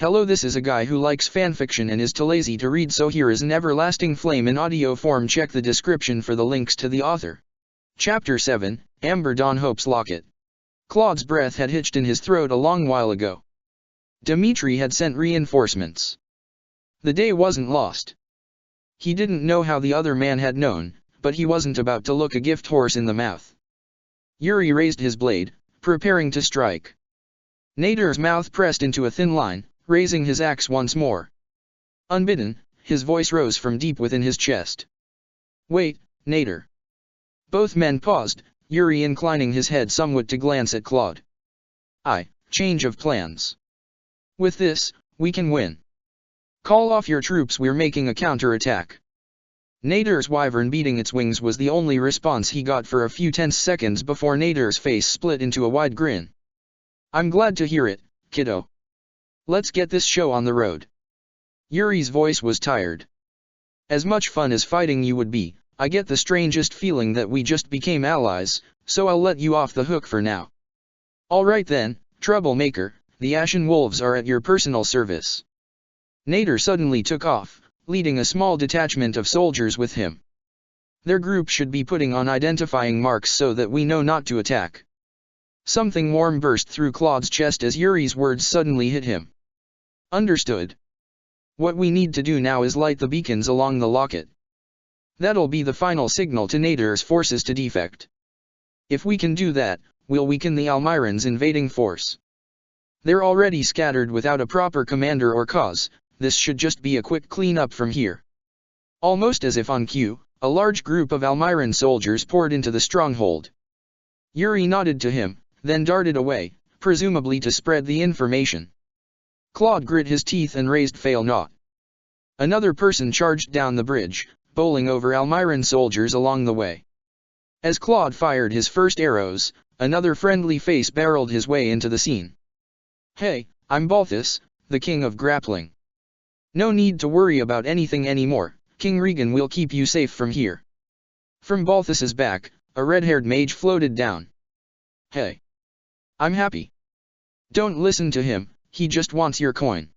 Hello, this is a guy who likes fanfiction and is too lazy to read, so here is an everlasting flame in audio form. Check the description for the links to the author. Chapter 7, Amber Dawn Hope's Locket. Claude's breath had hitched in his throat a long while ago. Dimitri had sent reinforcements. The day wasn't lost. He didn't know how the other man had known, but he wasn't about to look a gift horse in the mouth. Yuri raised his blade, preparing to strike. Nader's mouth pressed into a thin line, raising his axe once more. Unbidden, his voice rose from deep within his chest. "Wait, Nader." Both men paused, Yuri inclining his head somewhat to glance at Claude. Change of plans. With this, we can win. Call off your troops, we're making a counter-attack. Nader's wyvern beating its wings was the only response he got for a few tense seconds before Nader's face split into a wide grin. "I'm glad to hear it, kiddo. Let's get this show on the road." Yuri's voice was tired. "As much fun as fighting you would be, I get the strangest feeling that we just became allies, so I'll let you off the hook for now." "Alright then, troublemaker, the Ashen Wolves are at your personal service." Nader suddenly took off, leading a small detachment of soldiers with him. "Their group should be putting on identifying marks so that we know not to attack." Something warm burst through Claude's chest as Yuri's words suddenly hit him. "Understood. What we need to do now is light the beacons along the locket. That'll be the final signal to Nader's forces to defect. If we can do that, we'll weaken the Almiran's invading force. They're already scattered without a proper commander or cause, this should just be a quick cleanup from here." Almost as if on cue, a large group of Almiran soldiers poured into the stronghold. Yuri nodded to him, then darted away, presumably to spread the information. Claude grit his teeth and raised fail not. Another person charged down the bridge, bowling over Almiran soldiers along the way. As Claude fired his first arrows, another friendly face barreled his way into the scene. "Hey, I'm Balthus, the king of grappling. No need to worry about anything anymore, King Regan will keep you safe from here." From Balthus's back, a red-haired mage floated down. "Hey. I'm happy. Don't listen to him, he just wants your coin."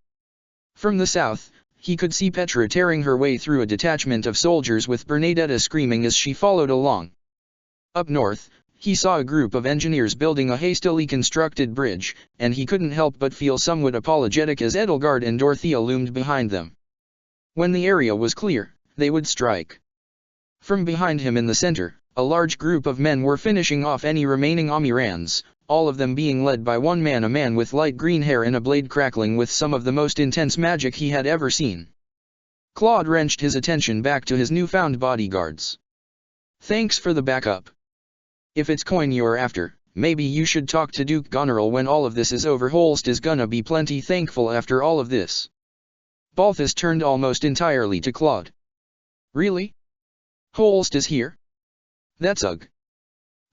From the south, he could see Petra tearing her way through a detachment of soldiers with Bernadetta screaming as she followed along. Up north, he saw a group of engineers building a hastily constructed bridge, and he couldn't help but feel somewhat apologetic as Edelgard and Dorothea loomed behind them. When the area was clear, they would strike. From behind him in the center, a large group of men were finishing off any remaining Almirans, all of them being led by one man, a man with light green hair and a blade crackling with some of the most intense magic he had ever seen. Claude wrenched his attention back to his newfound bodyguards. "Thanks for the backup. If it's coin you're after, maybe you should talk to Duke Goneril when all of this is over. Holst is gonna be plenty thankful after all of this." Balthus turned almost entirely to Claude. "Really? Holst is here? That's ugh."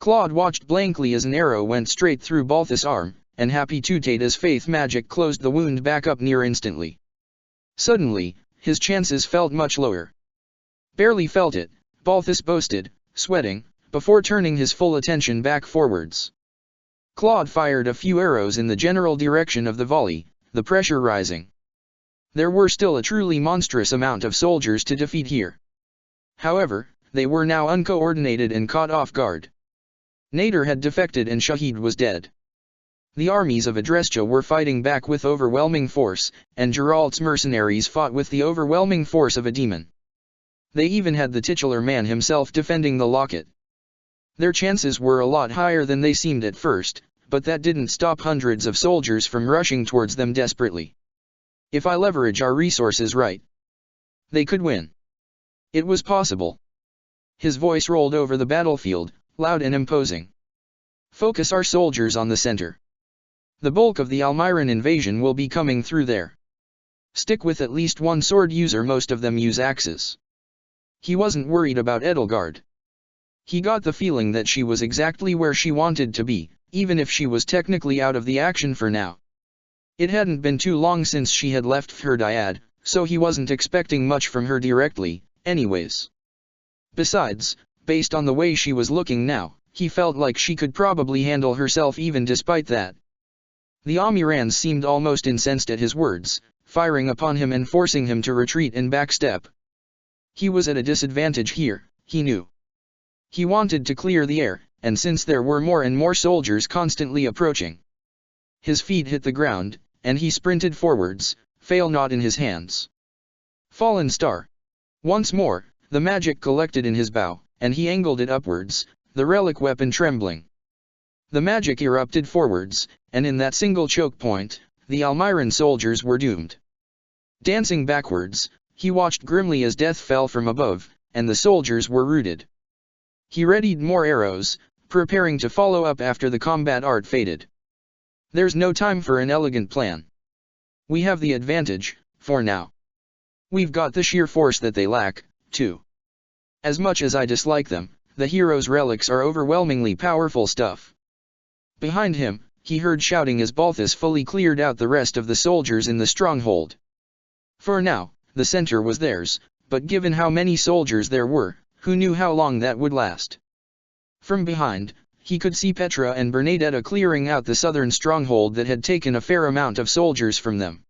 Claude watched blankly as an arrow went straight through Balthus' arm, and happy Tutata's faith magic closed the wound back up near instantly. Suddenly, his chances felt much lower. "Barely felt it," Balthus boasted, sweating, before turning his full attention back forwards. Claude fired a few arrows in the general direction of the volley, the pressure rising. There were still a truly monstrous amount of soldiers to defeat here. However, they were now uncoordinated and caught off guard. Nader had defected and Shahid was dead. The armies of Adrestia were fighting back with overwhelming force, and Geralt's mercenaries fought with the overwhelming force of a demon. They even had the titular man himself defending the locket. Their chances were a lot higher than they seemed at first, but that didn't stop hundreds of soldiers from rushing towards them desperately. "If I leverage our resources right, they could win." It was possible. His voice rolled over the battlefield, loud and imposing. "Focus our soldiers on the center. The bulk of the Almiran invasion will be coming through there. Stick with at least one sword user, most of them use axes." He wasn't worried about Edelgard. He got the feeling that she was exactly where she wanted to be, even if she was technically out of the action for now. It hadn't been too long since she had left Fhirdiad, so he wasn't expecting much from her directly, anyways. Besides, based on the way she was looking now, he felt like she could probably handle herself even despite that. The Amirans seemed almost incensed at his words, firing upon him and forcing him to retreat and backstep. He was at a disadvantage here, he knew. He wanted to clear the air, and since there were more and more soldiers constantly approaching, his feet hit the ground, and he sprinted forwards, fail not in his hands. Fallen star. Once more, the magic collected in his bow, and he angled it upwards, the relic weapon trembling. The magic erupted forwards, and in that single choke point, the Almiran soldiers were doomed. Dancing backwards, he watched grimly as death fell from above, and the soldiers were routed. He readied more arrows, preparing to follow up after the combat art faded. There's no time for an elegant plan. We have the advantage, for now. We've got the sheer force that they lack, too. As much as I dislike them, the hero's relics are overwhelmingly powerful stuff. Behind him, he heard shouting as Balthus fully cleared out the rest of the soldiers in the stronghold. For now, the center was theirs, but given how many soldiers there were, who knew how long that would last? From behind, he could see Petra and Bernadetta clearing out the southern stronghold that had taken a fair amount of soldiers from them.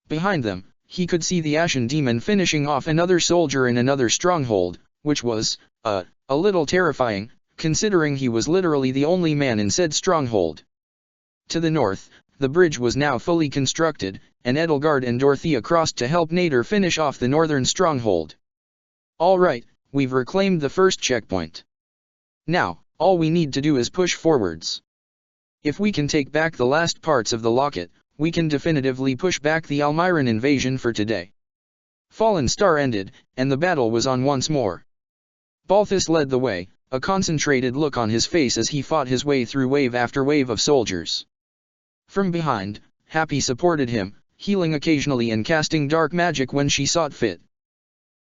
Behind them, he could see the Ashen Demon finishing off another soldier in another stronghold, which was, a little terrifying, considering he was literally the only man in said stronghold. To the north, the bridge was now fully constructed, and Edelgard and Dorothea crossed to help Nader finish off the northern stronghold. All right, we've reclaimed the first checkpoint. Now, all we need to do is push forwards. If we can take back the last parts of the locket, we can definitively push back the Almiran invasion for today. Fallen Star ended, and the battle was on once more. Balthus led the way, a concentrated look on his face as he fought his way through wave after wave of soldiers. From behind, Happy supported him, healing occasionally and casting dark magic when she saw fit.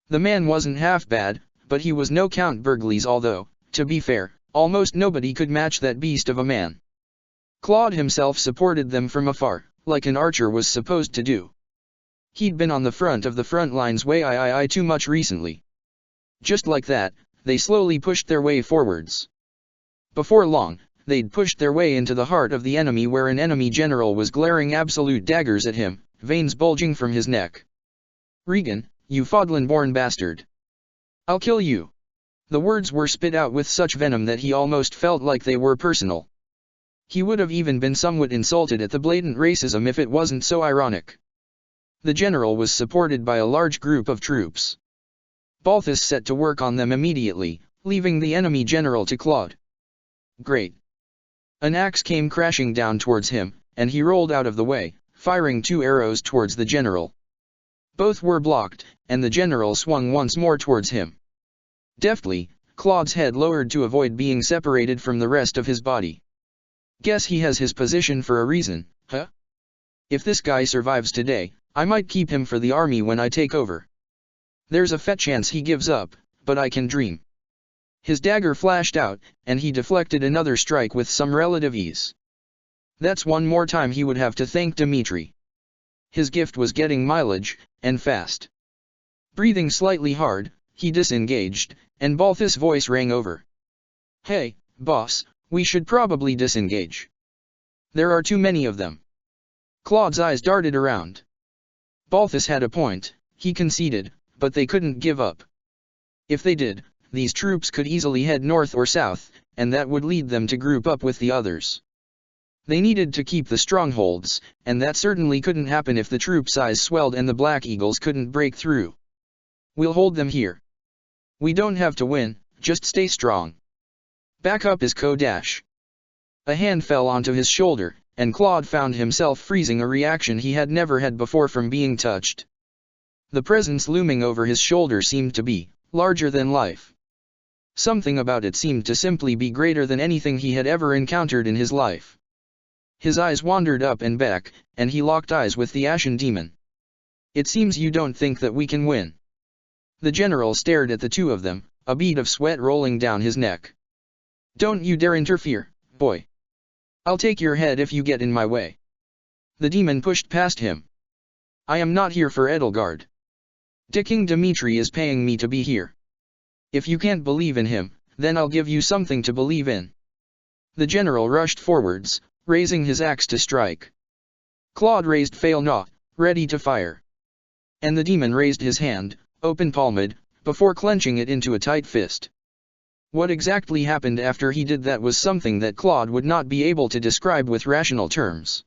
The man wasn't half bad, but he was no Count Burgles, although, to be fair, almost nobody could match that beast of a man. Claude himself supported them from afar, like an archer was supposed to do. He'd been on the front of the front lines way too much recently. Just like that, they slowly pushed their way forwards. Before long, they'd pushed their way into the heart of the enemy, where an enemy general was glaring absolute daggers at him, veins bulging from his neck. "Regan, you Fodlan-born bastard! I'll kill you!" The words were spit out with such venom that he almost felt like they were personal. He would have even been somewhat insulted at the blatant racism if it wasn't so ironic. The general was supported by a large group of troops. Balthus set to work on them immediately, leaving the enemy general to Claude. Great. An axe came crashing down towards him, and he rolled out of the way, firing 2 arrows towards the general. Both were blocked, and the general swung once more towards him. Deftly, Claude's head lowered to avoid being separated from the rest of his body. Guess he has his position for a reason, huh? If this guy survives today, I might keep him for the army when I take over. There's a fat chance he gives up, but I can dream. His dagger flashed out, and he deflected another strike with some relative ease. That's one more time he would have to thank Dimitri. His gift was getting mileage, and fast. Breathing slightly hard, he disengaged, and Balthus' voice rang over. "Hey, boss, we should probably disengage. There are too many of them." Claude's eyes darted around. Balthus had a point, he conceded, but they couldn't give up. If they did, these troops could easily head north or south, and that would lead them to group up with the others. They needed to keep the strongholds, and that certainly couldn't happen if the troop size swelled and the Black Eagles couldn't break through. "We'll hold them here. We don't have to win, just stay strong. Back up is Kodash." A hand fell onto his shoulder, and Claude found himself freezing, a reaction he had never had before from being touched. The presence looming over his shoulder seemed to be larger than life. Something about it seemed to simply be greater than anything he had ever encountered in his life. His eyes wandered up and back, and he locked eyes with the Ashen Demon. "It seems you don't think that we can win." The general stared at the two of them, a bead of sweat rolling down his neck. "Don't you dare interfere, boy. I'll take your head if you get in my way." The demon pushed past him. "I am not here for Edelgard. King Dimitri is paying me to be here. If you can't believe in him, then I'll give you something to believe in." The general rushed forwards, raising his axe to strike. Claude raised Fail Not, ready to fire. And the demon raised his hand, open-palmed, before clenching it into a tight fist. What exactly happened after he did that was something that Claude would not be able to describe with rational terms.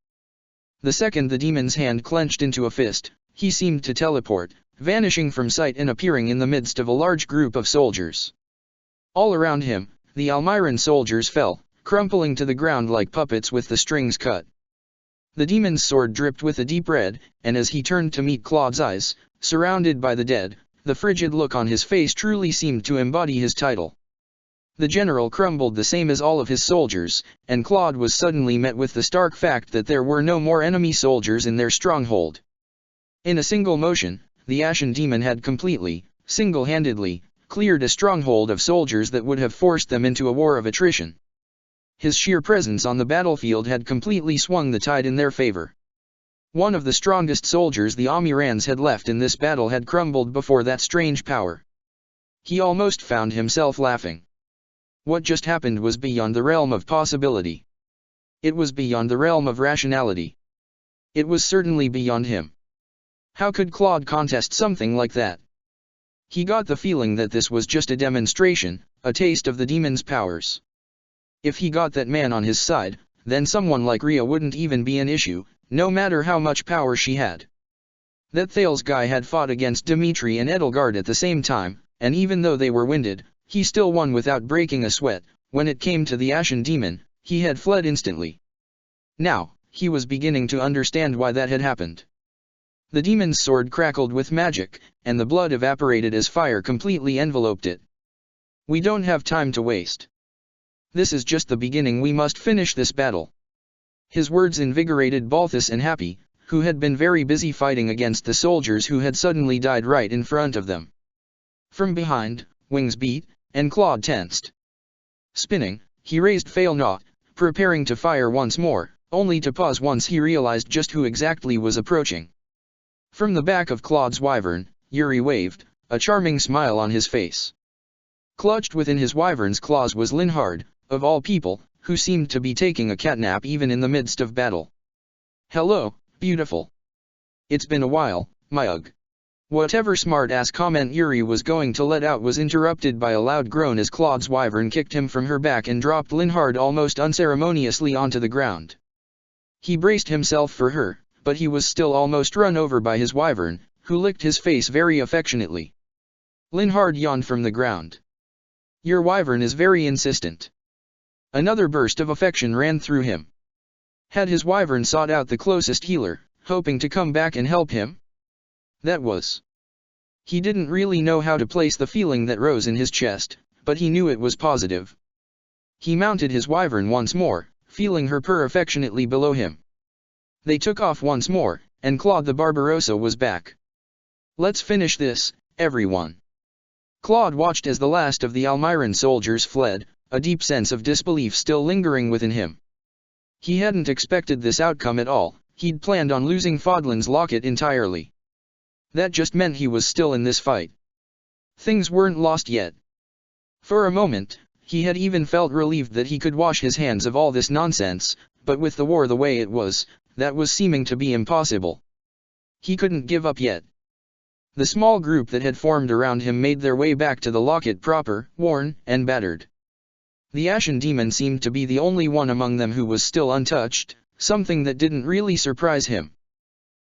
The second the demon's hand clenched into a fist, he seemed to teleport, vanishing from sight and appearing in the midst of a large group of soldiers. All around him, the Almiran soldiers fell, crumpling to the ground like puppets with the strings cut. The demon's sword dripped with a deep red, and as he turned to meet Claude's eyes, surrounded by the dead, the frigid look on his face truly seemed to embody his title. The general crumbled the same as all of his soldiers, and Claude was suddenly met with the stark fact that there were no more enemy soldiers in their stronghold. In a single motion, the Ashen Demon had completely, single-handedly, cleared a stronghold of soldiers that would have forced them into a war of attrition. His sheer presence on the battlefield had completely swung the tide in their favor. One of the strongest soldiers the Almirans had left in this battle had crumbled before that strange power. He almost found himself laughing. What just happened was beyond the realm of possibility. It was beyond the realm of rationality. It was certainly beyond him. How could Claude contest something like that? He got the feeling that this was just a demonstration, a taste of the demon's powers. If he got that man on his side, then someone like Rhea wouldn't even be an issue, no matter how much power she had. That Thales guy had fought against Dimitri and Edelgard at the same time, and even though they were winded, he still won without breaking a sweat. When it came to the Ashen Demon, he had fled instantly. Now, he was beginning to understand why that had happened. The demon's sword crackled with magic, and the blood evaporated as fire completely enveloped it. We don't have time to waste. This is just the beginning. We must finish this battle. His words invigorated Balthus and Happy, who had been very busy fighting against the soldiers who had suddenly died right in front of them. From behind, wings beat, and Claude tensed. Spinning, he raised Fail Not, preparing to fire once more, only to pause once he realized just who exactly was approaching. From the back of Claude's wyvern, Yuri waved, a charming smile on his face. Clutched within his wyvern's claws was Linhard, of all people, who seemed to be taking a catnap even in the midst of battle. "Hello, beautiful. It's been a while, my ugh." Whatever smart-ass comment Yuri was going to let out was interrupted by a loud groan as Claude's wyvern kicked him from her back and dropped Linhard almost unceremoniously onto the ground. He braced himself for her, but he was still almost run over by his wyvern, who licked his face very affectionately. Linhard yawned from the ground. "Your wyvern is very insistent." Another burst of affection ran through him. Had his wyvern sought out the closest healer, hoping to come back and help him? That was. He didn't really know how to place the feeling that rose in his chest, but he knew it was positive. He mounted his wyvern once more, feeling her purr affectionately below him. They took off once more, and Claude the Barbarossa was back. "Let's finish this, everyone." Claude watched as the last of the Almiran soldiers fled, a deep sense of disbelief still lingering within him. He hadn't expected this outcome at all. He'd planned on losing Fodlan's locket entirely. That just meant he was still in this fight. Things weren't lost yet. For a moment, he had even felt relieved that he could wash his hands of all this nonsense, but with the war the way it was, that was seeming to be impossible. He couldn't give up yet. The small group that had formed around him made their way back to the locket proper, worn and battered. The Ashen Demon seemed to be the only one among them who was still untouched, something that didn't really surprise him.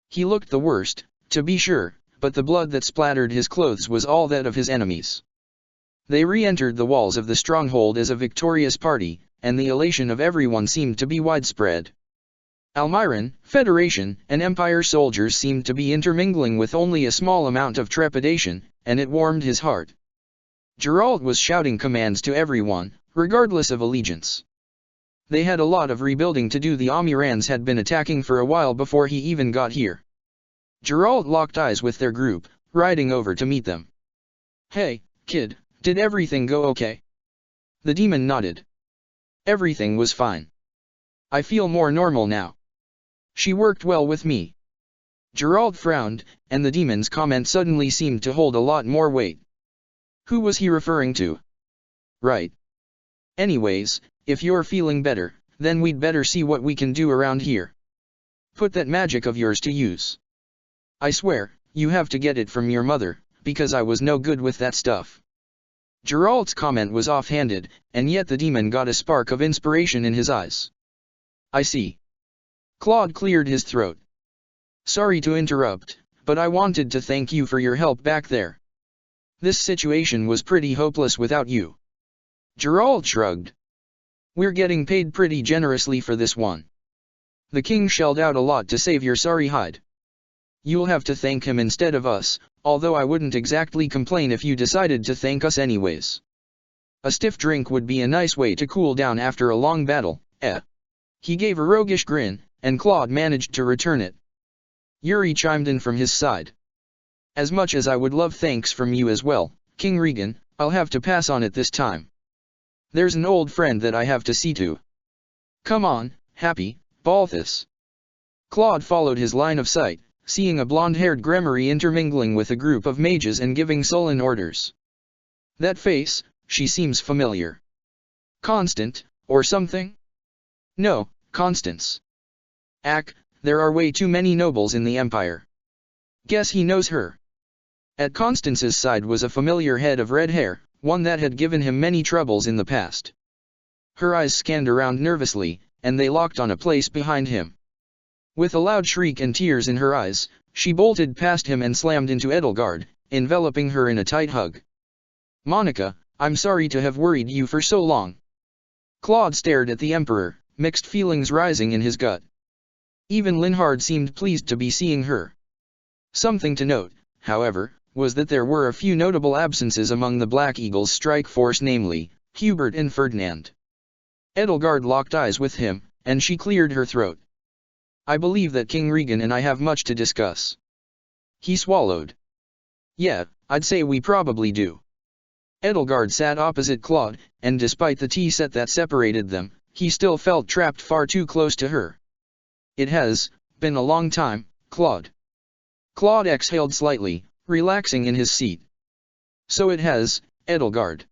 He looked the worst, to be sure, but the blood that splattered his clothes was all that of his enemies. They re-entered the walls of the stronghold as a victorious party, and the elation of everyone seemed to be widespread. Almiran, Federation, and Empire soldiers seemed to be intermingling with only a small amount of trepidation, and it warmed his heart. Geralt was shouting commands to everyone, regardless of allegiance. They had a lot of rebuilding to do. The Almirans had been attacking for a while before he even got here. Geralt locked eyes with their group, riding over to meet them. "Hey, kid, did everything go okay?" The demon nodded. "Everything was fine. I feel more normal now. She worked well with me." Geralt frowned, and the demon's comment suddenly seemed to hold a lot more weight. Who was he referring to? Right. Anyways, if you're feeling better, then we'd better see what we can do around here. Put that magic of yours to use. I swear, you have to get it from your mother, because I was no good with that stuff. Geralt's comment was offhanded, and yet the demon got a spark of inspiration in his eyes. I see. Claude cleared his throat. Sorry to interrupt, but I wanted to thank you for your help back there. This situation was pretty hopeless without you. Geralt shrugged. We're getting paid pretty generously for this one. The king shelled out a lot to save your sorry hide. You'll have to thank him instead of us, although I wouldn't exactly complain if you decided to thank us anyways. A stiff drink would be a nice way to cool down after a long battle, eh? He gave a roguish grin, and Claude managed to return it. Yuri chimed in from his side. As much as I would love thanks from you as well, King Regan, I'll have to pass on it this time. There's an old friend that I have to see to. Come on, Happy, Balthus. Claude followed his line of sight, seeing a blonde-haired Gremory intermingling with a group of mages and giving sullen orders. That face, she seems familiar. Constant, or something? No, Constance. Ack, there are way too many nobles in the Empire. Guess he knows her. At Constance's side was a familiar head of red hair, one that had given him many troubles in the past. Her eyes scanned around nervously, and they locked on a place behind him. With a loud shriek and tears in her eyes, she bolted past him and slammed into Edelgard, enveloping her in a tight hug. Monica, I'm sorry to have worried you for so long. Claude stared at the Emperor, mixed feelings rising in his gut. Even Linhard seemed pleased to be seeing her. Something to note, however, was that there were a few notable absences among the Black Eagle's strike force, namely, Hubert and Ferdinand. Edelgard locked eyes with him, and she cleared her throat. I believe that King Regan and I have much to discuss. He swallowed. Yeah, I'd say we probably do. Edelgard sat opposite Claude, and despite the tea set that separated them, he still felt trapped far too close to her. It has been a long time, Claude. Claude exhaled slightly, relaxing in his seat. So it has, Edelgard.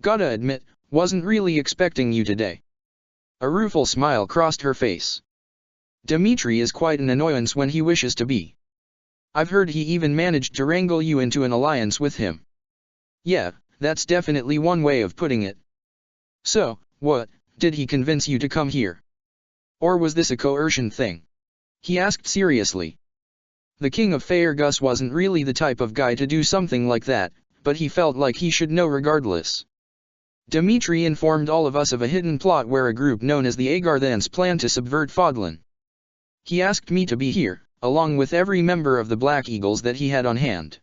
Gotta admit, wasn't really expecting you today. A rueful smile crossed her face. Dimitri is quite an annoyance when he wishes to be. I've heard he even managed to wrangle you into an alliance with him. Yeah, that's definitely one way of putting it. So, what, did he convince you to come here? Or was this a coercion thing? He asked seriously. The King of Faerghus wasn't really the type of guy to do something like that, but he felt like he should know regardless. Dimitri informed all of us of a hidden plot where a group known as the Agarthans planned to subvert Fodlan. He asked me to be here, along with every member of the Black Eagles that he had on hand.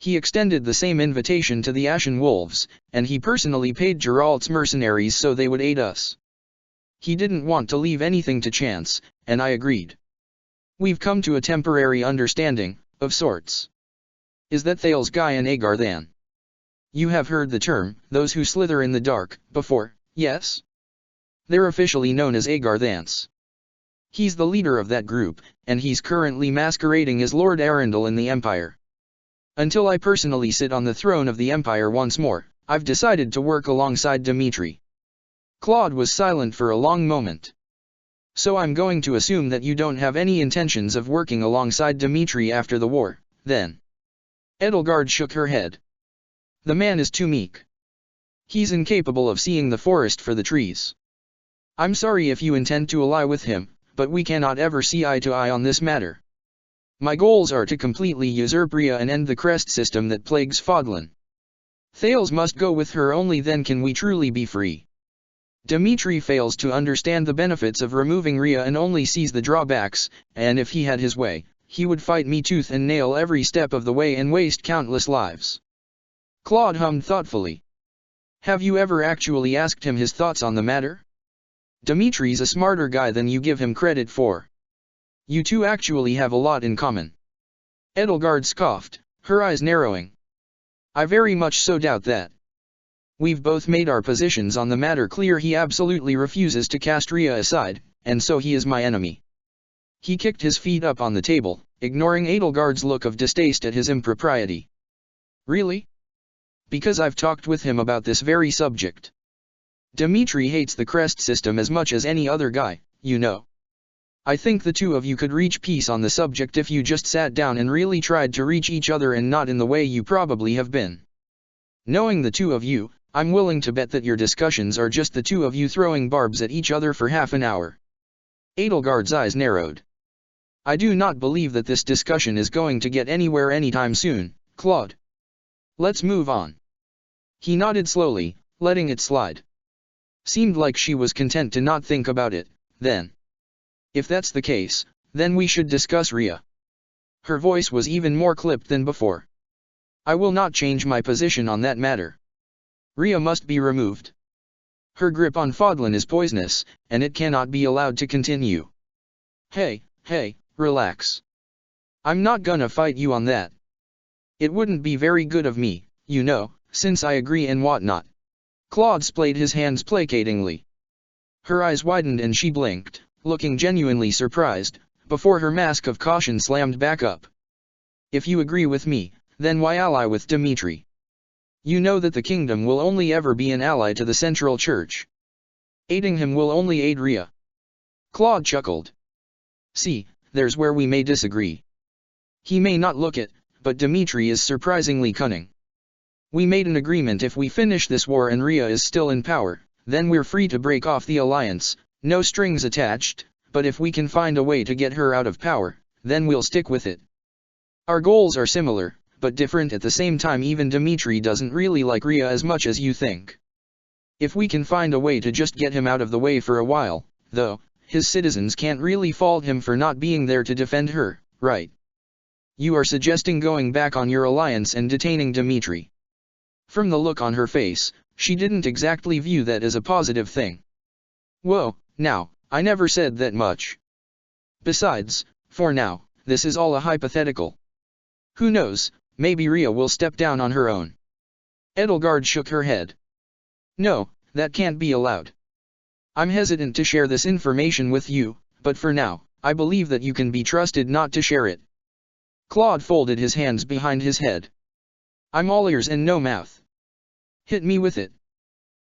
He extended the same invitation to the Ashen Wolves, and he personally paid Geralt's mercenaries so they would aid us. He didn't want to leave anything to chance, and I agreed. We've come to a temporary understanding, of sorts. Is that Thales Guy and Agarthan? You have heard the term, those who slither in the dark, before, yes? They're officially known as Agarthans. He's the leader of that group, and he's currently masquerading as Lord Arundel in the Empire. Until I personally sit on the throne of the Empire once more, I've decided to work alongside Dimitri. Claude was silent for a long moment. So I'm going to assume that you don't have any intentions of working alongside Dimitri after the war, then. Edelgard shook her head. The man is too meek. He's incapable of seeing the forest for the trees. I'm sorry if you intend to ally with him, but we cannot ever see eye to eye on this matter. My goals are to completely usurp Rhea and end the crest system that plagues Fodlan. Thales must go with her, only then can we truly be free. Dimitri fails to understand the benefits of removing Rhea and only sees the drawbacks, and if he had his way, he would fight me tooth and nail every step of the way and waste countless lives. Claude hummed thoughtfully. Have you ever actually asked him his thoughts on the matter? Dimitri's a smarter guy than you give him credit for. You two actually have a lot in common. Edelgard scoffed, her eyes narrowing. I very much so doubt that. We've both made our positions on the matter clear. He absolutely refuses to cast Rhea aside, and so he is my enemy. He kicked his feet up on the table, ignoring Edelgard's look of distaste at his impropriety. Really? Because I've talked with him about this very subject. Dimitri hates the Crest system as much as any other guy, you know. I think the two of you could reach peace on the subject if you just sat down and really tried to reach each other and not in the way you probably have been. Knowing the two of you, I'm willing to bet that your discussions are just the two of you throwing barbs at each other for half an hour. Edelgard's eyes narrowed. I do not believe that this discussion is going to get anywhere anytime soon, Claude. Let's move on. He nodded slowly, letting it slide. Seemed like she was content to not think about it, then. If that's the case, then we should discuss Rhea. Her voice was even more clipped than before. I will not change my position on that matter. Rhea must be removed. Her grip on Fodlan is poisonous, and it cannot be allowed to continue. Hey, relax. I'm not gonna fight you on that. It wouldn't be very good of me, you know, since I agree and whatnot. Claude splayed his hands placatingly. Her eyes widened and she blinked, looking genuinely surprised, before her mask of caution slammed back up. If you agree with me, then why ally with Dimitri? You know that the kingdom will only ever be an ally to the Central Church. Aiding him will only aid Rhea. Claude chuckled. See, there's where we may disagree. He may not look it, but Dimitri is surprisingly cunning. We made an agreement: if we finish this war and Rhea is still in power, then we're free to break off the alliance, no strings attached, but if we can find a way to get her out of power, then we'll stick with it. Our goals are similar, but different at the same time. Even Dimitri doesn't really like Rhea as much as you think. If we can find a way to just get him out of the way for a while, though, his citizens can't really fault him for not being there to defend her, right? You are suggesting going back on your alliance and detaining Dimitri. From the look on her face, she didn't exactly view that as a positive thing. Whoa, now, I never said that much. Besides, for now, this is all a hypothetical. Who knows, maybe Rhea will step down on her own. Edelgard shook her head. No, that can't be allowed. I'm hesitant to share this information with you, but for now, I believe that you can be trusted not to share it. Claude folded his hands behind his head. I'm all ears and no mouth. Hit me with it.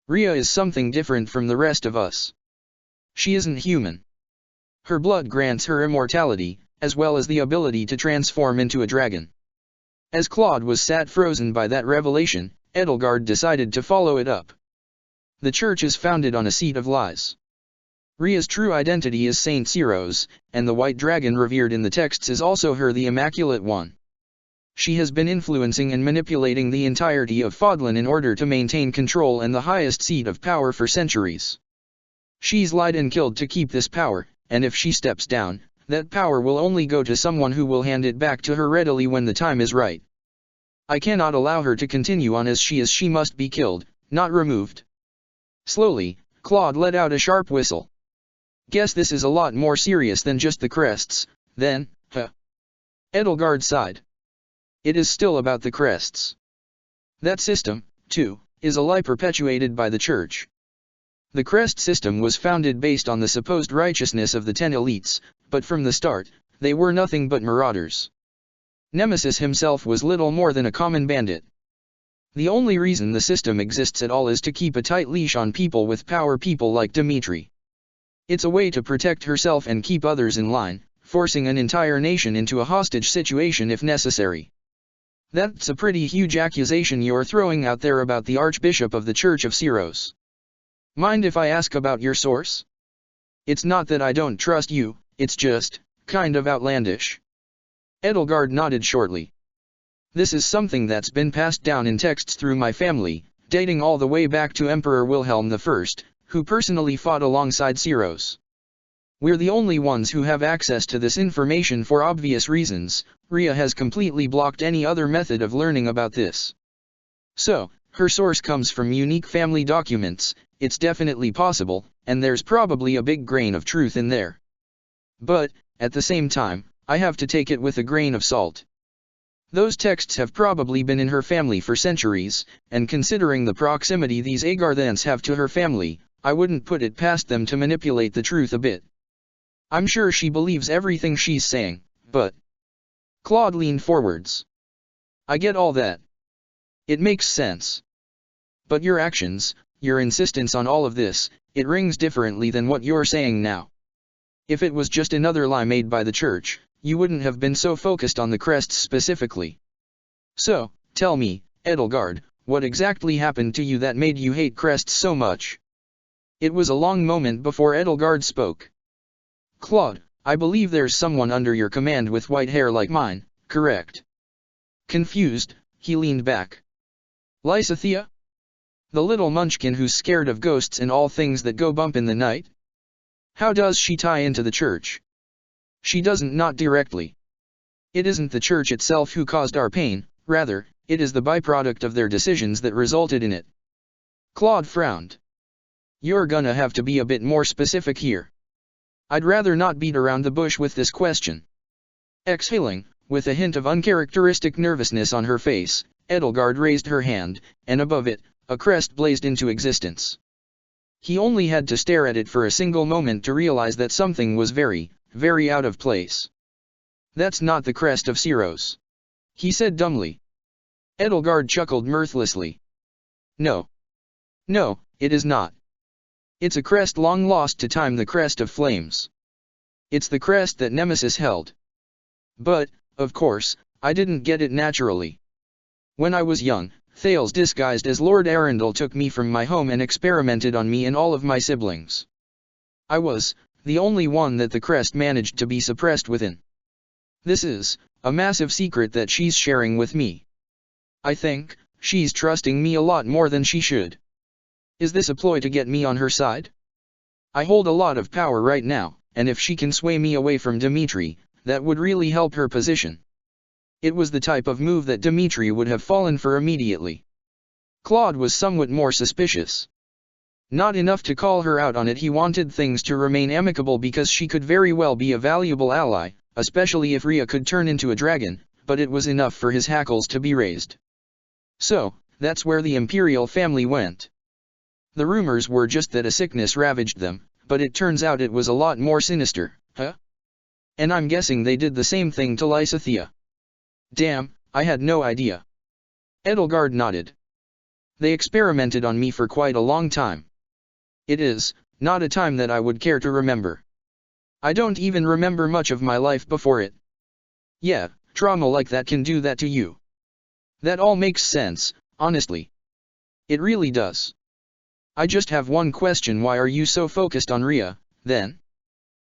Rhea is something different from the rest of us. She isn't human. Her blood grants her immortality, as well as the ability to transform into a dragon. As Claude was sat frozen by that revelation, Edelgard decided to follow it up. The church is founded on a seed of lies. Rhea's true identity is Saint Syros, and the white dragon revered in the texts is also her, the Immaculate One. She has been influencing and manipulating the entirety of Fodlan in order to maintain control and the highest seat of power for centuries. She's lied and killed to keep this power, and if she steps down, that power will only go to someone who will hand it back to her readily when the time is right. I cannot allow her to continue on as she is. She must be killed, not removed. Slowly, Claude let out a sharp whistle. Guess this is a lot more serious than just the crests, then, huh? Edelgard sighed. It is still about the crests. That system, too, is a lie perpetuated by the church. The crest system was founded based on the supposed righteousness of the 10 elites, but from the start, they were nothing but marauders. Nemesis himself was little more than a common bandit. The only reason the system exists at all is to keep a tight leash on people with power, people like Dimitri. It's a way to protect herself and keep others in line, forcing an entire nation into a hostage situation if necessary. That's a pretty huge accusation you're throwing out there about the Archbishop of the Church of Syros. Mind if I ask about your source? It's not that I don't trust you, it's just, kind of outlandish. Edelgard nodded shortly. This is something that's been passed down in texts through my family, dating all the way back to Emperor Wilhelm I, who personally fought alongside Syros. We're the only ones who have access to this information for obvious reasons. Rhea has completely blocked any other method of learning about this. So, her source comes from unique family documents. It's definitely possible, and there's probably a big grain of truth in there. But, at the same time, I have to take it with a grain of salt. Those texts have probably been in her family for centuries, and considering the proximity these Agarthans have to her family, I wouldn't put it past them to manipulate the truth a bit. I'm sure she believes everything she's saying, but... Claude leaned forwards. I get all that. It makes sense. But your actions, your insistence on all of this, it rings differently than what you're saying now. If it was just another lie made by the church, you wouldn't have been so focused on the crests specifically. So, tell me, Edelgard, what exactly happened to you that made you hate crests so much? It was a long moment before Edelgard spoke. Claude, I believe there's someone under your command with white hair like mine, correct? Confused, he leaned back. Lysithea? The little munchkin who's scared of ghosts and all things that go bump in the night? How does she tie into the church? She doesn't, not directly. It isn't the church itself who caused our pain, rather, it is the byproduct of their decisions that resulted in it. Claude frowned. You're gonna have to be a bit more specific here. I'd rather not beat around the bush with this question. Exhaling, with a hint of uncharacteristic nervousness on her face, Edelgard raised her hand, and above it, a crest blazed into existence. He only had to stare at it for a single moment to realize that something was very, very out of place. That's not the crest of Ceros, he said dumbly. Edelgard chuckled mirthlessly. No. No, it is not. It's a crest long lost to time, the crest of flames. It's the crest that Nemesis held. But, of course, I didn't get it naturally. When I was young, Thales disguised as Lord Arundel took me from my home and experimented on me and all of my siblings. I was the only one that the crest managed to be suppressed within. This is a massive secret that she's sharing with me. I think she's trusting me a lot more than she should. Is this a ploy to get me on her side? I hold a lot of power right now, and if she can sway me away from Dimitri, that would really help her position. It was the type of move that Dimitri would have fallen for immediately. Claude was somewhat more suspicious. Not enough to call her out on it, he wanted things to remain amicable because she could very well be a valuable ally, especially if Rhea could turn into a dragon, but it was enough for his hackles to be raised. So, that's where the Imperial family went. The rumors were just that a sickness ravaged them, but it turns out it was a lot more sinister, huh? And I'm guessing they did the same thing to Lysithea. Damn, I had no idea. Edelgard nodded. They experimented on me for quite a long time. It is not a time that I would care to remember. I don't even remember much of my life before it. Yeah, trauma like that can do that to you. That all makes sense, honestly. It really does. I just have one question: why are you so focused on Rhea, then?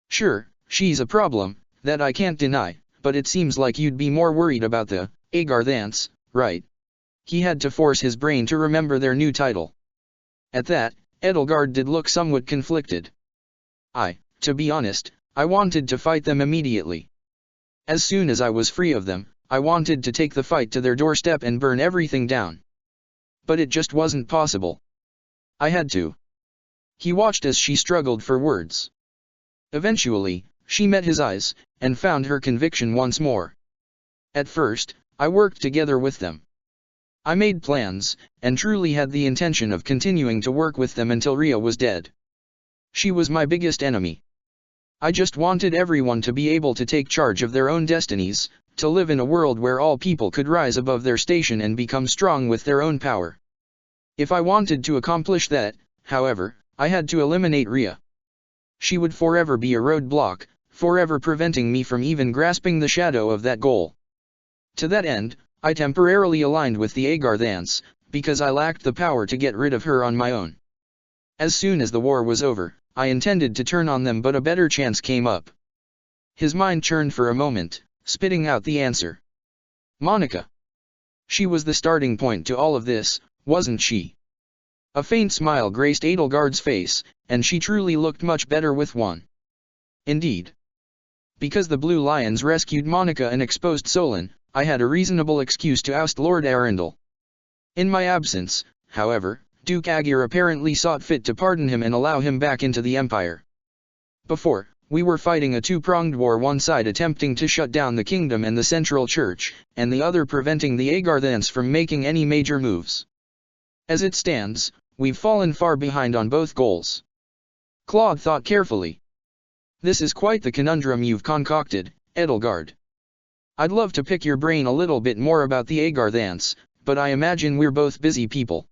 Sure, she's a problem, that I can't deny, but it seems like you'd be more worried about the Agarthans, right? He had to force his brain to remember their new title. At that, Edelgard did look somewhat conflicted. To be honest, I wanted to fight them immediately. As soon as I was free of them, I wanted to take the fight to their doorstep and burn everything down. But it just wasn't possible. I had to. He watched as she struggled for words. Eventually, she met his eyes, and found her conviction once more. At first, I worked together with them. I made plans, and truly had the intention of continuing to work with them until Rhea was dead. She was my biggest enemy. I just wanted everyone to be able to take charge of their own destinies, to live in a world where all people could rise above their station and become strong with their own power. If I wanted to accomplish that, however, I had to eliminate Rhea. She would forever be a roadblock, forever preventing me from even grasping the shadow of that goal. To that end, I temporarily aligned with the Agarthans, because I lacked the power to get rid of her on my own. As soon as the war was over, I intended to turn on them, but a better chance came up. His mind churned for a moment, spitting out the answer. Monica. She was the starting point to all of this, wasn't she? A faint smile graced Edelgard's face, and she truly looked much better with one. Indeed. Because the Blue Lions rescued Monica and exposed Solon, I had a reasonable excuse to oust Lord Arundel. In my absence, however, Duke Aegir apparently sought fit to pardon him and allow him back into the Empire. Before, we were fighting a two-pronged war, one side attempting to shut down the kingdom and the Central Church, and the other preventing the Agarthans from making any major moves. As it stands, we've fallen far behind on both goals. Claude thought carefully. This is quite the conundrum you've concocted, Edelgard. I'd love to pick your brain a little bit more about the Agarthans, but I imagine we're both busy people.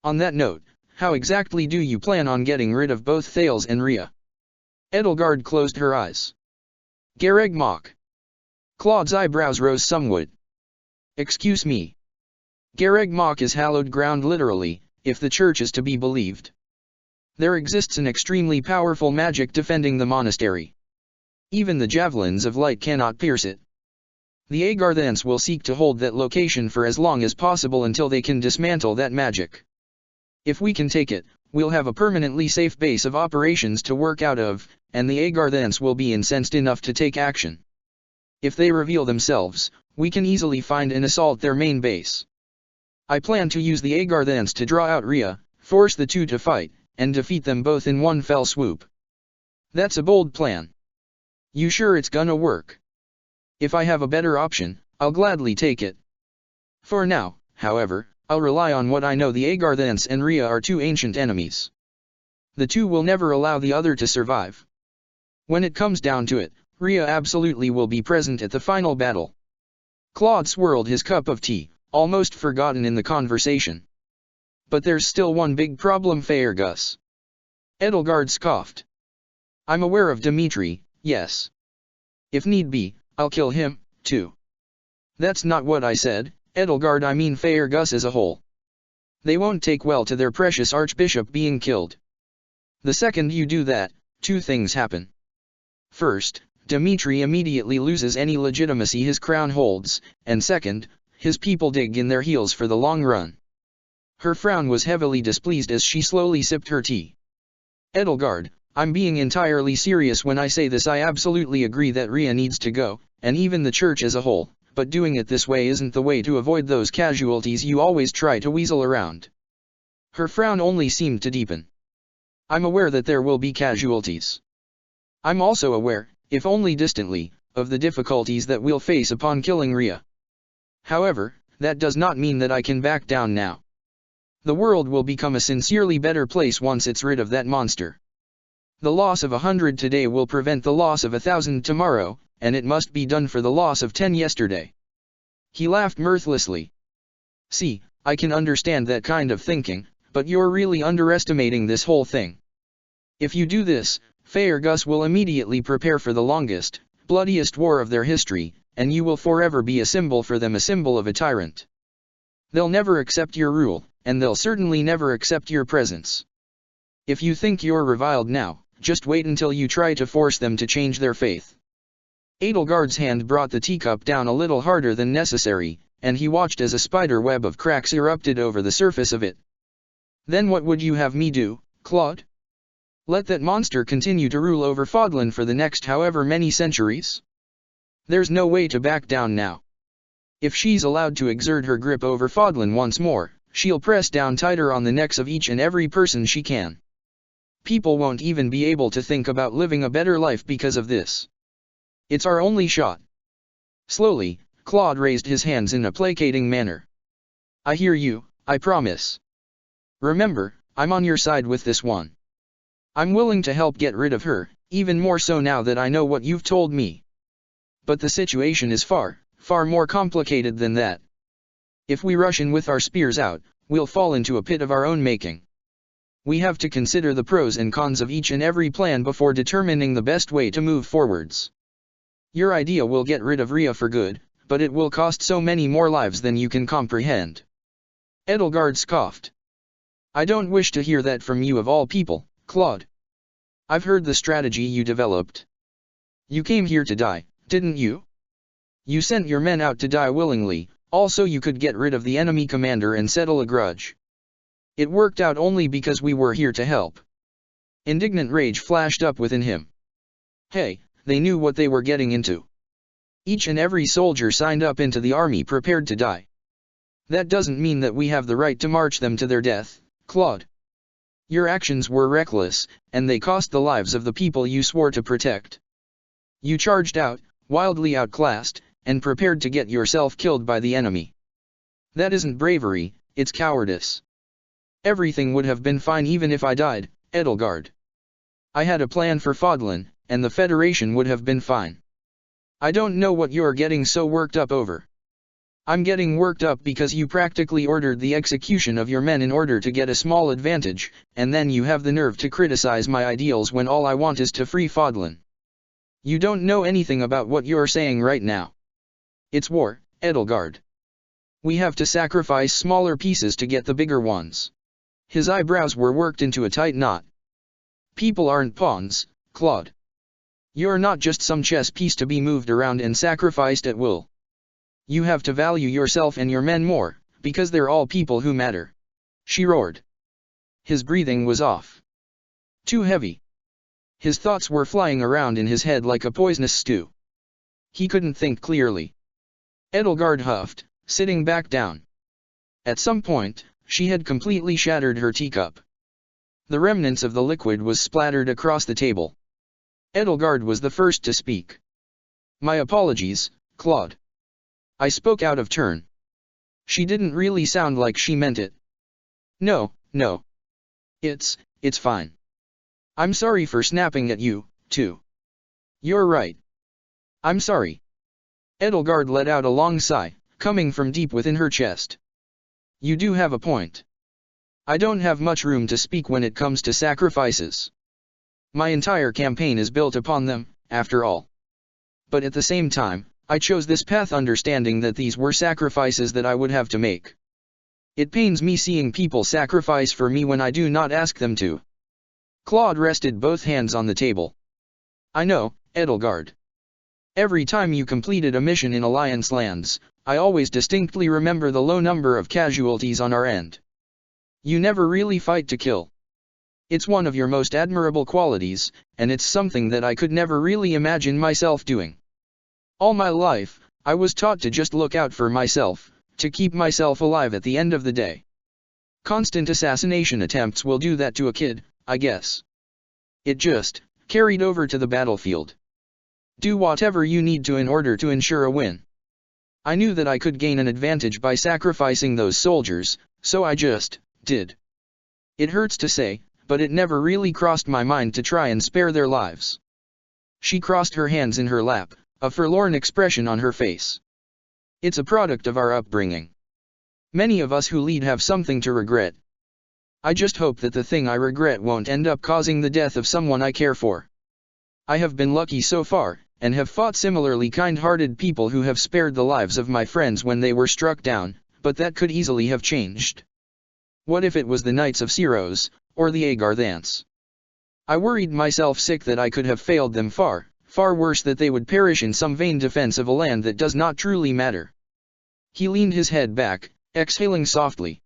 On that note, how exactly do you plan on getting rid of both Thales and Rhea? Edelgard closed her eyes. Gareg Mach. Claude's eyebrows rose somewhat. Excuse me. Gareg Mach is hallowed ground literally, if the church is to be believed. There exists an extremely powerful magic defending the monastery. Even the javelins of light cannot pierce it. The Agarthans will seek to hold that location for as long as possible until they can dismantle that magic. If we can take it, we'll have a permanently safe base of operations to work out of, and the Agarthans will be incensed enough to take action. If they reveal themselves, we can easily find and assault their main base. I plan to use the Agarthans to draw out Rhea, force the two to fight, and defeat them both in one fell swoop. That's a bold plan. You sure it's gonna work? If I have a better option, I'll gladly take it. For now, however, I'll rely on what I know. The Agarthans and Rhea are two ancient enemies. The two will never allow the other to survive. When it comes down to it, Rhea absolutely will be present at the final battle. Claude swirled his cup of tea, almost forgotten in the conversation. But there's still one big problem, Faerghus. Edelgard scoffed. I'm aware of Dimitri, yes. If need be, I'll kill him, too. That's not what I said, Edelgard. I mean Faerghus as a whole. They won't take well to their precious archbishop being killed. The second you do that, two things happen. First, Dimitri immediately loses any legitimacy his crown holds, and second, his people dig in their heels for the long run. Her frown was heavily displeased as she slowly sipped her tea. Edelgard, I'm being entirely serious when I say this. I absolutely agree that Rhea needs to go, and even the church as a whole, but doing it this way isn't the way to avoid those casualties you always try to weasel around. Her frown only seemed to deepen. I'm aware that there will be casualties. I'm also aware, if only distantly, of the difficulties that we'll face upon killing Rhea. However, that does not mean that I can back down now. The world will become a sincerely better place once it's rid of that monster. The loss of 100 today will prevent the loss of 1,000 tomorrow, and it must be done for the loss of 10 yesterday. He laughed mirthlessly. See, I can understand that kind of thinking, but you're really underestimating this whole thing. If you do this, Faerghus will immediately prepare for the longest, bloodiest war of their history, and you will forever be a symbol for them, a symbol of a tyrant. They'll never accept your rule, and they'll certainly never accept your presence. If you think you're reviled now, just wait until you try to force them to change their faith. Edelgard's hand brought the teacup down a little harder than necessary, and he watched as a spider web of cracks erupted over the surface of it. Then what would you have me do, Claude? Let that monster continue to rule over Fodlan for the next however many centuries? There's no way to back down now. If she's allowed to exert her grip over Fodlan once more, she'll press down tighter on the necks of each and every person she can. People won't even be able to think about living a better life because of this. It's our only shot. Slowly, Claude raised his hands in a placating manner. I hear you, I promise. Remember, I'm on your side with this one. I'm willing to help get rid of her, even more so now that I know what you've told me. But the situation is far, far more complicated than that. If we rush in with our spears out, we'll fall into a pit of our own making. We have to consider the pros and cons of each and every plan before determining the best way to move forwards. Your idea will get rid of Rhea for good, but it will cost so many more lives than you can comprehend. Edelgard scoffed. I don't wish to hear that from you of all people, Claude. I've heard the strategy you developed. You came here to die, didn't you? You sent your men out to die willingly, also you could get rid of the enemy commander and settle a grudge. It worked out only because we were here to help. Indignant rage flashed up within him. Hey, they knew what they were getting into. Each and every soldier signed up into the army prepared to die. That doesn't mean that we have the right to march them to their death, Claude. Your actions were reckless, and they cost the lives of the people you swore to protect. You charged out, wildly outclassed, and prepared to get yourself killed by the enemy. That isn't bravery, it's cowardice. Everything would have been fine even if I died, Edelgard. I had a plan for Fodlan, and the Federation would have been fine. I don't know what you're getting so worked up over. I'm getting worked up because you practically ordered the execution of your men in order to get a small advantage, and then you have the nerve to criticize my ideals when all I want is to free Fodlan. You don't know anything about what you're saying right now. It's war, Edelgard. We have to sacrifice smaller pieces to get the bigger ones. His eyebrows were worked into a tight knot. People aren't pawns, Claude. You're not just some chess piece to be moved around and sacrificed at will. You have to value yourself and your men more, because they're all people who matter. She roared. His breathing was off. Too heavy. His thoughts were flying around in his head like a poisonous stew. He couldn't think clearly. Edelgard huffed, sitting back down. At some point, she had completely shattered her teacup. The remnants of the liquid was splattered across the table. Edelgard was the first to speak. My apologies, Claude. I spoke out of turn. She didn't really sound like she meant it. No. It's fine. I'm sorry for snapping at you, too. You're right. I'm sorry. Edelgard let out a long sigh, coming from deep within her chest. You do have a point. I don't have much room to speak when it comes to sacrifices. My entire campaign is built upon them, after all. But at the same time, I chose this path understanding that these were sacrifices that I would have to make. It pains me seeing people sacrifice for me when I do not ask them to. Claude rested both hands on the table. I know, Edelgard. Every time you completed a mission in Alliance lands, I always distinctly remember the low number of casualties on our end. You never really fight to kill. It's one of your most admirable qualities, and it's something that I could never really imagine myself doing. All my life, I was taught to just look out for myself, to keep myself alive at the end of the day. Constant assassination attempts will do that to a kid, I guess. It just carried over to the battlefield. Do whatever you need to in order to ensure a win. I knew that I could gain an advantage by sacrificing those soldiers, so I just did. It hurts to say, but it never really crossed my mind to try and spare their lives. She crossed her hands in her lap, a forlorn expression on her face. It's a product of our upbringing. Many of us who lead have something to regret. I just hope that the thing I regret won't end up causing the death of someone I care for. I have been lucky so far, and have fought similarly kind-hearted people who have spared the lives of my friends when they were struck down, but that could easily have changed. What if it was the Knights of Syros, or the Agarthants? I worried myself sick that I could have failed them far worse that they would perish in some vain defense of a land that does not truly matter. He leaned his head back, exhaling softly.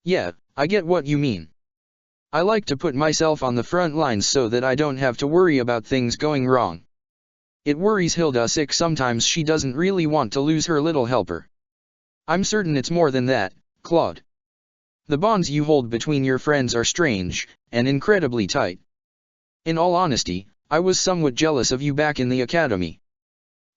Yeah, I get what you mean. I like to put myself on the front lines so that I don't have to worry about things going wrong. It worries Hilda sick sometimes she doesn't really want to lose her little helper. I'm certain it's more than that, Claude. The bonds you hold between your friends are strange, and incredibly tight. In all honesty, I was somewhat jealous of you back in the academy.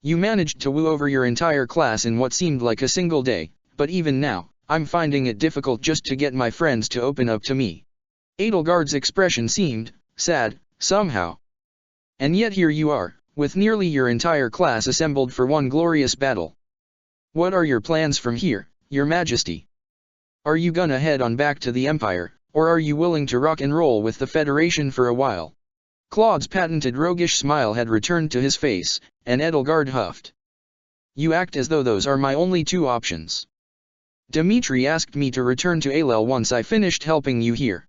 You managed to woo over your entire class in what seemed like a single day, but even now, I'm finding it difficult just to get my friends to open up to me. Edelgard's expression seemed sad, somehow. And yet here you are, with nearly your entire class assembled for one glorious battle. What are your plans from here, Your Majesty? Are you gonna head on back to the Empire, or are you willing to rock and roll with the Federation for a while? Claude's patented roguish smile had returned to his face, and Edelgard huffed. You act as though those are my only two options. Dimitri asked me to return to Alel once I finished helping you here.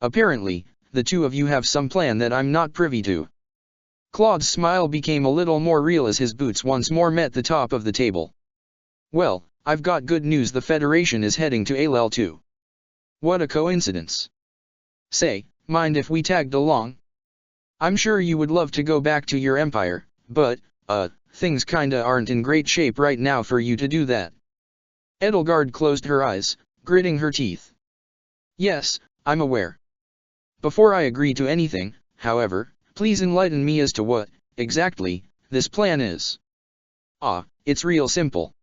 Apparently, the two of you have some plan that I'm not privy to. Claude's smile became a little more real as his boots once more met the top of the table. Well, I've got good news, the Federation is heading to Alel too. What a coincidence. Say, mind if we tagged along? I'm sure you would love to go back to your empire, but, things kinda aren't in great shape right now for you to do that. Edelgard closed her eyes, gritting her teeth. Yes, I'm aware. Before I agree to anything, however, please enlighten me as to what, exactly, this plan is. It's real simple.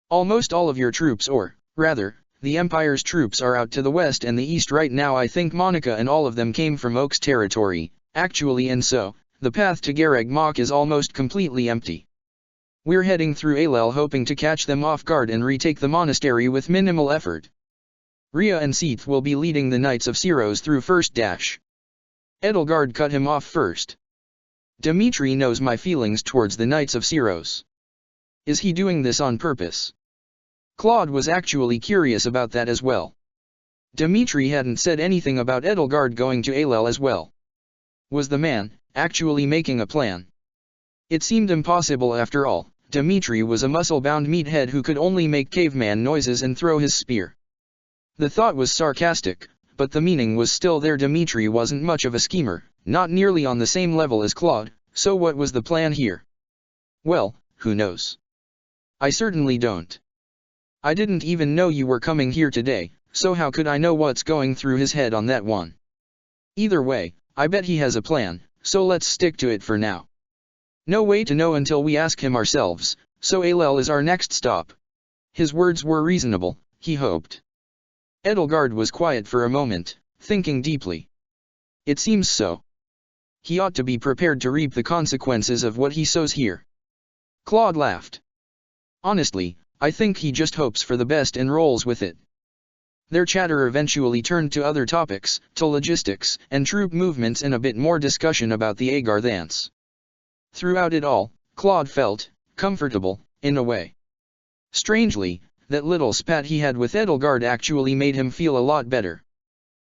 Almost all of your troops, or, rather, the Empire's troops are out to the west and the east right now. I think Monica and all of them came from Oak's territory, actually, and so, the path to Garreg Mach is almost completely empty. We're heading through Alel hoping to catch them off guard and retake the monastery with minimal effort. Rhea and Seath will be leading the Knights of Syros through first dash. Edelgard cut him off first. Dimitri knows my feelings towards the Knights of Syros. Is he doing this on purpose? Claude was actually curious about that as well. Dimitri hadn't said anything about Edelgard going to Alel as well. Was the man actually making a plan? It seemed impossible after all. Dimitri was a muscle-bound meathead who could only make caveman noises and throw his spear. The thought was sarcastic, but the meaning was still there. Dimitri wasn't much of a schemer, not nearly on the same level as Claude, so what was the plan here? Well, who knows? I certainly don't. I didn't even know you were coming here today, so how could I know what's going through his head on that one? Either way, I bet he has a plan, so let's stick to it for now. No way to know until we ask him ourselves, so Alel is our next stop. His words were reasonable, he hoped. Edelgard was quiet for a moment, thinking deeply. It seems so. He ought to be prepared to reap the consequences of what he sows here. Claude laughed. Honestly, I think he just hopes for the best and rolls with it. Their chatter eventually turned to other topics, to logistics and troop movements and a bit more discussion about the Agarthans. Throughout it all, Claude felt comfortable, in a way. Strangely, that little spat he had with Edelgard actually made him feel a lot better.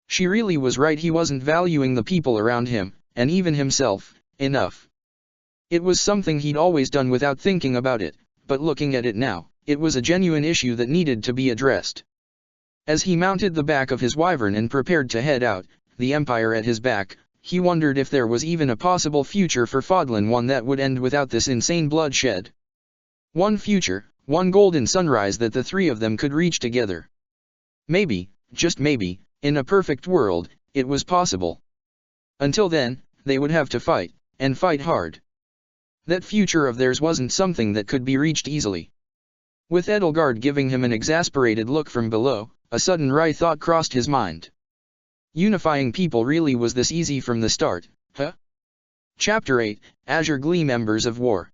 She really was right, he wasn't valuing the people around him, and even himself, enough. It was something he'd always done without thinking about it, but looking at it now, it was a genuine issue that needed to be addressed. As he mounted the back of his wyvern and prepared to head out, the Empire at his back, he wondered if there was even a possible future for Fodlan, one that would end without this insane bloodshed. One future, one golden sunrise that the three of them could reach together. Maybe, just maybe, in a perfect world, it was possible. Until then, they would have to fight, and fight hard. That future of theirs wasn't something that could be reached easily. With Edelgard giving him an exasperated look from below, a sudden wry thought crossed his mind. Unifying people really was this easy from the start, huh? Chapter 8, Azure Glee Members of War.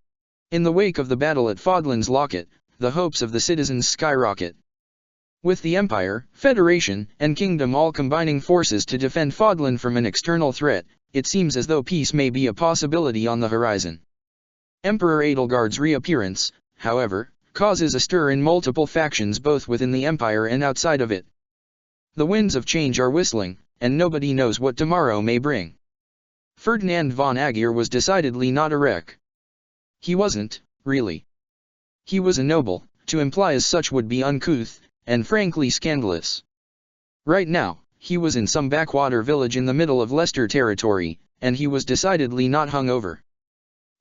In the wake of the battle at Fodlan's Locket, the hopes of the citizens skyrocket. With the Empire, Federation, and Kingdom all combining forces to defend Fodlan from an external threat, it seems as though peace may be a possibility on the horizon. Emperor Edelgard's reappearance, however, causes a stir in multiple factions both within the Empire and outside of it. The winds of change are whistling, and nobody knows what tomorrow may bring. Ferdinand von Aegir was decidedly not a wreck. He wasn't, really. He was a noble, to imply as such would be uncouth, and frankly scandalous. Right now, he was in some backwater village in the middle of Leicester territory, and he was decidedly not hungover.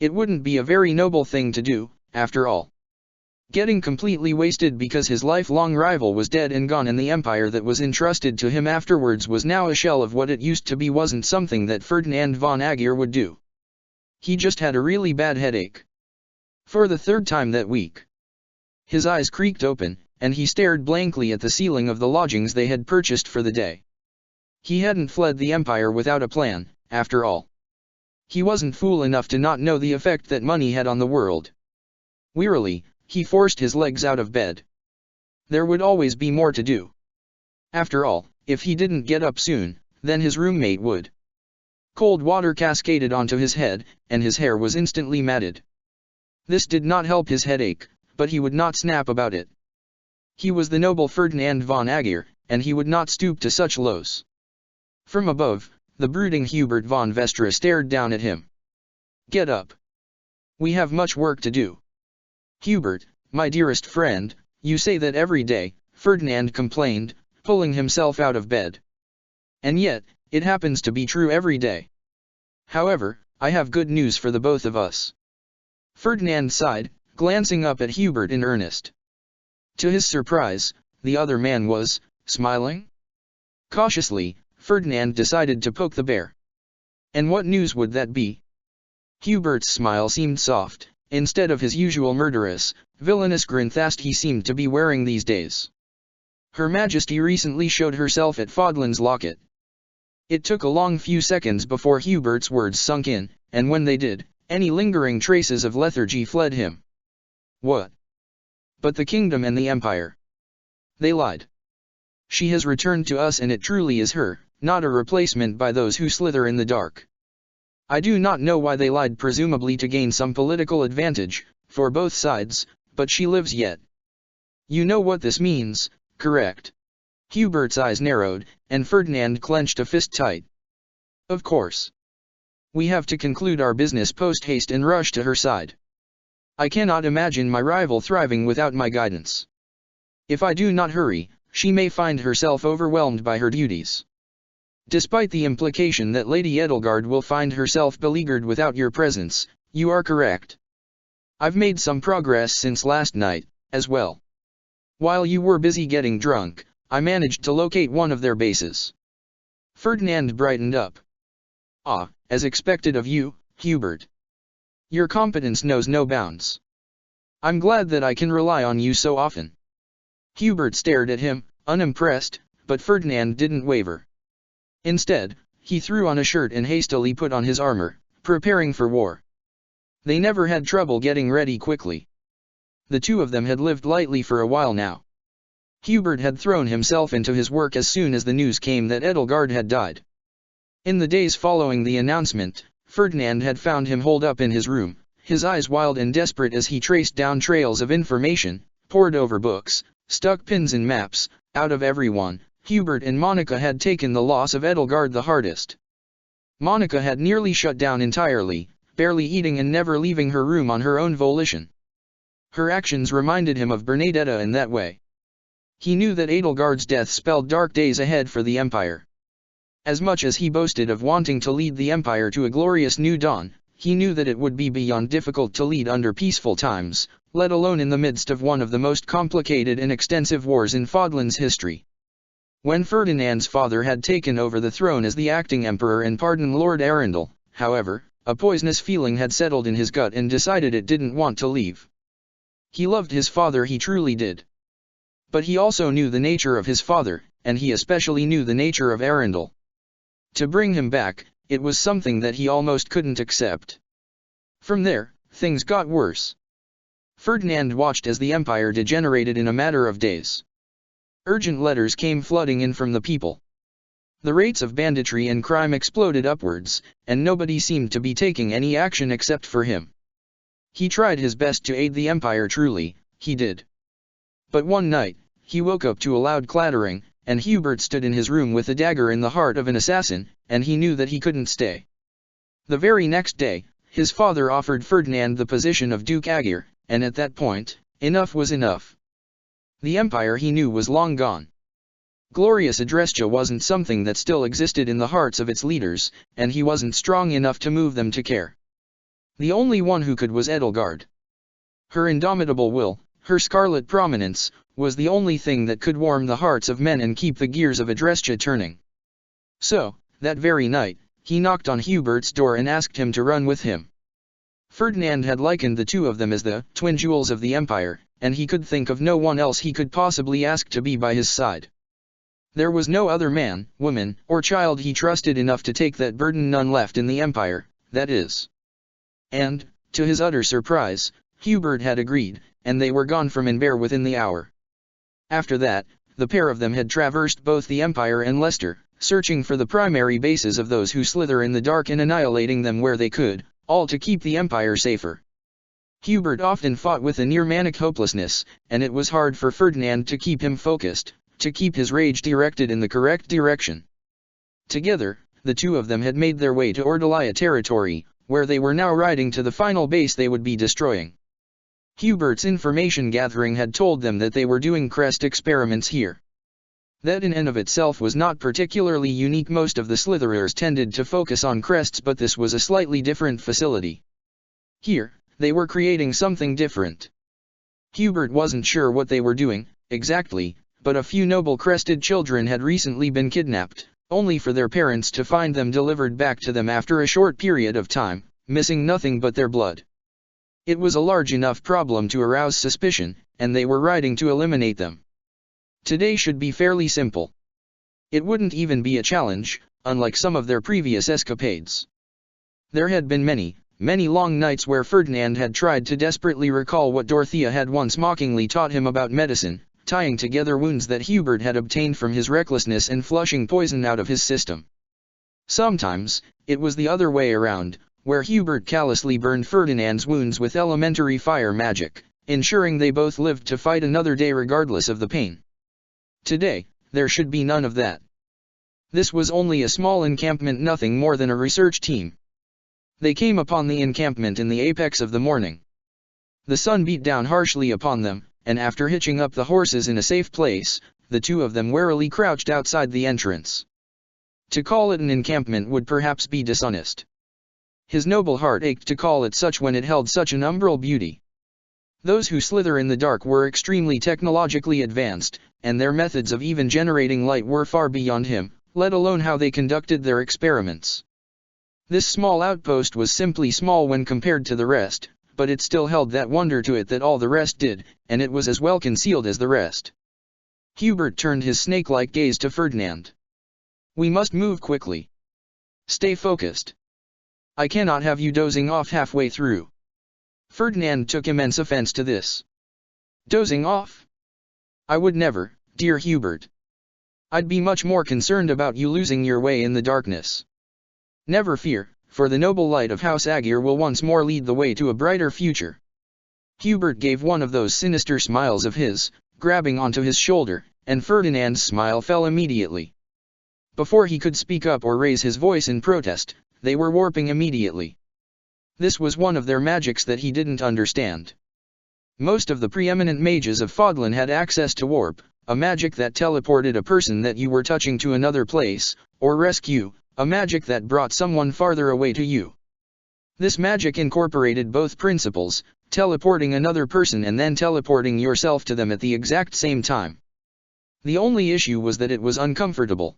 It wouldn't be a very noble thing to do, after all. Getting completely wasted because his lifelong rival was dead and gone and the empire that was entrusted to him afterwards was now a shell of what it used to be wasn't something that Ferdinand von Aegir would do. He just had a really bad headache. For the third time that week. His eyes creaked open, and he stared blankly at the ceiling of the lodgings they had purchased for the day. He hadn't fled the empire without a plan, after all. He wasn't fool enough to not know the effect that money had on the world. Wearily, he forced his legs out of bed. There would always be more to do. After all, if he didn't get up soon, then his roommate would. Cold water cascaded onto his head, and his hair was instantly matted. This did not help his headache, but he would not snap about it. He was the noble Ferdinand von Aegir, and he would not stoop to such lows. From above, the brooding Hubert von Vestra stared down at him. Get up. We have much work to do. Hubert, my dearest friend, you say that every day, Ferdinand complained, pulling himself out of bed. And yet, it happens to be true every day. However, I have good news for the both of us. Ferdinand sighed, glancing up at Hubert in earnest. To his surprise, the other man was smiling. Cautiously, Ferdinand decided to poke the bear. And what news would that be? Hubert's smile seemed soft, instead of his usual murderous, villainous grin he seemed to be wearing these days. Her Majesty recently showed herself at Fodlan's Locket. It took a long few seconds before Hubert's words sunk in, and when they did, any lingering traces of lethargy fled him. What? But the kingdom and the empire. They lied. She has returned to us and it truly is her, not a replacement by those who slither in the dark. I do not know why they lied, presumably to gain some political advantage, for both sides, but she lives yet. You know what this means, correct? Hubert's eyes narrowed, and Ferdinand clenched a fist tight. Of course. We have to conclude our business post-haste and rush to her side. I cannot imagine my rival thriving without my guidance. If I do not hurry, she may find herself overwhelmed by her duties. Despite the implication that Lady Edelgard will find herself beleaguered without your presence, you are correct. I've made some progress since last night, as well. While you were busy getting drunk, I managed to locate one of their bases. Ferdinand brightened up. Ah, as expected of you, Hubert. Your competence knows no bounds. I'm glad that I can rely on you so often. Hubert stared at him, unimpressed, but Ferdinand didn't waver. Instead, he threw on a shirt and hastily put on his armor, preparing for war. They never had trouble getting ready quickly. The two of them had lived lightly for a while now. Hubert had thrown himself into his work as soon as the news came that Edelgard had died. In the days following the announcement, Ferdinand had found him holed up in his room, his eyes wild and desperate as he traced down trails of information, pored over books, stuck pins in maps. Out of everyone, Hubert and Monica had taken the loss of Edelgard the hardest. Monica had nearly shut down entirely, barely eating and never leaving her room on her own volition. Her actions reminded him of Bernadetta in that way. He knew that Edelgard's death spelled dark days ahead for the Empire. As much as he boasted of wanting to lead the Empire to a glorious new dawn, he knew that it would be beyond difficult to lead under peaceful times, let alone in the midst of one of the most complicated and extensive wars in Fodlan's history. When Ferdinand's father had taken over the throne as the acting emperor and pardoned Lord Arundel, however, a poisonous feeling had settled in his gut and decided it didn't want to leave. He loved his father, he truly did. But he also knew the nature of his father, and he especially knew the nature of Arundel. To bring him back, it was something that he almost couldn't accept. From there, things got worse. Ferdinand watched as the empire degenerated in a matter of days. Urgent letters came flooding in from the people. The rates of banditry and crime exploded upwards, and nobody seemed to be taking any action except for him. He tried his best to aid the empire, truly, he did. But one night, he woke up to a loud clattering, and Hubert stood in his room with a dagger in the heart of an assassin, and he knew that he couldn't stay. The very next day, his father offered Ferdinand the position of Duke Aegir, and at that point, enough was enough. The empire he knew was long gone. Glorious Adrestia wasn't something that still existed in the hearts of its leaders, and he wasn't strong enough to move them to care. The only one who could was Edelgard. Her indomitable will, her scarlet prominence, was the only thing that could warm the hearts of men and keep the gears of Adrestia turning. So, that very night, he knocked on Hubert's door and asked him to run with him. Ferdinand had likened the two of them as the twin jewels of the empire, and he could think of no one else he could possibly ask to be by his side. There was no other man, woman, or child he trusted enough to take that burden, none left in the empire, that is. And, to his utter surprise, Hubert had agreed, and they were gone from Inver within the hour. After that, the pair of them had traversed both the Empire and Leicester, searching for the primary bases of those who slither in the dark and annihilating them where they could, all to keep the Empire safer. Hubert often fought with a near-manic hopelessness, and it was hard for Ferdinand to keep him focused, to keep his rage directed in the correct direction. Together, the two of them had made their way to Ordelia territory, where they were now riding to the final base they would be destroying. Hubert's information gathering had told them that they were doing crest experiments here. That in and of itself was not particularly unique. Most of the slitherers tended to focus on crests, but this was a slightly different facility. Here, they were creating something different. Hubert wasn't sure what they were doing, exactly, but a few noble crested children had recently been kidnapped, only for their parents to find them delivered back to them after a short period of time, missing nothing but their blood. It was a large enough problem to arouse suspicion, and they were riding to eliminate them. Today should be fairly simple. It wouldn't even be a challenge, unlike some of their previous escapades. There had been many, Many long nights where Ferdinand had tried to desperately recall what Dorothea had once mockingly taught him about medicine, tying together wounds that Hubert had obtained from his recklessness and flushing poison out of his system. Sometimes, it was the other way around, where Hubert callously burned Ferdinand's wounds with elementary fire magic, ensuring they both lived to fight another day regardless of the pain. Today, there should be none of that. This was only a small encampment, nothing more than a research team. They came upon the encampment in the apex of the morning. The sun beat down harshly upon them, and after hitching up the horses in a safe place, the two of them warily crouched outside the entrance. To call it an encampment would perhaps be dishonest. His noble heart ached to call it such when it held such an umbral beauty. Those who slither in the dark were extremely technologically advanced, and their methods of even generating light were far beyond him, let alone how they conducted their experiments. This small outpost was simply small when compared to the rest, but it still held that wonder to it that all the rest did, and it was as well concealed as the rest. Hubert turned his snake-like gaze to Ferdinand. "We must move quickly. Stay focused. I cannot have you dozing off halfway through." Ferdinand took immense offense to this. "Dozing off? I would never, dear Hubert. I'd be much more concerned about you losing your way in the darkness. Never fear, for the noble light of House Aegir will once more lead the way to a brighter future." Hubert gave one of those sinister smiles of his, grabbing onto his shoulder, and Ferdinand's smile fell immediately. Before he could speak up or raise his voice in protest, they were warping immediately. This was one of their magics that he didn't understand. Most of the preeminent mages of Fodlan had access to warp, a magic that teleported a person that you were touching to another place, or rescue, a magic that brought someone farther away to you. This magic incorporated both principles, teleporting another person and then teleporting yourself to them at the exact same time. The only issue was that it was uncomfortable.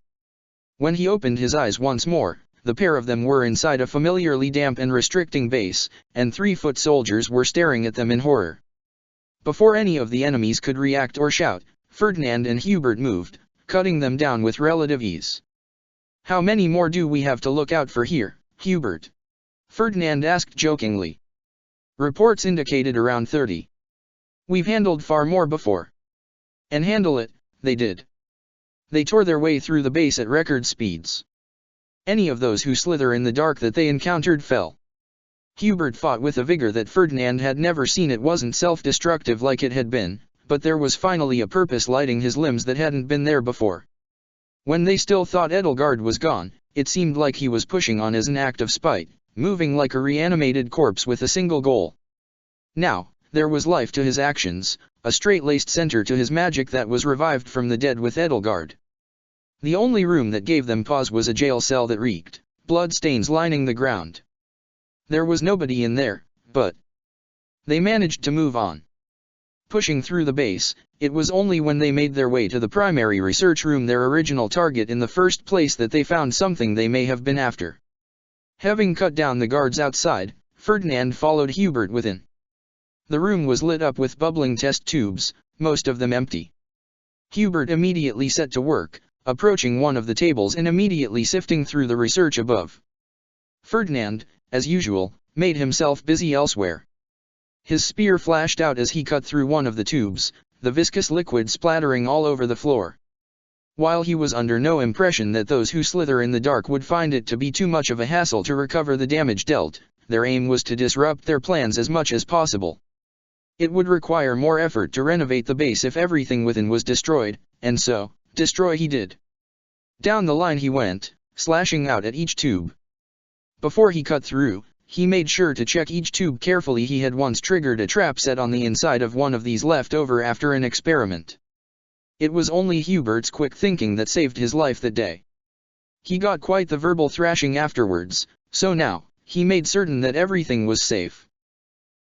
When he opened his eyes once more, the pair of them were inside a familiarly damp and restricting base, and 3-foot soldiers were staring at them in horror. Before any of the enemies could react or shout, Ferdinand and Hubert moved, cutting them down with relative ease. "How many more do we have to look out for here, Hubert?" Ferdinand asked jokingly. "Reports indicated around 30. We've handled far more before." And handle it, they did. They tore their way through the base at record speeds. Any of those who slither in the dark that they encountered fell. Hubert fought with a vigor that Ferdinand had never seen. It wasn't self-destructive like it had been, but there was finally a purpose lighting his limbs that hadn't been there before. When they still thought Edelgard was gone, it seemed like he was pushing on as an act of spite, moving like a reanimated corpse with a single goal. Now, there was life to his actions, a straight-laced center to his magic that was revived from the dead with Edelgard. The only room that gave them pause was a jail cell that reeked, bloodstains lining the ground. There was nobody in there, but they managed to move on. Pushing through the base, it was only when they made their way to the primary research room, their original target in the first place, that they found something they may have been after. Having cut down the guards outside, Ferdinand followed Hubert within. The room was lit up with bubbling test tubes, most of them empty. Hubert immediately set to work, approaching one of the tables and immediately sifting through the research above. Ferdinand, as usual, made himself busy elsewhere. His spear flashed out as he cut through one of the tubes, the viscous liquid splattering all over the floor. While he was under no impression that those who slither in the dark would find it to be too much of a hassle to recover the damage dealt, their aim was to disrupt their plans as much as possible. It would require more effort to renovate the base if everything within was destroyed, and so, destroy he did. Down the line he went, slashing out at each tube. Before he cut through, he made sure to check each tube carefully. He had once triggered a trap set on the inside of one of these left over after an experiment. It was only Hubert's quick thinking that saved his life that day. He got quite the verbal thrashing afterwards, so now, he made certain that everything was safe.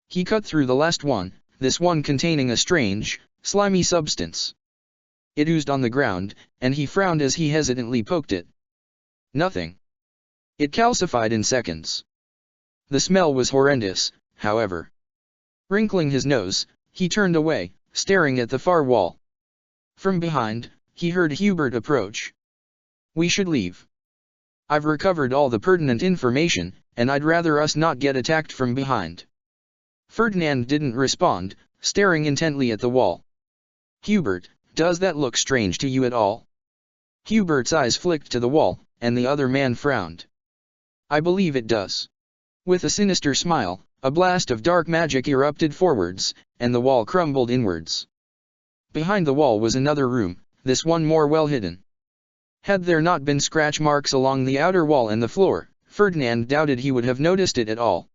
He cut through the last one, this one containing a strange, slimy substance. It oozed on the ground, and he frowned as he hesitantly poked it. Nothing. It calcified in seconds. The smell was horrendous, however. Wrinkling his nose, he turned away, staring at the far wall. From behind, he heard Hubert approach. "We should leave." I've recovered all the pertinent information, and I'd rather us not get attacked from behind. Ferdinand didn't respond, staring intently at the wall. Hubert, does that look strange to you at all? Hubert's eyes flicked to the wall, and the other man frowned. I believe it does. With a sinister smile, a blast of dark magic erupted forwards, and the wall crumbled inwards. Behind the wall was another room, this one more well hidden. Had there not been scratch marks along the outer wall and the floor, Ferdinand doubted he would have noticed it at all.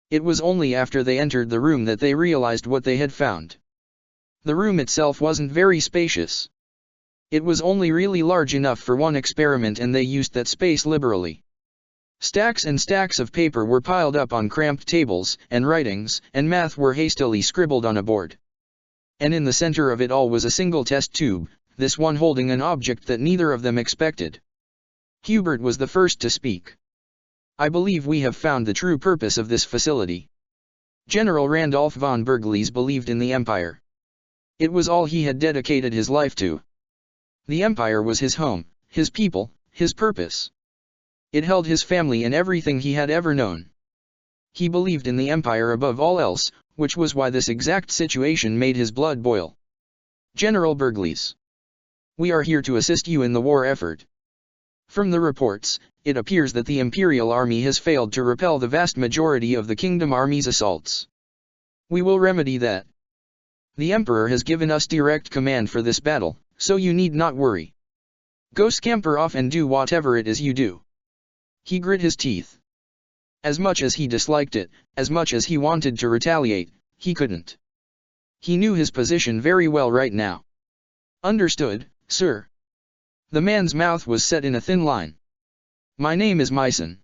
It was only after they entered the room that they realized what they had found. The room itself wasn't very spacious. It was only really large enough for one experiment, and they used that space liberally. Stacks and stacks of paper were piled up on cramped tables, and writings and math were hastily scribbled on a board. And in the center of it all was a single test tube, this one holding an object that neither of them expected. Hubert was the first to speak. I believe we have found the true purpose of this facility. General Randolph von Bergles believed in the Empire. It was all he had dedicated his life to. The Empire was his home, his people, his purpose. It held his family and everything he had ever known. He believed in the Empire above all else, which was why this exact situation made his blood boil. General Bergles. We are here to assist you in the war effort. From the reports, it appears that the Imperial Army has failed to repel the vast majority of the Kingdom Army's assaults. We will remedy that. The Emperor has given us direct command for this battle, so you need not worry. Go scamper off and do whatever it is you do. He grit his teeth. As much as he disliked it, as much as he wanted to retaliate, he couldn't. He knew his position very well right now. Understood, sir. The man's mouth was set in a thin line. My name is Myson.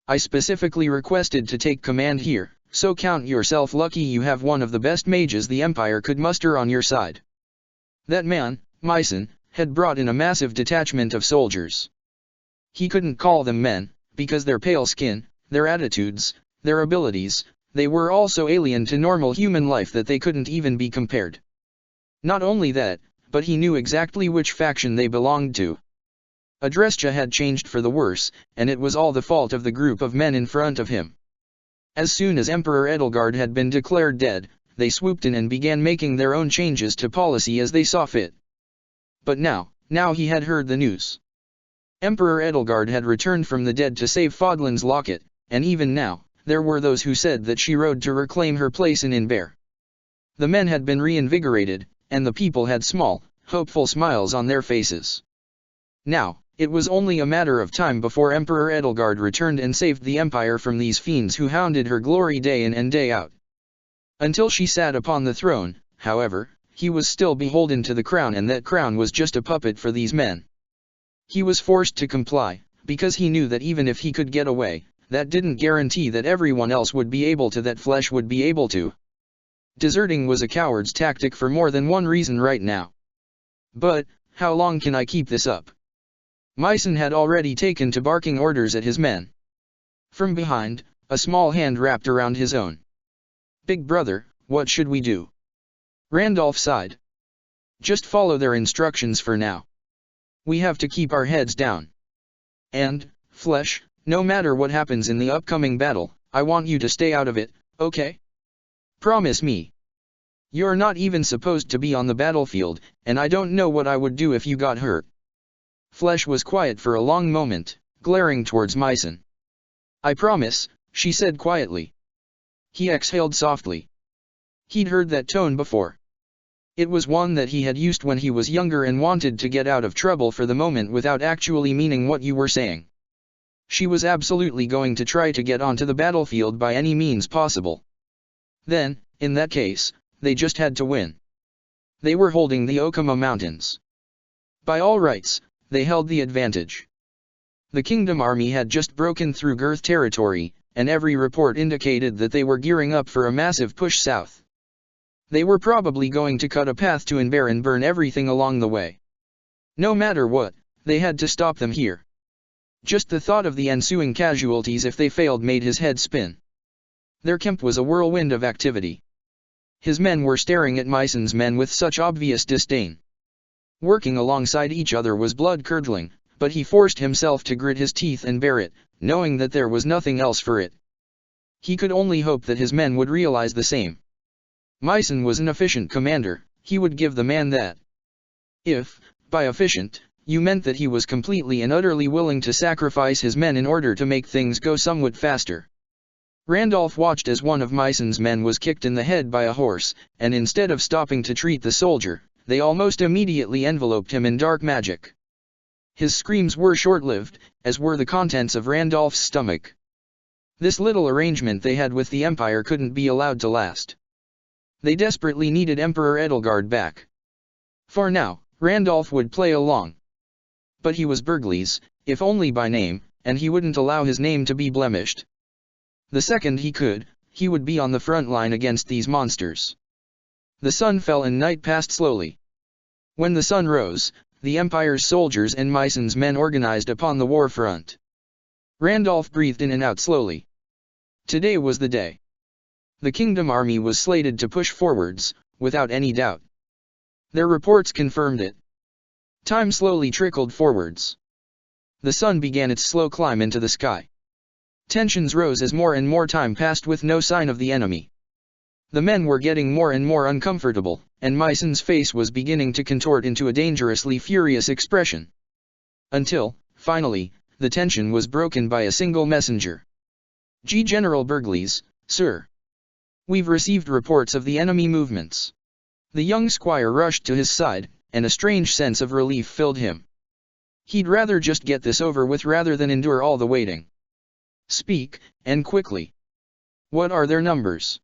I specifically requested to take command here, so count yourself lucky you have one of the best mages the Empire could muster on your side. That man, Myson, had brought in a massive detachment of soldiers. He couldn't call them men, because their pale skin, their attitudes, their abilities, they were all so alien to normal human life that they couldn't even be compared. Not only that, but he knew exactly which faction they belonged to. Adrestia had changed for the worse, and it was all the fault of the group of men in front of him. As soon as Emperor Edelgard had been declared dead, they swooped in and began making their own changes to policy as they saw fit. But now he had heard the news. Emperor Edelgard had returned from the dead to save Fodlan's locket, and even now, there were those who said that she rode to reclaim her place in Inver. The men had been reinvigorated, and the people had small, hopeful smiles on their faces. Now, it was only a matter of time before Emperor Edelgard returned and saved the Empire from these fiends who hounded her glory day in and day out. Until she sat upon the throne, however, he was still beholden to the crown, and that crown was just a puppet for these men. He was forced to comply, because he knew that even if he could get away, that didn't guarantee that everyone else would be able to, that Flesh would be able to. Deserting was a coward's tactic for more than one reason right now. But, how long can I keep this up? Myson had already taken to barking orders at his men. From behind, a small hand wrapped around his own. Big brother, what should we do? Randolph sighed. Just follow their instructions for now. We have to keep our heads down. And, Flesh, no matter what happens in the upcoming battle, I want you to stay out of it, okay? Promise me. You're not even supposed to be on the battlefield, and I don't know what I would do if you got hurt. Flesh was quiet for a long moment, glaring towards Myson. I promise, she said quietly. He exhaled softly. He'd heard that tone before. It was one that he had used when he was younger and wanted to get out of trouble for the moment without actually meaning what you were saying. She was absolutely going to try to get onto the battlefield by any means possible. Then, in that case, they just had to win. They were holding the Okama Mountains. By all rights, they held the advantage. The Kingdom Army had just broken through Girth territory, and every report indicated that they were gearing up for a massive push south. They were probably going to cut a path to Inver and burn everything along the way. No matter what, they had to stop them here. Just the thought of the ensuing casualties if they failed made his head spin. Their camp was a whirlwind of activity. His men were staring at Myson's men with such obvious disdain. Working alongside each other was blood-curdling, but he forced himself to grit his teeth and bear it, knowing that there was nothing else for it. He could only hope that his men would realize the same. Mycen was an efficient commander, he would give the man that. If, by efficient, you meant that he was completely and utterly willing to sacrifice his men in order to make things go somewhat faster. Randolph watched as one of Mycen's men was kicked in the head by a horse, and instead of stopping to treat the soldier, they almost immediately enveloped him in dark magic. His screams were short-lived, as were the contents of Randolph's stomach. This little arrangement they had with the Empire couldn't be allowed to last. They desperately needed Emperor Edelgard back. For now, Randolph would play along. But he was Burgles, if only by name, and he wouldn't allow his name to be blemished. The second he could, he would be on the front line against these monsters. The sun fell and night passed slowly. When the sun rose, the Empire's soldiers and Mycen's men organized upon the war front. Randolph breathed in and out slowly. Today was the day. The Kingdom Army was slated to push forwards, without any doubt. Their reports confirmed it. Time slowly trickled forwards. The sun began its slow climb into the sky. Tensions rose as more and more time passed with no sign of the enemy. The men were getting more and more uncomfortable, and Mycen's face was beginning to contort into a dangerously furious expression. Until, finally, the tension was broken by a single messenger. General Burgles, sir. We've received reports of the enemy movements. The young squire rushed to his side, and a strange sense of relief filled him. He'd rather just get this over with rather than endure all the waiting. Speak, and quickly. What are their numbers?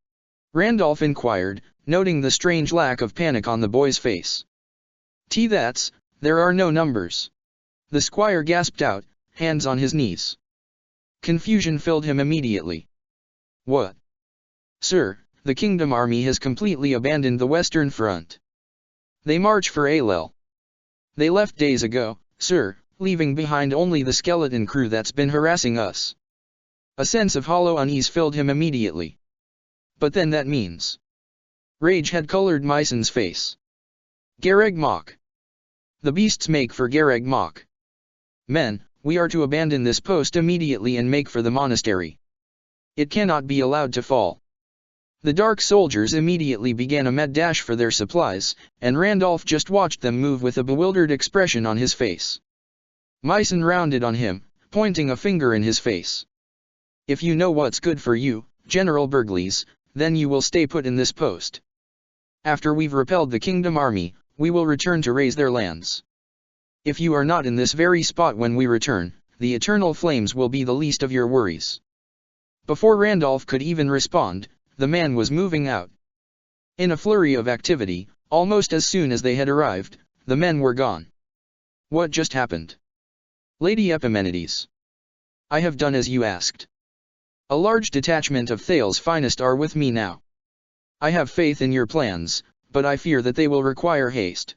Randolph inquired, noting the strange lack of panic on the boy's face. That's, there are no numbers. The squire gasped out, hands on his knees. Confusion filled him immediately. What? Sir, the Kingdom Army has completely abandoned the Western Front. They march for Ailel. They left days ago, sir, leaving behind only the skeleton crew that's been harassing us. A sense of hollow unease filled him immediately. But then that means. Rage had colored Mycen's face. Garreg Mach. The beasts make for Garreg Mach. Men, we are to abandon this post immediately and make for the monastery. It cannot be allowed to fall. The dark soldiers immediately began a mad dash for their supplies, and Randolph just watched them move with a bewildered expression on his face. Mycen rounded on him, pointing a finger in his face. If you know what's good for you, General Burgles, then you will stay put in this post. After we've repelled the Kingdom Army, we will return to raise their lands. If you are not in this very spot when we return, the eternal flames will be the least of your worries. Before Randolph could even respond, the man was moving out. In a flurry of activity, almost as soon as they had arrived, the men were gone. What just happened? Lady Epimenides. I have done as you asked. A large detachment of Thal's finest are with me now. I have faith in your plans, but I fear that they will require haste.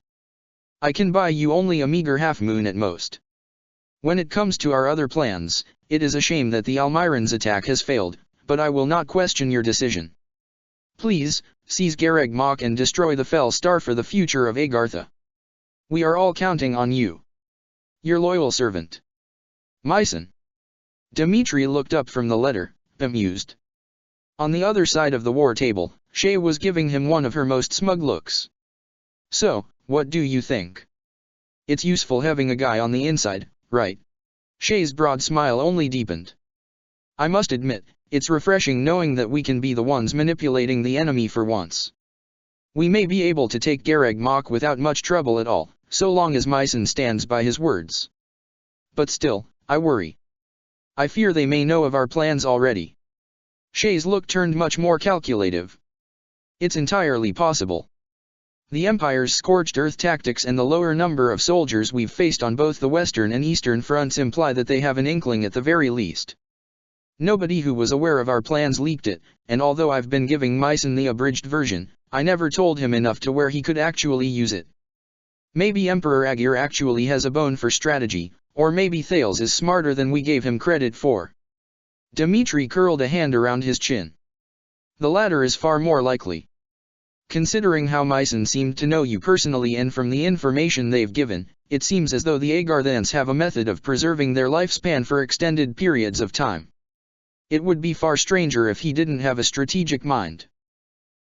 I can buy you only a meager half-moon at most. When it comes to our other plans, it is a shame that the Almiran's attack has failed, but I will not question your decision. Please, seize Garreg Mach and destroy the Fell Star for the future of Agartha. We are all counting on you. Your loyal servant. Mycen. Dimitri looked up from the letter, bemused. On the other side of the war table, Shay was giving him one of her most smug looks. So, what do you think? It's useful having a guy on the inside, right? Shay's broad smile only deepened. I must admit, it's refreshing knowing that we can be the ones manipulating the enemy for once. We may be able to take Garreg Mach without much trouble at all, so long as Mycen stands by his words. But still, I worry. I fear they may know of our plans already. Shay's look turned much more calculative. It's entirely possible. The Empire's scorched earth tactics and the lower number of soldiers we've faced on both the Western and Eastern fronts imply that they have an inkling at the very least. Nobody who was aware of our plans leaked it, and although I've been giving Mycen the abridged version, I never told him enough to where he could actually use it. Maybe Emperor Agir actually has a bone for strategy, or maybe Thales is smarter than we gave him credit for. Dimitri curled a hand around his chin. The latter is far more likely. Considering how Mycen seemed to know you personally and from the information they've given, it seems as though the Agarthans have a method of preserving their lifespan for extended periods of time. It would be far stranger if he didn't have a strategic mind.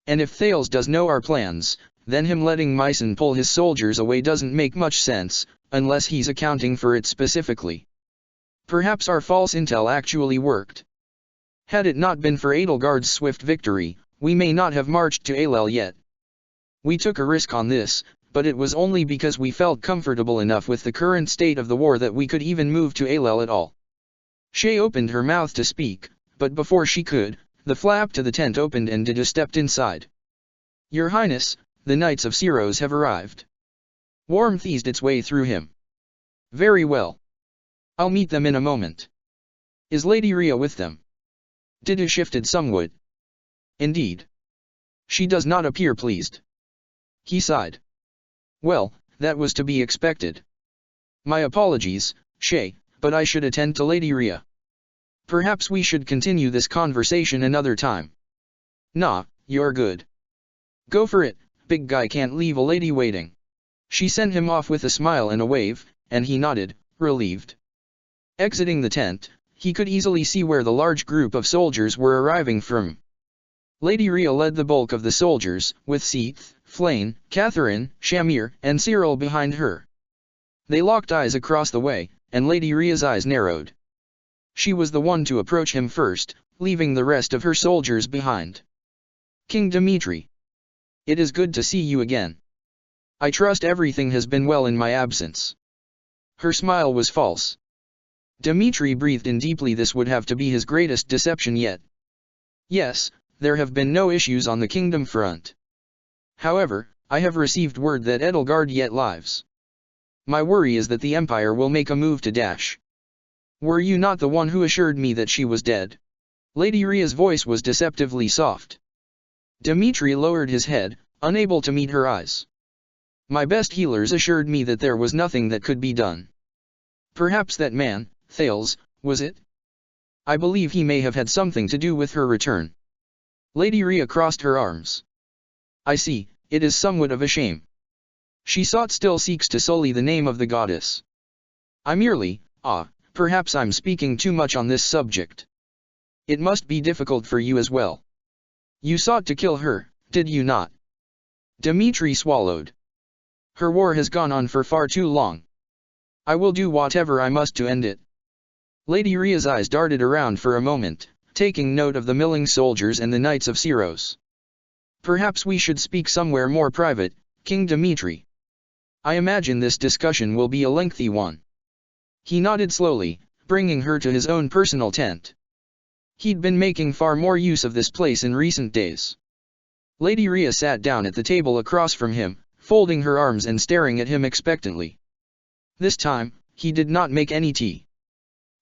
And if Thales does know our plans, then him letting Mycen pull his soldiers away doesn't make much sense, unless he's accounting for it specifically. Perhaps our false intel actually worked. Had it not been for Edelgard's swift victory, we may not have marched to Alel yet. We took a risk on this, but it was only because we felt comfortable enough with the current state of the war that we could even move to Alel at all. Shay opened her mouth to speak, but before she could, the flap to the tent opened and Dida stepped inside. Your Highness, the Knights of Syros have arrived. Warmth eased its way through him. Very well. I'll meet them in a moment. Is Lady Rhea with them? Dida shifted somewhat. Indeed. She does not appear pleased. He sighed. Well, that was to be expected. My apologies, Shay, but I should attend to Lady Rhea. Perhaps we should continue this conversation another time. Nah, you're good. Go for it, big guy can't leave a lady waiting. She sent him off with a smile and a wave, and he nodded, relieved. Exiting the tent, he could easily see where the large group of soldiers were arriving from. Lady Rhea led the bulk of the soldiers, with Seath, Flayn, Catherine, Shamir, and Cyril behind her. They locked eyes across the way, and Lady Rhea's eyes narrowed. She was the one to approach him first, leaving the rest of her soldiers behind. King Dimitri. It is good to see you again. I trust everything has been well in my absence. Her smile was false. Dimitri breathed in deeply. This would have to be his greatest deception yet. Yes, there have been no issues on the kingdom front. However, I have received word that Edelgard yet lives. My worry is that the Empire will make a move to dash. Were you not the one who assured me that she was dead? Lady Rhea's voice was deceptively soft. Dimitri lowered his head, unable to meet her eyes. My best healers assured me that there was nothing that could be done. Perhaps that man, Thales, was it? I believe he may have had something to do with her return. Lady Rhea crossed her arms. I see, it is somewhat of a shame. She still seeks to sully the name of the goddess. I merely, perhaps I'm speaking too much on this subject. It must be difficult for you as well. You sought to kill her, did you not? Dimitri swallowed. Her war has gone on for far too long. I will do whatever I must to end it. Lady Rhea's eyes darted around for a moment, taking note of the milling soldiers and the Knights of Syros. Perhaps we should speak somewhere more private, King Dimitri. I imagine this discussion will be a lengthy one. He nodded slowly, bringing her to his own personal tent. He'd been making far more use of this place in recent days. Lady Rhea sat down at the table across from him, folding her arms and staring at him expectantly. This time, he did not make any tea.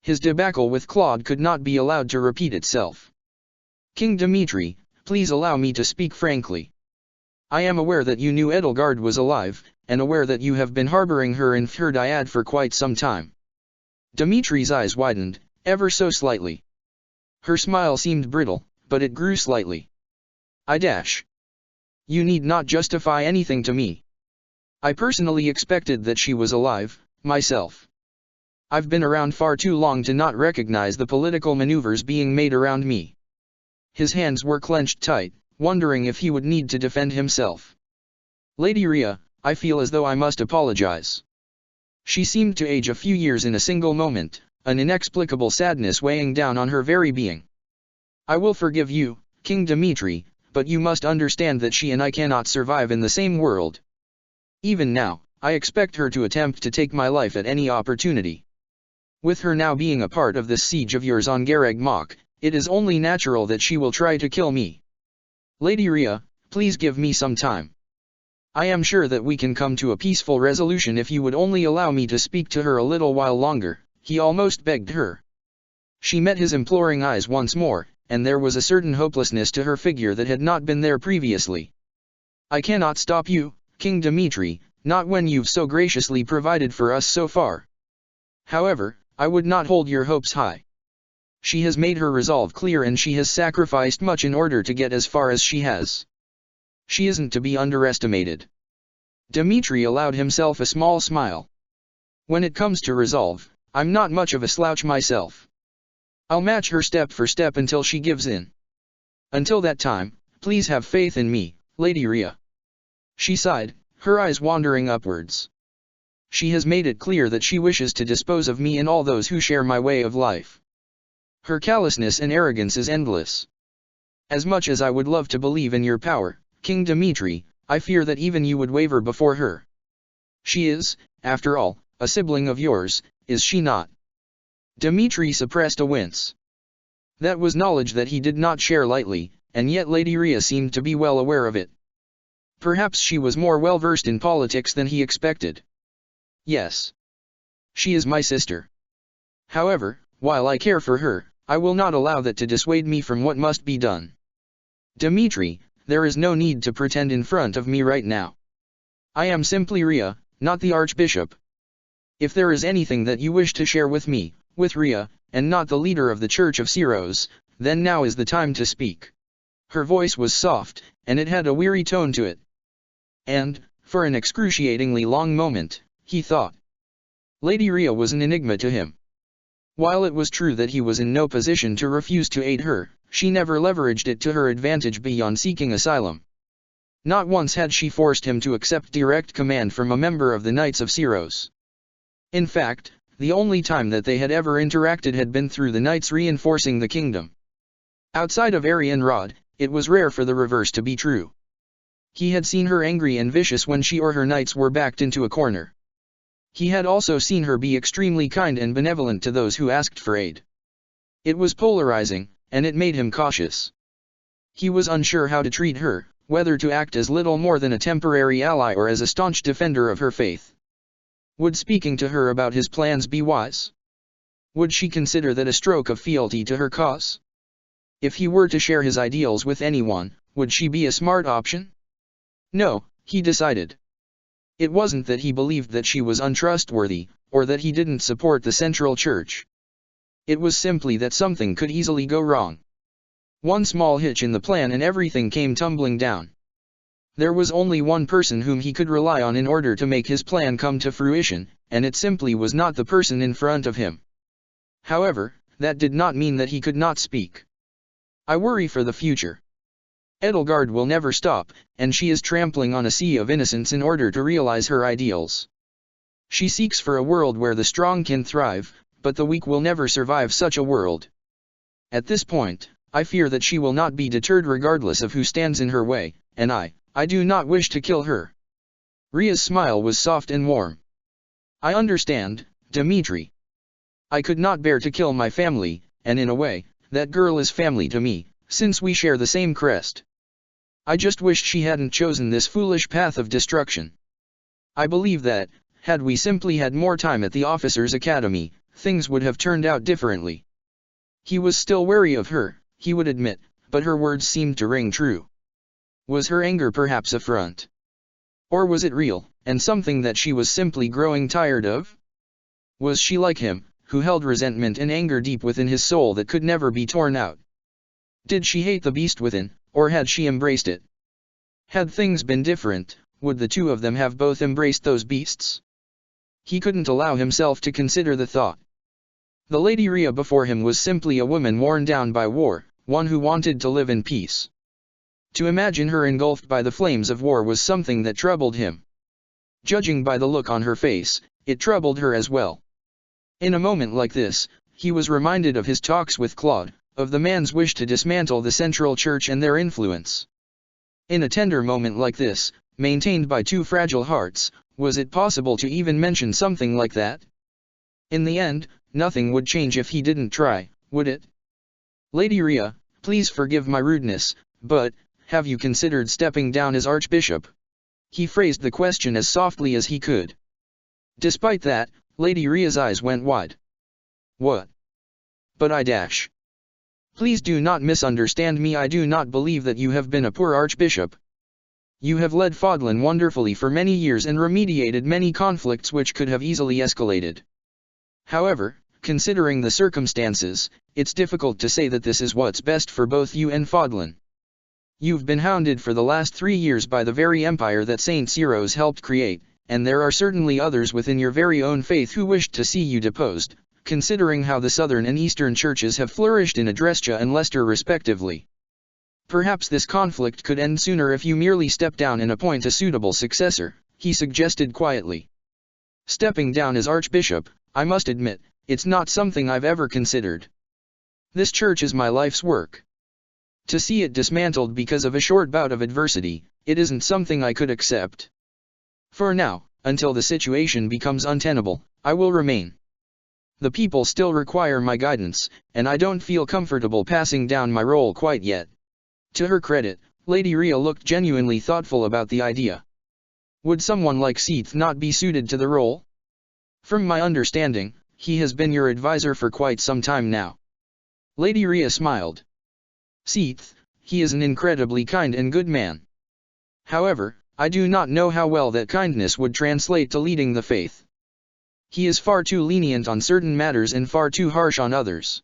His debacle with Claude could not be allowed to repeat itself. King Dimitri, please allow me to speak frankly. I am aware that you knew Edelgard was alive, and aware that you have been harboring her in Fhirdiad for quite some time. Dimitri's eyes widened, ever so slightly. Her smile seemed brittle, but it grew slightly. You need not justify anything to me. I personally expected that she was alive, myself. I've been around far too long to not recognize the political maneuvers being made around me. His hands were clenched tight, wondering if he would need to defend himself. Lady Rhea, I feel as though I must apologize. She seemed to age a few years in a single moment, an inexplicable sadness weighing down on her very being. I will forgive you, King Dimitri, but you must understand that she and I cannot survive in the same world. Even now, I expect her to attempt to take my life at any opportunity. With her now being a part of this siege of yours on Garreg Mach, it is only natural that she will try to kill me. Lady Rhea, please give me some time. I am sure that we can come to a peaceful resolution if you would only allow me to speak to her a little while longer, he almost begged her. She met his imploring eyes once more, and there was a certain hopelessness to her figure that had not been there previously. I cannot stop you, King Dimitri, not when you've so graciously provided for us so far. However, I would not hold your hopes high. She has made her resolve clear and she has sacrificed much in order to get as far as she has. She isn't to be underestimated. Dmitri allowed himself a small smile. When it comes to resolve, I'm not much of a slouch myself. I'll match her step for step until she gives in. Until that time, please have faith in me, Lady Rhea. She sighed, her eyes wandering upwards. She has made it clear that she wishes to dispose of me and all those who share my way of life. Her callousness and arrogance is endless. As much as I would love to believe in your power, King Dmitri, I fear that even you would waver before her. She is, after all, a sibling of yours, is she not? Dmitri suppressed a wince. That was knowledge that he did not share lightly, and yet Lady Rhea seemed to be well aware of it. Perhaps she was more well versed in politics than he expected. Yes. She is my sister. However, while I care for her, I will not allow that to dissuade me from what must be done. Dmitri, there is no need to pretend in front of me right now. I am simply Rhea, not the Archbishop. If there is anything that you wish to share with me, with Rhea, and not the leader of the Church of Syros, then now is the time to speak. Her voice was soft, and it had a weary tone to it. And, for an excruciatingly long moment, he thought. Lady Rhea was an enigma to him. While it was true that he was in no position to refuse to aid her, she never leveraged it to her advantage beyond seeking asylum. Not once had she forced him to accept direct command from a member of the Knights of Syros. In fact, the only time that they had ever interacted had been through the knights reinforcing the kingdom. Outside of Arianrod, it was rare for the reverse to be true. He had seen her angry and vicious when she or her knights were backed into a corner. He had also seen her be extremely kind and benevolent to those who asked for aid. It was polarizing, and it made him cautious. He was unsure how to treat her, whether to act as little more than a temporary ally or as a staunch defender of her faith. Would speaking to her about his plans be wise? Would she consider that a stroke of fealty to her cause? If he were to share his ideals with anyone, would she be a smart option? No, he decided. It wasn't that he believed that she was untrustworthy, or that he didn't support the Central Church. It was simply that something could easily go wrong. One small hitch in the plan and everything came tumbling down. There was only one person whom he could rely on in order to make his plan come to fruition, and it simply was not the person in front of him. However, that did not mean that he could not speak. I worry for the future. Edelgard will never stop, and she is trampling on a sea of innocents in order to realize her ideals. She seeks for a world where the strong can thrive, but the weak will never survive such a world. At this point, I fear that she will not be deterred regardless of who stands in her way, and I do not wish to kill her. Rhea's smile was soft and warm. I understand, Dmitri. I could not bear to kill my family, and in a way, that girl is family to me, since we share the same crest. I just wished she hadn't chosen this foolish path of destruction. I believe that, had we simply had more time at the officers' academy, things would have turned out differently. He was still wary of her, he would admit, but her words seemed to ring true. Was her anger perhaps a front? Or was it real, and something that she was simply growing tired of? Was she like him, who held resentment and anger deep within his soul that could never be torn out? Did she hate the beast within, or had she embraced it? Had things been different, would the two of them have both embraced those beasts? He couldn't allow himself to consider the thought. The Lady Rhea before him was simply a woman worn down by war, one who wanted to live in peace. To imagine her engulfed by the flames of war was something that troubled him. Judging by the look on her face, it troubled her as well. In a moment like this, he was reminded of his talks with Claude, of the man's wish to dismantle the Central Church and their influence. In a tender moment like this, maintained by two fragile hearts, was it possible to even mention something like that? In the end, nothing would change if he didn't try, would it? Lady Rhea, please forgive my rudeness, but, have you considered stepping down as Archbishop? He phrased the question as softly as he could. Despite that, Lady Rhea's eyes went wide. What? But Please do not misunderstand me. I do not believe that you have been a poor Archbishop. You have led Fodlan wonderfully for many years and remediated many conflicts which could have easily escalated. However, considering the circumstances, it's difficult to say that this is what's best for both you and Fodlan. You've been hounded for the last 3 years by the very empire that Saint Cyros helped create, and there are certainly others within your very own faith who wished to see you deposed, considering how the southern and eastern churches have flourished in Adrestia and Leicester respectively. Perhaps this conflict could end sooner if you merely step down and appoint a suitable successor, he suggested quietly. Stepping down as archbishop, I must admit, it's not something I've ever considered. This church is my life's work. To see it dismantled because of a short bout of adversity, it isn't something I could accept. For now, until the situation becomes untenable, I will remain. The people still require my guidance, and I don't feel comfortable passing down my role quite yet. To her credit, Lady Rhea looked genuinely thoughtful about the idea. Would someone like Seath not be suited to the role? From my understanding, he has been your advisor for quite some time now. Lady Rhea smiled. Seath, he is an incredibly kind and good man. However, I do not know how well that kindness would translate to leading the faith. He is far too lenient on certain matters and far too harsh on others.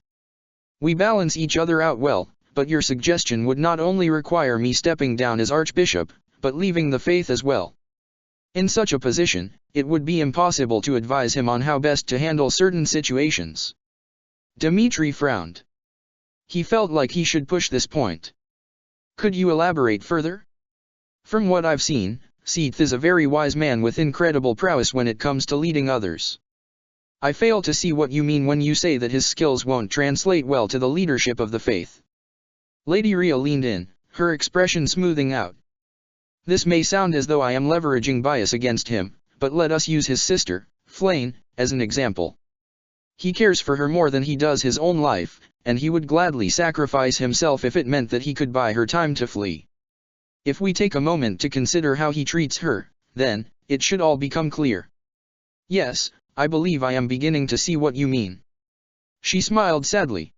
We balance each other out well, but your suggestion would not only require me stepping down as archbishop, but leaving the faith as well. In such a position, it would be impossible to advise him on how best to handle certain situations. Dmitri frowned. He felt like he should push this point. Could you elaborate further? From what I've seen, Seath is a very wise man with incredible prowess when it comes to leading others. I fail to see what you mean when you say that his skills won't translate well to the leadership of the faith. Lady Rhea leaned in, her expression smoothing out. This may sound as though I am leveraging bias against him, but let us use his sister, Flayn, as an example. He cares for her more than he does his own life, and he would gladly sacrifice himself if it meant that he could buy her time to flee. If we take a moment to consider how he treats her, then, it should all become clear. Yes, I believe I am beginning to see what you mean. She smiled sadly.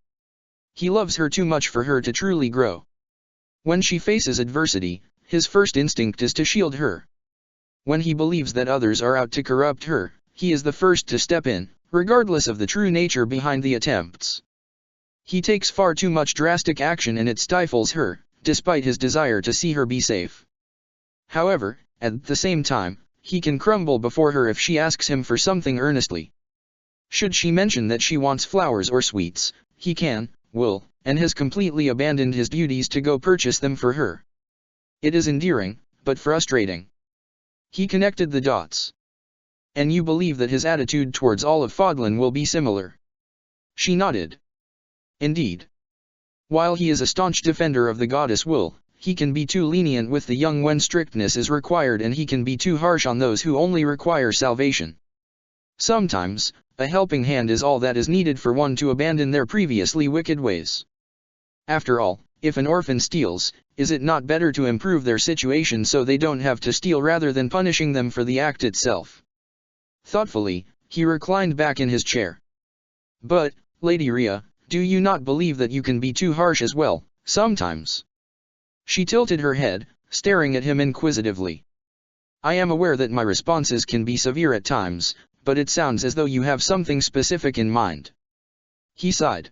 He loves her too much for her to truly grow. When she faces adversity, his first instinct is to shield her. When he believes that others are out to corrupt her, he is the first to step in, regardless of the true nature behind the attempts. He takes far too much drastic action and it stifles her, despite his desire to see her be safe. However, at the same time, he can crumble before her if she asks him for something earnestly. Should she mention that she wants flowers or sweets, he can, will, and has completely abandoned his duties to go purchase them for her. It is endearing, but frustrating. He connected the dots. And you believe that his attitude towards all of Fodlan will be similar? She nodded. Indeed. While he is a staunch defender of the goddess Will, he can be too lenient with the young when strictness is required, and he can be too harsh on those who only require salvation. Sometimes, a helping hand is all that is needed for one to abandon their previously wicked ways. After all, if an orphan steals, is it not better to improve their situation so they don't have to steal rather than punishing them for the act itself? Thoughtfully, he reclined back in his chair. But, Lady Rhea, do you not believe that you can be too harsh as well, sometimes? She tilted her head, staring at him inquisitively. I am aware that my responses can be severe at times, but it sounds as though you have something specific in mind. He sighed.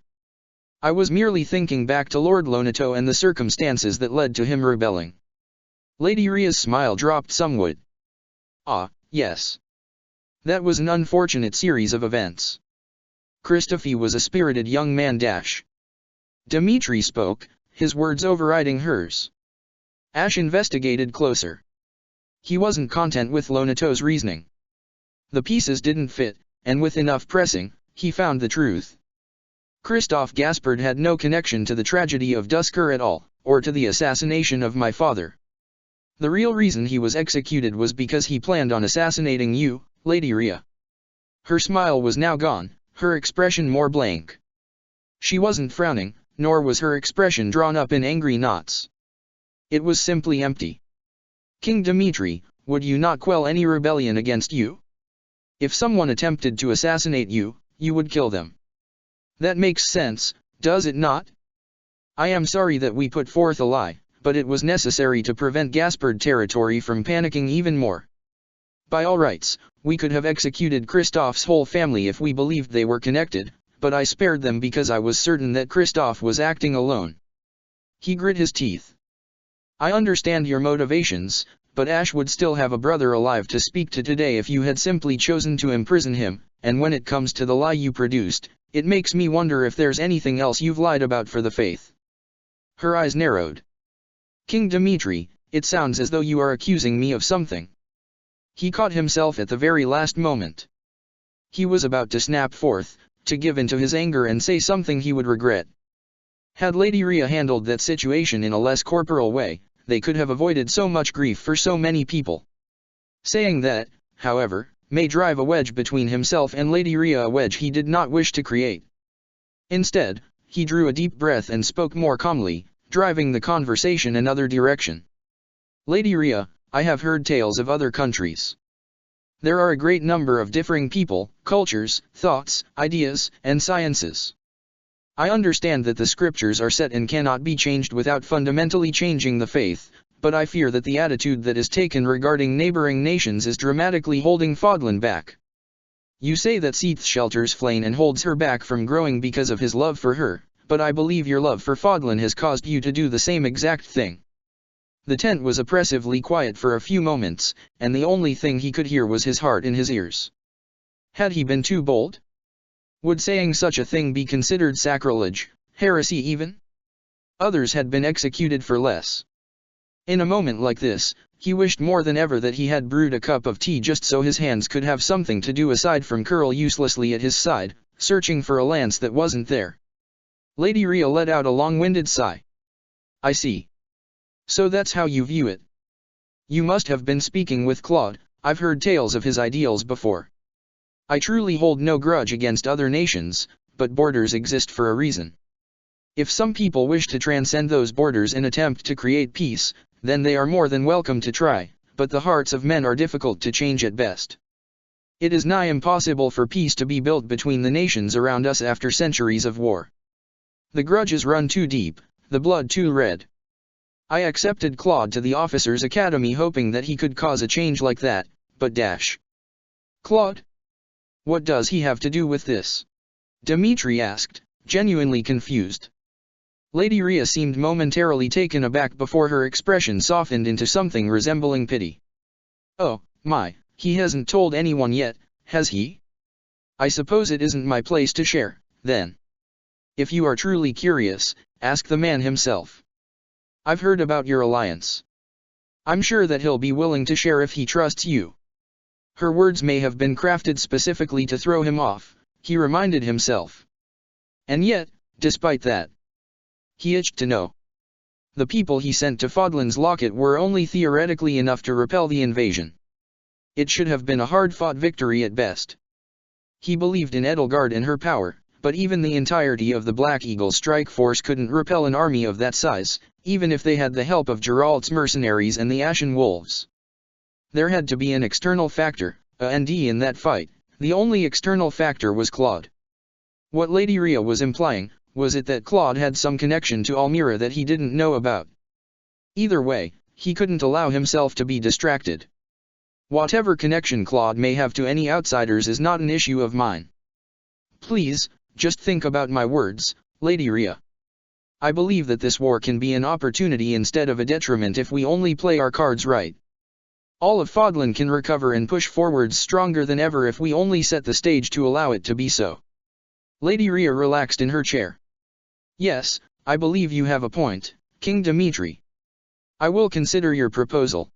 I was merely thinking back to Lord Lonato and the circumstances that led to him rebelling. Lady Rhea's smile dropped somewhat. Ah, yes. That was an unfortunate series of events. Christophe was a spirited young man. Dmitri spoke, his words overriding hers. Ash investigated closer. He wasn't content with Lonato's reasoning. The pieces didn't fit, and with enough pressing, he found the truth. Christophe Gaspard had no connection to the tragedy of Dusker at all, or to the assassination of my father. The real reason he was executed was because he planned on assassinating you, Lady Rhea. Her smile was now gone, her expression more blank. She wasn't frowning, nor was her expression drawn up in angry knots. It was simply empty. King Dmitri, would you not quell any rebellion against you? If someone attempted to assassinate you, you would kill them. That makes sense, does it not? I am sorry that we put forth a lie, but it was necessary to prevent Gaspard territory from panicking even more. By all rights, we could have executed Christophe's whole family if we believed they were connected, but I spared them because I was certain that Christophe was acting alone. He grit his teeth. I understand your motivations, but Ash would still have a brother alive to speak to today if you had simply chosen to imprison him, and when it comes to the lie you produced, it makes me wonder if there's anything else you've lied about for the faith. Her eyes narrowed. King Dimitri, it sounds as though you are accusing me of something. He caught himself at the very last moment. He was about to snap forth, to give in to his anger and say something he would regret. Had Lady Rhea handled that situation in a less corporal way, they could have avoided so much grief for so many people. Saying that, however, may drive a wedge between himself and Lady Rhea, a wedge he did not wish to create. Instead, he drew a deep breath and spoke more calmly, driving the conversation another direction. Lady Rhea, I have heard tales of other countries. There are a great number of differing people, cultures, thoughts, ideas, and sciences. I understand that the scriptures are set and cannot be changed without fundamentally changing the faith, but I fear that the attitude that is taken regarding neighboring nations is dramatically holding Fodlan back. You say that Seath shelters Flayn and holds her back from growing because of his love for her, but I believe your love for Fodlan has caused you to do the same exact thing. The tent was oppressively quiet for a few moments, and the only thing he could hear was his heart in his ears. Had he been too bold? Would saying such a thing be considered sacrilege, heresy even? Others had been executed for less. In a moment like this, he wished more than ever that he had brewed a cup of tea just so his hands could have something to do aside from curl uselessly at his side, searching for a lance that wasn't there. Lady Rhea let out a long-winded sigh. I see. So that's how you view it. You must have been speaking with Claude. I've heard tales of his ideals before. I truly hold no grudge against other nations, but borders exist for a reason. If some people wish to transcend those borders and attempt to create peace, then they are more than welcome to try, but the hearts of men are difficult to change at best. It is nigh impossible for peace to be built between the nations around us after centuries of war. The grudges run too deep, the blood too red. I accepted Claude to the officers' academy hoping that he could cause a change like that, but Claude? What does he have to do with this? Dimitri asked, genuinely confused. Lady Rhea seemed momentarily taken aback before her expression softened into something resembling pity. Oh, my, he hasn't told anyone yet, has he? I suppose it isn't my place to share, then. If you are truly curious, ask the man himself. I've heard about your alliance. I'm sure that he'll be willing to share if he trusts you. Her words may have been crafted specifically to throw him off, he reminded himself. And yet, despite that, he itched to know. The people he sent to Fodlan's Locket were only theoretically enough to repel the invasion. It should have been a hard-fought victory at best. He believed in Edelgard and her power, but even the entirety of the Black Eagle strike force couldn't repel an army of that size, even if they had the help of Geralt's mercenaries and the Ashen Wolves. There had to be an external factor, in that fight. The only external factor was Claude. What Lady Rhea was implying, was it that Claude had some connection to Almira that he didn't know about? Either way, he couldn't allow himself to be distracted. Whatever connection Claude may have to any outsiders is not an issue of mine. Please, just think about my words, Lady Rhea. I believe that this war can be an opportunity instead of a detriment if we only play our cards right. All of Fodlan can recover and push forwards stronger than ever if we only set the stage to allow it to be so. Lady Rhea relaxed in her chair. Yes, I believe you have a point, King Dimitri. I will consider your proposal.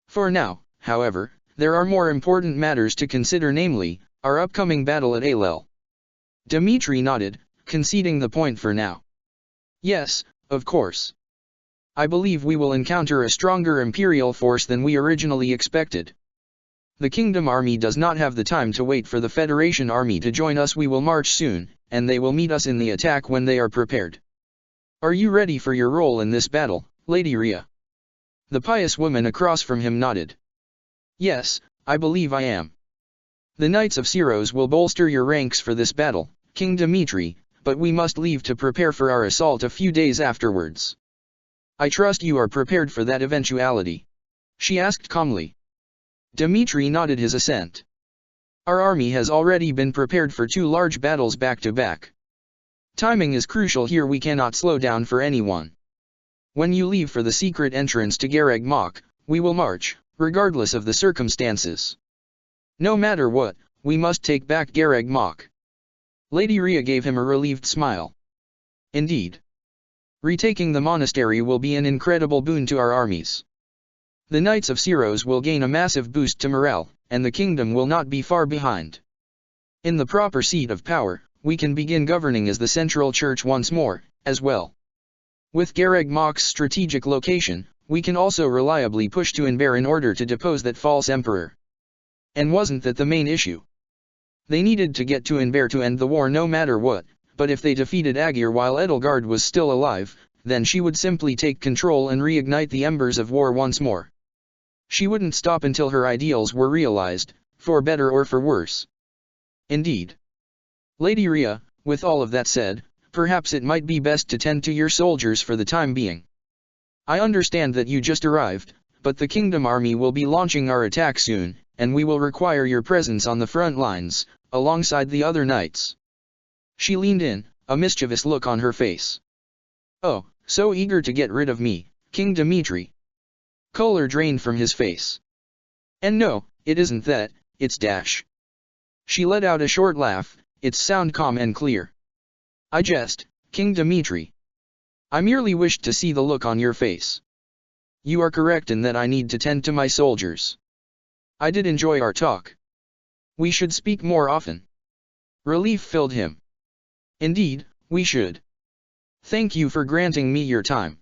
For now, however, there are more important matters to consider, namely, our upcoming battle at Ailel. Dimitri nodded, conceding the point for now. Yes, of course. I believe we will encounter a stronger Imperial force than we originally expected. The Kingdom Army does not have the time to wait for the Federation Army to join us. We will march soon, and they will meet us in the attack when they are prepared. Are you ready for your role in this battle, Lady Rhea? The pious woman across from him nodded. Yes, I believe I am. The Knights of Syros will bolster your ranks for this battle, King Dimitri, but we must leave to prepare for our assault a few days afterwards. I trust you are prepared for that eventuality? She asked calmly. Dimitri nodded his assent. Our army has already been prepared for 2 large battles back to back. Timing is crucial here. We cannot slow down for anyone. When you leave for the secret entrance to Gareg Mach, we will march, regardless of the circumstances. No matter what, we must take back Gareg Mach. Lady Rhea gave him a relieved smile. Indeed. Retaking the monastery will be an incredible boon to our armies. The Knights of Syros will gain a massive boost to morale, and the kingdom will not be far behind. In the proper seat of power, we can begin governing as the central church once more, as well. With Gareg Mach's strategic location, we can also reliably push to Anbar in order to depose that false emperor. And wasn't that the main issue? They needed to get to Anbar to end the war no matter what, but if they defeated Aegir while Edelgard was still alive, then she would simply take control and reignite the embers of war once more. She wouldn't stop until her ideals were realized, for better or for worse. Indeed. Lady Rhea, with all of that said, perhaps it might be best to tend to your soldiers for the time being. I understand that you just arrived, but the Kingdom Army will be launching our attack soon, and we will require your presence on the front lines, alongside the other knights. She leaned in, a mischievous look on her face. Oh, so eager to get rid of me, King Dimitri. Color drained from his face. And no, it isn't that, it's Dash. She let out a short laugh, its sound calm and clear. I jest, King Dimitri. I merely wished to see the look on your face. You are correct in that I need to tend to my soldiers. I did enjoy our talk. We should speak more often. Relief filled him. Indeed, we should. Thank you for granting me your time.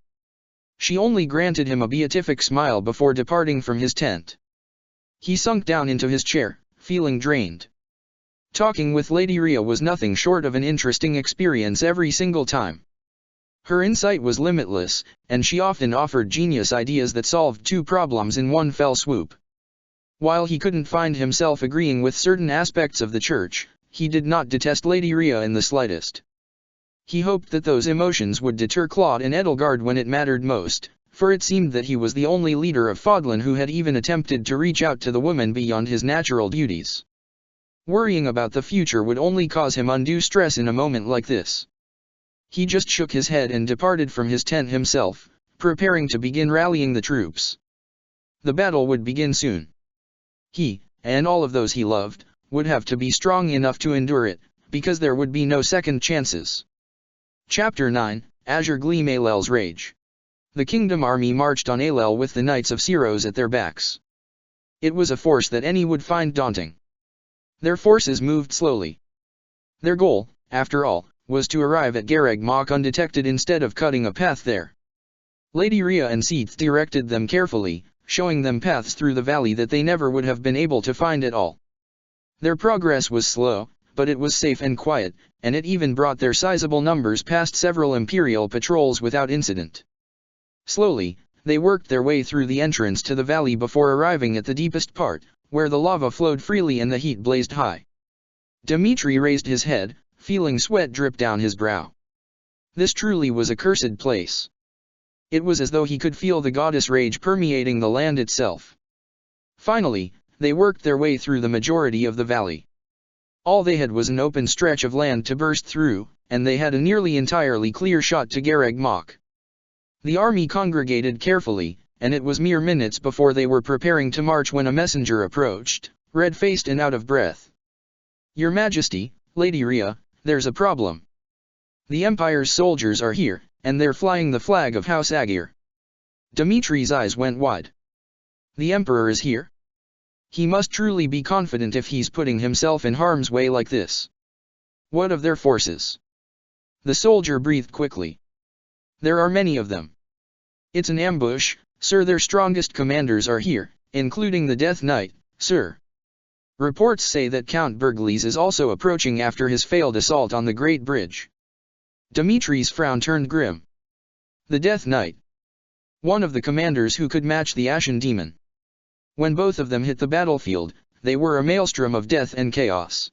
She only granted him a beatific smile before departing from his tent. He sunk down into his chair, feeling drained. Talking with Lady Rhea was nothing short of an interesting experience every single time. Her insight was limitless, and she often offered genius ideas that solved two problems in one fell swoop. While he couldn't find himself agreeing with certain aspects of the church, he did not detest Lady Rhea in the slightest. He hoped that those emotions would deter Claude and Edelgard when it mattered most, for it seemed that he was the only leader of Fodlan who had even attempted to reach out to the woman beyond his natural duties. Worrying about the future would only cause him undue stress in a moment like this. He just shook his head and departed from his tent himself, preparing to begin rallying the troops. The battle would begin soon. He, and all of those he loved, would have to be strong enough to endure it, because there would be no second chances. Chapter 9, Azure Gleam. Alel's Rage. The Kingdom Army marched on Alel with the Knights of Syros at their backs. It was a force that any would find daunting. Their forces moved slowly. Their goal, after all, was to arrive at Gareg Mach undetected instead of cutting a path there. Lady Rhea and Seath directed them carefully, showing them paths through the valley that they never would have been able to find at all. Their progress was slow, but it was safe and quiet, and it even brought their sizable numbers past several Imperial patrols without incident. Slowly, they worked their way through the entrance to the valley before arriving at the deepest part, where the lava flowed freely and the heat blazed high. Dimitri raised his head, feeling sweat drip down his brow. This truly was a cursed place. It was as though he could feel the goddess rage permeating the land itself. Finally, they worked their way through the majority of the valley. All they had was an open stretch of land to burst through, and they had a nearly entirely clear shot to Gareg Mach. The army congregated carefully, and it was mere minutes before they were preparing to march when a messenger approached, red-faced and out of breath. Your Majesty, Lady Rhea, there's a problem. The Empire's soldiers are here, and they're flying the flag of House Aegir. Dimitri's eyes went wide. The Emperor is here? He must truly be confident if he's putting himself in harm's way like this. What of their forces? The soldier breathed quickly. There are many of them. It's an ambush, sir. Their strongest commanders are here, including the Death Knight, sir. Reports say that Count Berglis is also approaching after his failed assault on the Great Bridge. Dimitri's frown turned grim. The Death Knight. One of the commanders who could match the Ashen Demon. When both of them hit the battlefield, they were a maelstrom of death and chaos.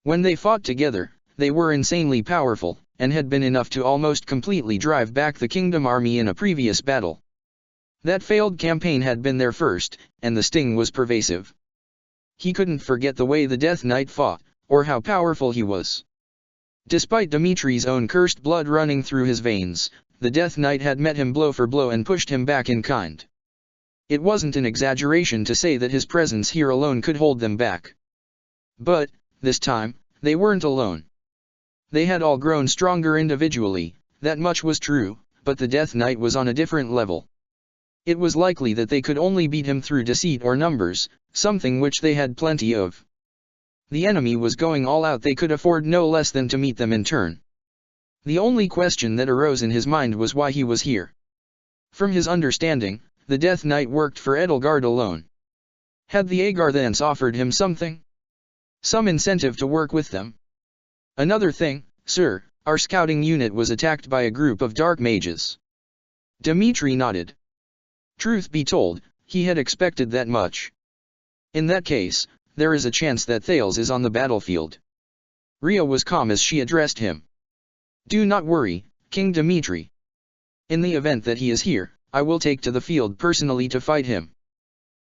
When they fought together, they were insanely powerful, and had been enough to almost completely drive back the Kingdom Army in a previous battle. That failed campaign had been their first, and the sting was pervasive. He couldn't forget the way the Death Knight fought, or how powerful he was. Despite Dimitri's own cursed blood running through his veins, the Death Knight had met him blow for blow and pushed him back in kind. It wasn't an exaggeration to say that his presence here alone could hold them back. But, this time, they weren't alone. They had all grown stronger individually, that much was true, but the Death Knight was on a different level. It was likely that they could only beat him through deceit or numbers, something which they had plenty of. The enemy was going all out, they could afford no less than to meet them in turn. The only question that arose in his mind was why he was here. From his understanding, the Death Knight worked for Edelgard alone. Had the Agarthans offered him something? Some incentive to work with them? Another thing, sir, our scouting unit was attacked by a group of dark mages. Dimitri nodded. Truth be told, he had expected that much. In that case, there is a chance that Thales is on the battlefield. Rhea was calm as she addressed him. Do not worry, King Dimitri. In the event that he is here, I will take to the field personally to fight him.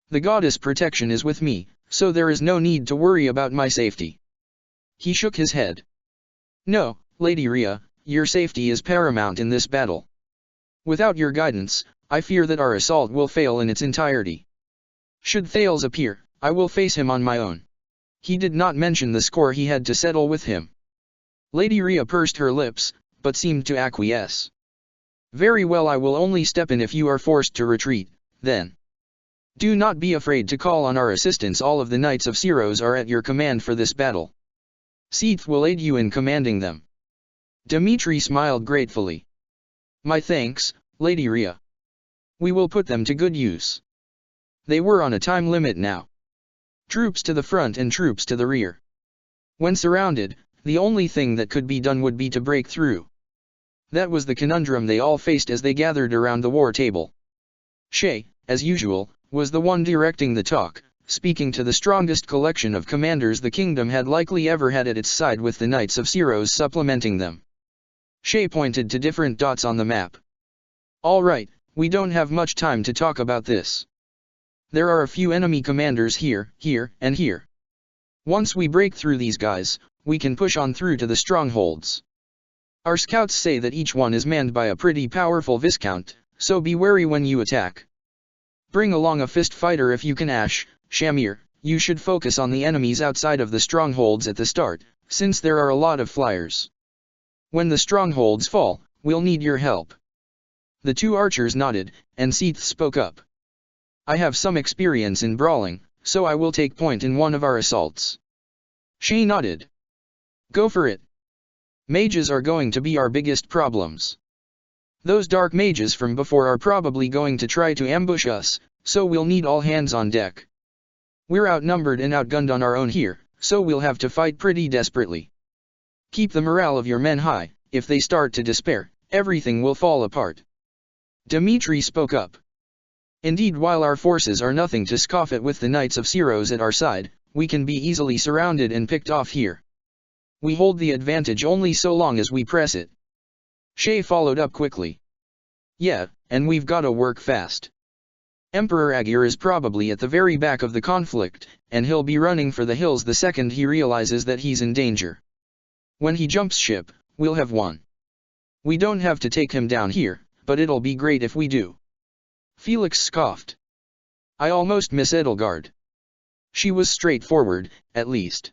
The goddess protection is with me, so there is no need to worry about my safety. He shook his head. No, Lady Rhea, your safety is paramount in this battle. Without your guidance, I fear that our assault will fail in its entirety. Should Thales appear, I will face him on my own. He did not mention the score he had to settle with him. Lady Rhea pursed her lips, but seemed to acquiesce. Very well, I will only step in if you are forced to retreat, then. Do not be afraid to call on our assistance, all of the Knights of Syros are at your command for this battle. Seath will aid you in commanding them. Dimitri smiled gratefully. My thanks, Lady Rhea. We will put them to good use. They were on a time limit now. Troops to the front and troops to the rear. When surrounded, the only thing that could be done would be to break through. That was the conundrum they all faced as they gathered around the war table. Shay, as usual, was the one directing the talk, speaking to the strongest collection of commanders the kingdom had likely ever had at its side, with the Knights of Syros supplementing them. Shay pointed to different dots on the map. All right, we don't have much time to talk about this. There are a few enemy commanders here, here, and here. Once we break through these guys, we can push on through to the strongholds. Our scouts say that each one is manned by a pretty powerful Viscount, so be wary when you attack. Bring along a fist fighter if you can. Shamir, you should focus on the enemies outside of the strongholds at the start, since there are a lot of flyers. When the strongholds fall, we'll need your help. The two archers nodded, and Seath spoke up. I have some experience in brawling, so I will take point in one of our assaults. Shay nodded. Go for it. Mages are going to be our biggest problems. Those dark mages from before are probably going to try to ambush us, so we'll need all hands on deck. We're outnumbered and outgunned on our own here, so we'll have to fight pretty desperately. Keep the morale of your men high. If they start to despair, everything will fall apart. Dimitri spoke up. Indeed, while our forces are nothing to scoff at with the Knights of Syros at our side, we can be easily surrounded and picked off here. We hold the advantage only so long as we press it. Shay followed up quickly. Yeah, and we've gotta work fast. Emperor Aegir is probably at the very back of the conflict, and he'll be running for the hills the second he realizes that he's in danger. When he jumps ship, we'll have won. We don't have to take him down here, but it'll be great if we do. Felix scoffed. I almost miss Edelgard. She was straightforward, at least.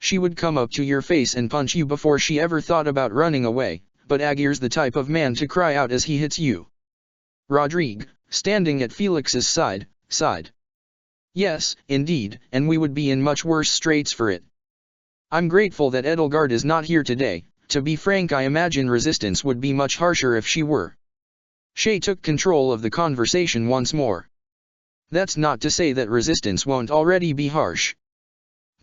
She would come up to your face and punch you before she ever thought about running away, but Aegir's the type of man to cry out as he hits you. Rodrigue, standing at Felix's side, sighed. Yes, indeed, and we would be in much worse straits for it. I'm grateful that Edelgard is not here today. To be frank, I imagine resistance would be much harsher if she were. Shay took control of the conversation once more. That's not to say that resistance won't already be harsh.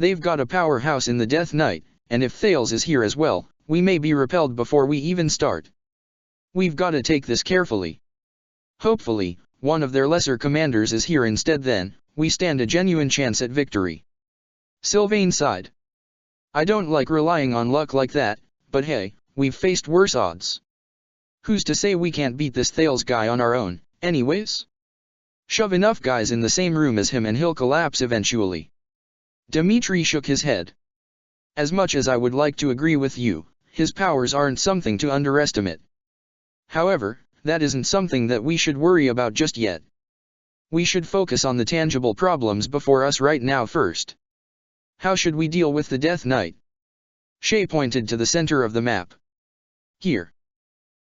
They've got a powerhouse in the Death Knight, and if Thales is here as well, we may be repelled before we even start. We've got to take this carefully. Hopefully, one of their lesser commanders is here instead, then we stand a genuine chance at victory. Sylvain sighed. I don't like relying on luck like that, but hey, we've faced worse odds. Who's to say we can't beat this Thales guy on our own, anyways? Shove enough guys in the same room as him and he'll collapse eventually. Dimitri shook his head. As much as I would like to agree with you, his powers aren't something to underestimate. However, that isn't something that we should worry about just yet. We should focus on the tangible problems before us right now first. How should we deal with the Death Knight? Shay pointed to the center of the map. Here.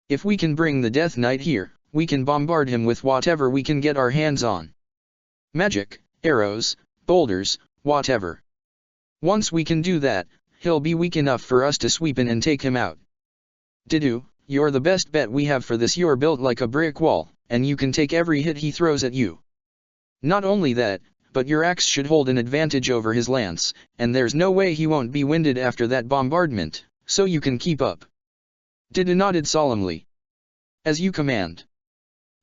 If we can bring the Death Knight here, we can bombard him with whatever we can get our hands on. Magic, arrows, boulders, whatever. Once we can do that, he'll be weak enough for us to sweep in and take him out. Didu, you're the best bet we have for this. You're built like a brick wall, and you can take every hit he throws at you. Not only that, but your axe should hold an advantage over his lance, and there's no way he won't be winded after that bombardment, so you can keep up. Didu nodded solemnly. As you command.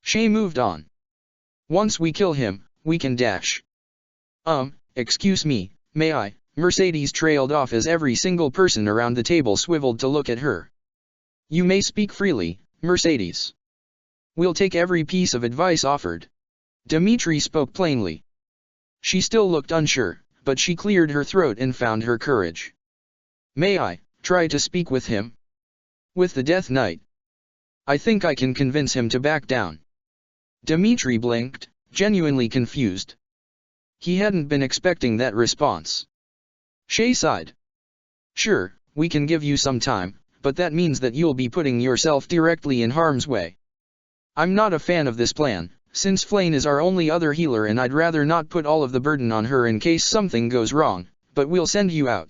Shay moved on. Once we kill him, we can dash. Excuse me, may I? Mercedes trailed off as every single person around the table swiveled to look at her. You may speak freely, Mercedes. We'll take every piece of advice offered. Dimitri spoke plainly. She still looked unsure, but she cleared her throat and found her courage. May I try to speak with him? With the Death Knight? I think I can convince him to back down. Dimitri blinked, genuinely confused. He hadn't been expecting that response. Shay sighed. Sure, we can give you some time, but that means that you'll be putting yourself directly in harm's way. I'm not a fan of this plan, since Flame is our only other healer and I'd rather not put all of the burden on her in case something goes wrong, but we'll send you out.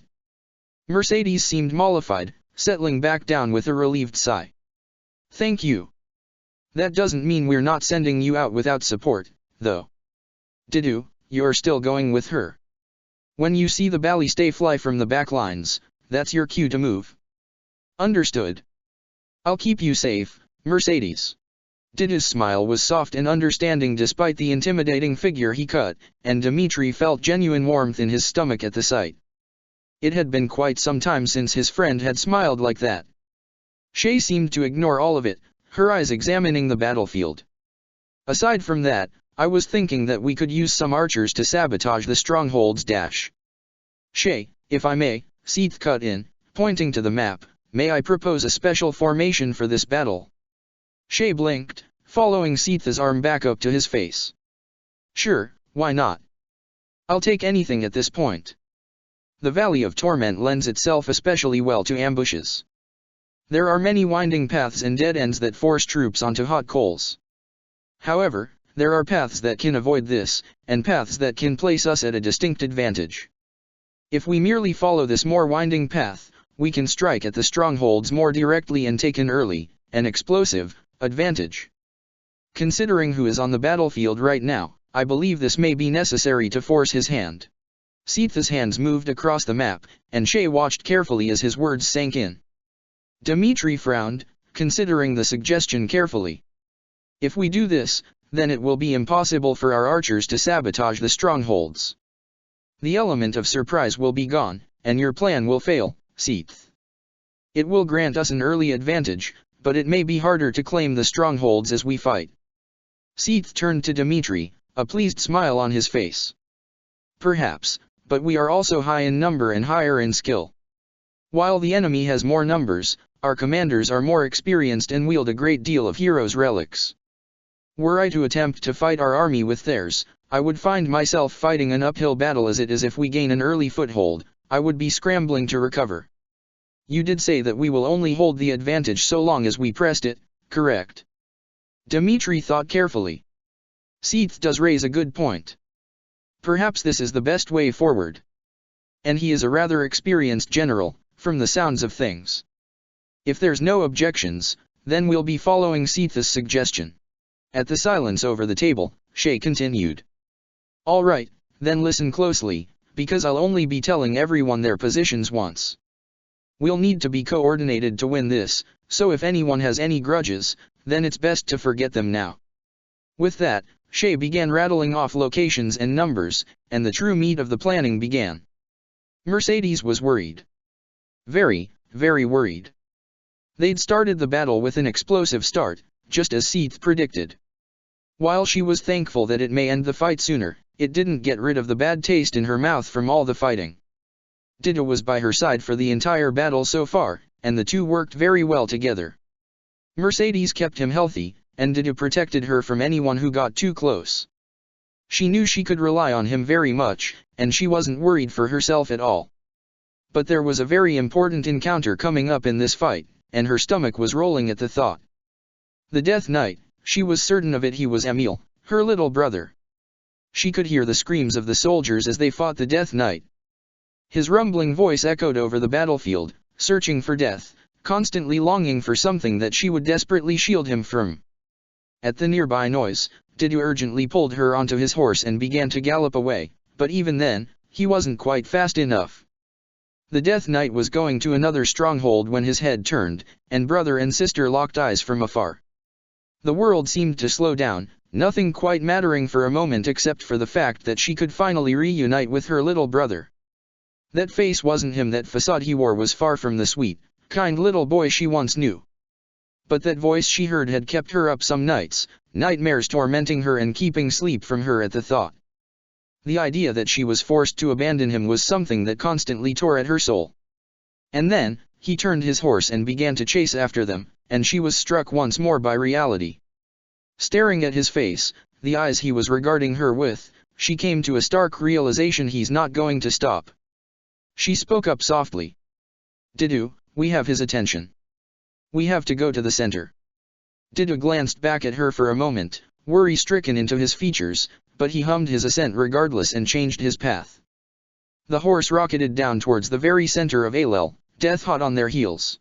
Mercedes seemed mollified, settling back down with a relieved sigh. Thank you. That doesn't mean we're not sending you out without support, though. Didu, you're still going with her. When you see the ballista fly from the back lines, that's your cue to move. Understood. I'll keep you safe, Mercedes. Didu's smile was soft and understanding despite the intimidating figure he cut, and Dimitri felt genuine warmth in his stomach at the sight. It had been quite some time since his friend had smiled like that. Shay seemed to ignore all of it, her eyes examining the battlefield. Aside from that, I was thinking that we could use some archers to sabotage the stronghold's dash. Shay, if I may, Seath cut in, pointing to the map, may I propose a special formation for this battle? Shay blinked, following Seath's arm back up to his face. Sure, why not? I'll take anything at this point. The Valley of Torment lends itself especially well to ambushes. There are many winding paths and dead ends that force troops onto hot coals. However, there are paths that can avoid this, and paths that can place us at a distinct advantage. If we merely follow this more winding path, we can strike at the strongholds more directly and take an early, and explosive, advantage. Considering who is on the battlefield right now, I believe this may be necessary to force his hand. Seath's hands moved across the map, and Shay watched carefully as his words sank in. Dimitri frowned, considering the suggestion carefully. If we do this, then it will be impossible for our archers to sabotage the strongholds. The element of surprise will be gone, and your plan will fail, Seath. It will grant us an early advantage, but it may be harder to claim the strongholds as we fight. Seath turned to Dimitri, a pleased smile on his face. Perhaps, but we are also high in number and higher in skill. While the enemy has more numbers, our commanders are more experienced and wield a great deal of heroes' relics. Were I to attempt to fight our army with theirs, I would find myself fighting an uphill battle as it is. If we gain an early foothold, I would be scrambling to recover. You did say that we will only hold the advantage so long as we pressed it, correct? Dimitri thought carefully. Seath does raise a good point. Perhaps this is the best way forward. And he is a rather experienced general, from the sounds of things. If there's no objections, then we'll be following Seath's suggestion. At the silence over the table, Shay continued. All right, then listen closely, because I'll only be telling everyone their positions once. We'll need to be coordinated to win this, so if anyone has any grudges, then it's best to forget them now. With that, Shay began rattling off locations and numbers, and the true meat of the planning began. Mercedes was worried. Very, very worried. They'd started the battle with an explosive start, just as Seath predicted. While she was thankful that it may end the fight sooner, it didn't get rid of the bad taste in her mouth from all the fighting. Didu was by her side for the entire battle so far, and the two worked very well together. Mercedes kept him healthy, and Didu protected her from anyone who got too close. She knew she could rely on him very much, and she wasn't worried for herself at all. But there was a very important encounter coming up in this fight, and her stomach was rolling at the thought. The Death Knight, she was certain of it, he was Emil, her little brother. She could hear the screams of the soldiers as they fought the Death Knight. His rumbling voice echoed over the battlefield, searching for death, constantly longing for something that she would desperately shield him from. At the nearby noise, Didu urgently pulled her onto his horse and began to gallop away, but even then, he wasn't quite fast enough. The Death Knight was going to another stronghold when his head turned, and brother and sister locked eyes from afar. The world seemed to slow down, nothing quite mattering for a moment except for the fact that she could finally reunite with her little brother. That face wasn't him, that facade he wore was far from the sweet, kind little boy she once knew. But that voice she heard had kept her up some nights, nightmares tormenting her and keeping sleep from her at the thought. The idea that she was forced to abandon him was something that constantly tore at her soul. And then, he turned his horse and began to chase after them, and she was struck once more by reality. Staring at his face, the eyes he was regarding her with, she came to a stark realization: he's not going to stop. She spoke up softly. Didu, we have his attention. We have to go to the center. Didu glanced back at her for a moment, worry-stricken into his features, but he hummed his assent regardless and changed his path. The horse rocketed down towards the very center of Alel, death hot on their heels.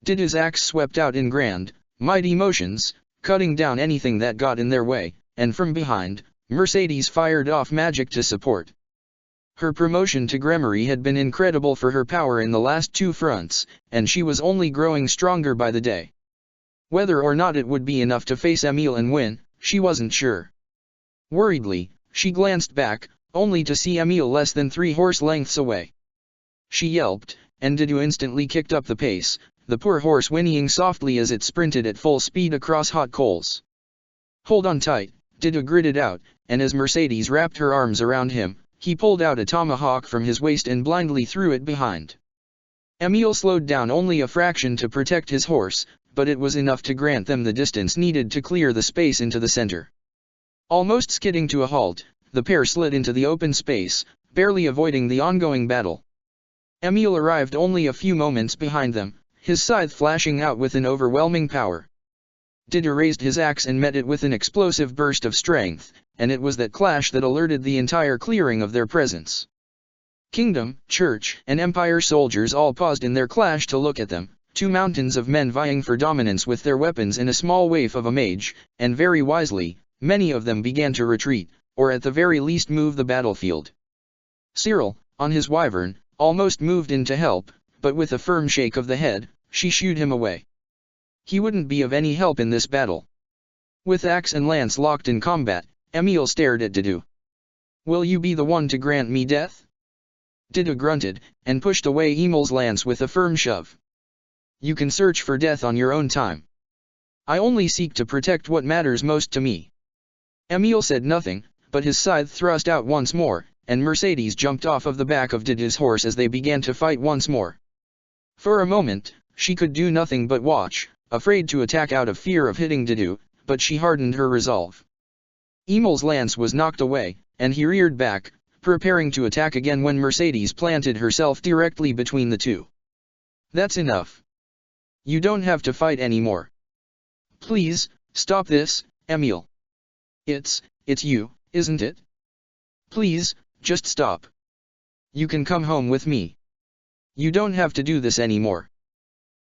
Didu's axe swept out in grand, mighty motions, cutting down anything that got in their way, and from behind, Mercedes fired off magic to support. Her promotion to Gremory had been incredible for her power in the last two fronts, and she was only growing stronger by the day. Whether or not it would be enough to face Emil and win, she wasn't sure. Worriedly, she glanced back, only to see Emil less than 3 horse lengths away. She yelped, and Didu instantly kicked up the pace, the poor horse whinnying softly as it sprinted at full speed across hot coals. Hold on tight, Didu gritted out, and as Mercedes wrapped her arms around him, he pulled out a tomahawk from his waist and blindly threw it behind. Emil slowed down only a fraction to protect his horse, but it was enough to grant them the distance needed to clear the space into the center. Almost skidding to a halt, the pair slid into the open space, barely avoiding the ongoing battle. Emil arrived only a few moments behind them, his scythe flashing out with an overwhelming power. Didu raised his axe and met it with an explosive burst of strength, and it was that clash that alerted the entire clearing of their presence. Kingdom, church, and empire soldiers all paused in their clash to look at them, 2 mountains of men vying for dominance with their weapons in a small waif of a mage, and very wisely, many of them began to retreat, or at the very least move the battlefield. Cyril, on his wyvern, almost moved in to help, but with a firm shake of the head, she shooed him away. He wouldn't be of any help in this battle. With axe and lance locked in combat, Emil stared at Didu. Will you be the one to grant me death? Didu grunted, and pushed away Emil's lance with a firm shove. You can search for death on your own time. I only seek to protect what matters most to me. Emil said nothing, but his scythe thrust out once more, and Mercedes jumped off of the back of Didu's horse as they began to fight once more. For a moment, she could do nothing but watch, afraid to attack out of fear of hitting Didu, but she hardened her resolve. Emil's lance was knocked away, and he reared back, preparing to attack again when Mercedes planted herself directly between the two. That's enough. You don't have to fight anymore. Please, stop this, Emil. It's you, isn't it? Please, just stop. You can come home with me. You don't have to do this anymore.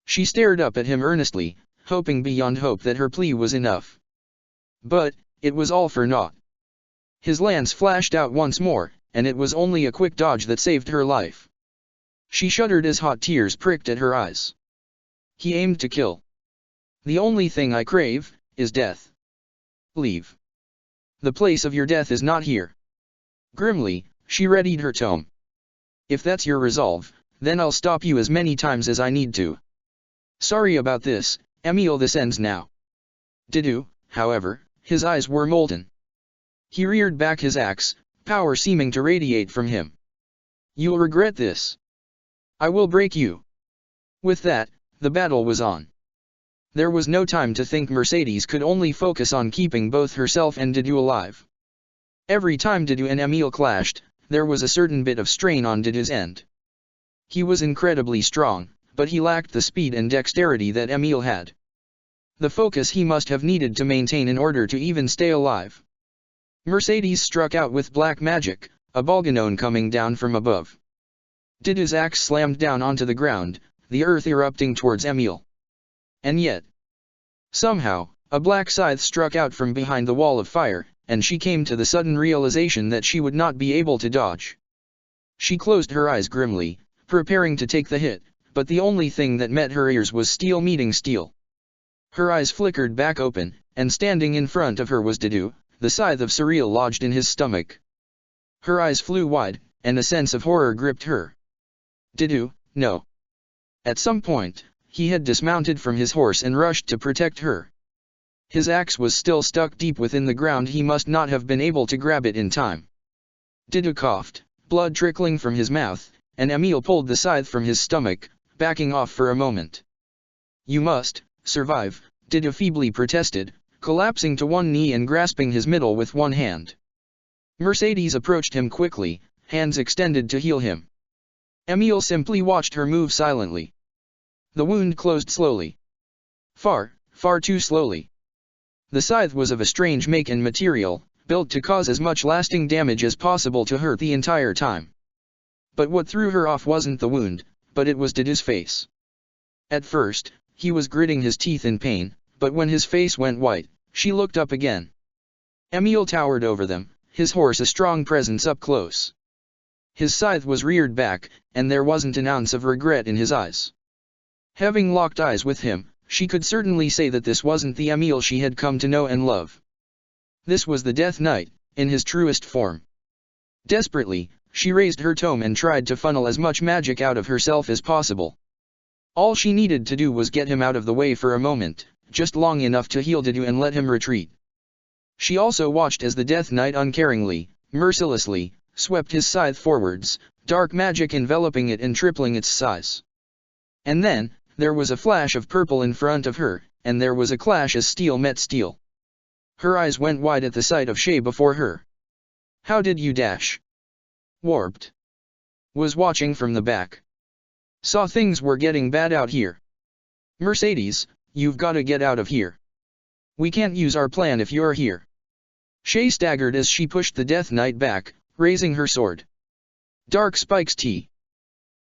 She stared up at him earnestly, hoping beyond hope that her plea was enough. But, it was all for naught. His lance flashed out once more, and it was only a quick dodge that saved her life. She shuddered as hot tears pricked at her eyes. He aimed to kill. The only thing I crave, is death. Leave. The place of your death is not here. Grimly, she readied her tome. If that's your resolve, then I'll stop you as many times as I need to. Sorry about this, Emil, this ends now. Didu, however, his eyes were molten. He reared back his axe, power seeming to radiate from him. You'll regret this. I will break you. With that, the battle was on. There was no time to think. Mercedes could only focus on keeping both herself and Didu alive. Every time Didu and Emil clashed, there was a certain bit of strain on Didu's end. He was incredibly strong, but he lacked the speed and dexterity that Emil had. The focus he must have needed to maintain in order to even stay alive. Mercedes struck out with black magic, a Bolganone coming down from above. Didu's axe slammed down onto the ground, the earth erupting towards Emil. And yet, somehow, a black scythe struck out from behind the wall of fire, and she came to the sudden realization that she would not be able to dodge. She closed her eyes grimly, preparing to take the hit, but the only thing that met her ears was steel meeting steel. Her eyes flickered back open, and standing in front of her was Didu, the scythe of Cyril lodged in his stomach. Her eyes flew wide, and a sense of horror gripped her. Didu, no. At some point, he had dismounted from his horse and rushed to protect her. His axe was still stuck deep within the ground. He must not have been able to grab it in time. Didu coughed, blood trickling from his mouth, and Emil pulled the scythe from his stomach, backing off for a moment. You must survive, Didu feebly protested, collapsing to one knee and grasping his middle with one hand. Mercedes approached him quickly, hands extended to heal him. Emil simply watched her move silently. The wound closed slowly. Far too slowly. The scythe was of a strange make and material, built to cause as much lasting damage as possible to hurt the entire time. But what threw her off wasn't the wound, but it was Didu's face. At first, he was gritting his teeth in pain, but when his face went white, she looked up again. Emil towered over them, his horse a strong presence up close. His scythe was reared back, and there wasn't an ounce of regret in his eyes. Having locked eyes with him, she could certainly say that this wasn't the Emil she had come to know and love. This was the Death Knight, in his truest form. Desperately, she raised her tome and tried to funnel as much magic out of herself as possible. All she needed to do was get him out of the way for a moment, just long enough to heal Didu and let him retreat. She also watched as the Death Knight uncaringly, mercilessly, swept his scythe forwards, dark magic enveloping it and tripling its size. And then, there was a flash of purple in front of her, and there was a clash as steel met steel. Her eyes went wide at the sight of Shay before her. How did you dash? Warped. Was watching from the back. Saw things were getting bad out here. Mercedes, you've gotta get out of here. We can't use our plan if you're here. Shay staggered as she pushed the Death Knight back, raising her sword. Dark spikes T.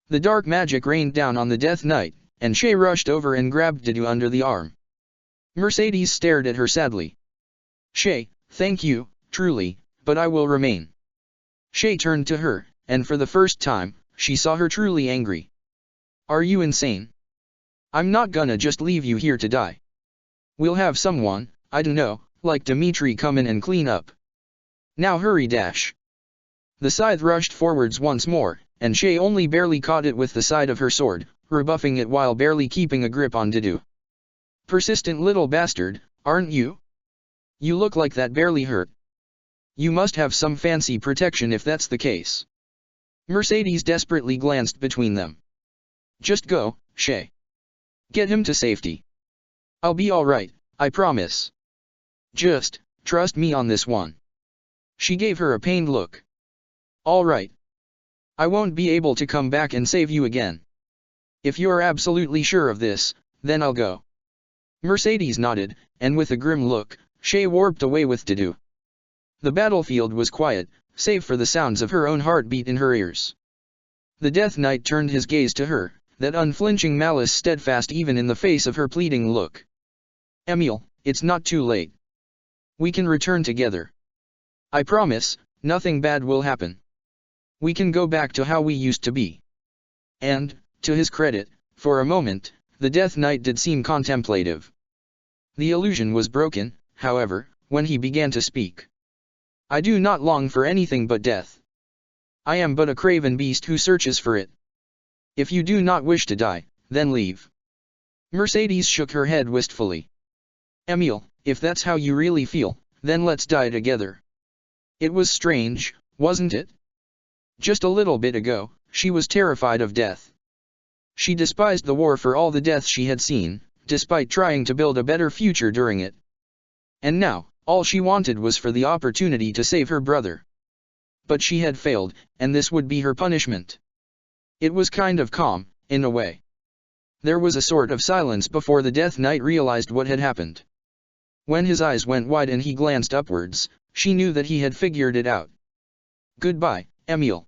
The dark magic rained down on the Death Knight, and Shay rushed over and grabbed Didu under the arm. Mercedes stared at her sadly. Shay, thank you, truly, but I will remain. Shay turned to her, and for the first time, she saw her truly angry. Are you insane? I'm not gonna just leave you here to die. We'll have someone, I don't know, like Dimitri come in and clean up. Now hurry dash. The scythe rushed forwards once more, and Shay only barely caught it with the side of her sword, rebuffing it while barely keeping a grip on Didu. Persistent little bastard, aren't you? You look like that barely hurt. You must have some fancy protection if that's the case. Mercedes desperately glanced between them. Just go, Shay. Get him to safety. I'll be alright, I promise. Just, trust me on this one. She gave her a pained look. Alright. I won't be able to come back and save you again. If you're absolutely sure of this, then I'll go. Mercedes nodded, and with a grim look, Shay warped away with Didu. The battlefield was quiet, save for the sounds of her own heartbeat in her ears. The Death Knight turned his gaze to her, that unflinching malice steadfast even in the face of her pleading look. Emil, it's not too late. We can return together. I promise, nothing bad will happen. We can go back to how we used to be. And, to his credit, for a moment, the Death Knight did seem contemplative. The illusion was broken, however, when he began to speak. I do not long for anything but death. I am but a craven beast who searches for it. If you do not wish to die, then leave. Mercedes shook her head wistfully. Emil, if that's how you really feel, then let's die together. It was strange, wasn't it? Just a little bit ago, she was terrified of death. She despised the war for all the deaths she had seen, despite trying to build a better future during it. And now, all she wanted was for the opportunity to save her brother. But she had failed, and this would be her punishment. It was kind of calm, in a way. There was a sort of silence before the Death Knight realized what had happened. When his eyes went wide and he glanced upwards, she knew that he had figured it out. "Goodbye, Emil.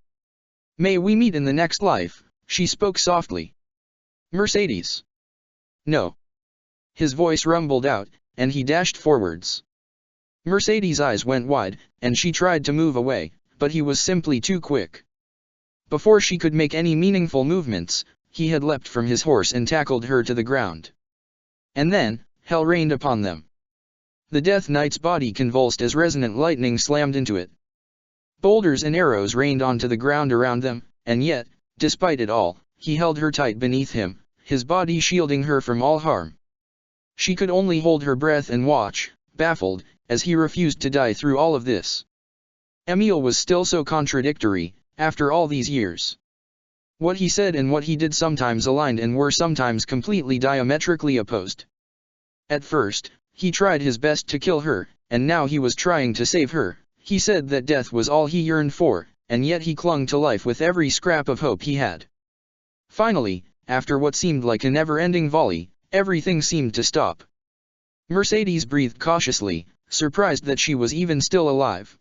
May we meet in the next life," she spoke softly. "Mercedes." "No." His voice rumbled out, and he dashed forwards. Mercedes' eyes went wide, and she tried to move away, but he was simply too quick. Before she could make any meaningful movements, he had leapt from his horse and tackled her to the ground. And then, hell rained upon them. The Death Knight's body convulsed as resonant lightning slammed into it. Boulders and arrows rained onto the ground around them, and yet, despite it all, he held her tight beneath him, his body shielding her from all harm. She could only hold her breath and watch, baffled, as he refused to die through all of this. Emil was still so contradictory, after all these years. What he said and what he did sometimes aligned and were sometimes completely diametrically opposed. At first, he tried his best to kill her, and now he was trying to save her. He said that death was all he yearned for, and yet he clung to life with every scrap of hope he had. Finally, after what seemed like a never-ending volley, everything seemed to stop. Mercedes breathed cautiously, surprised that she was even still alive.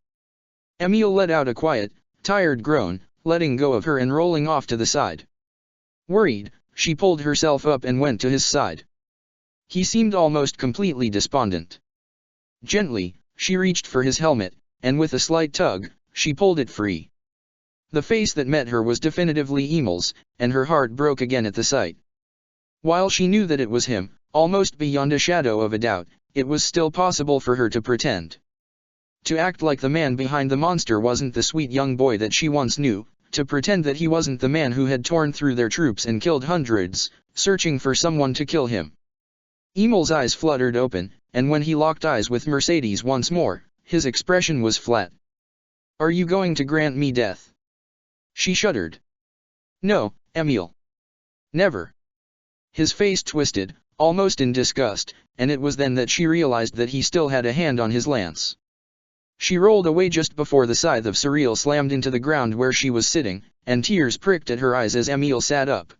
Emil let out a quiet, tired groan, letting go of her and rolling off to the side. Worried, she pulled herself up and went to his side. He seemed almost completely despondent. Gently, she reached for his helmet, and with a slight tug, she pulled it free. The face that met her was definitively Emil's, and her heart broke again at the sight. While she knew that it was him, almost beyond a shadow of a doubt, it was still possible for her to pretend. To act like the man behind the monster wasn't the sweet young boy that she once knew, to pretend that he wasn't the man who had torn through their troops and killed hundreds, searching for someone to kill him. Emil's eyes fluttered open, and when he locked eyes with Mercedes once more, his expression was flat. "Are you going to grant me death?" She shuddered. "No, Emil. Never." His face twisted, almost in disgust, and it was then that she realized that he still had a hand on his lance. She rolled away just before the scythe of Cyril slammed into the ground where she was sitting, and tears pricked at her eyes as Emil sat up.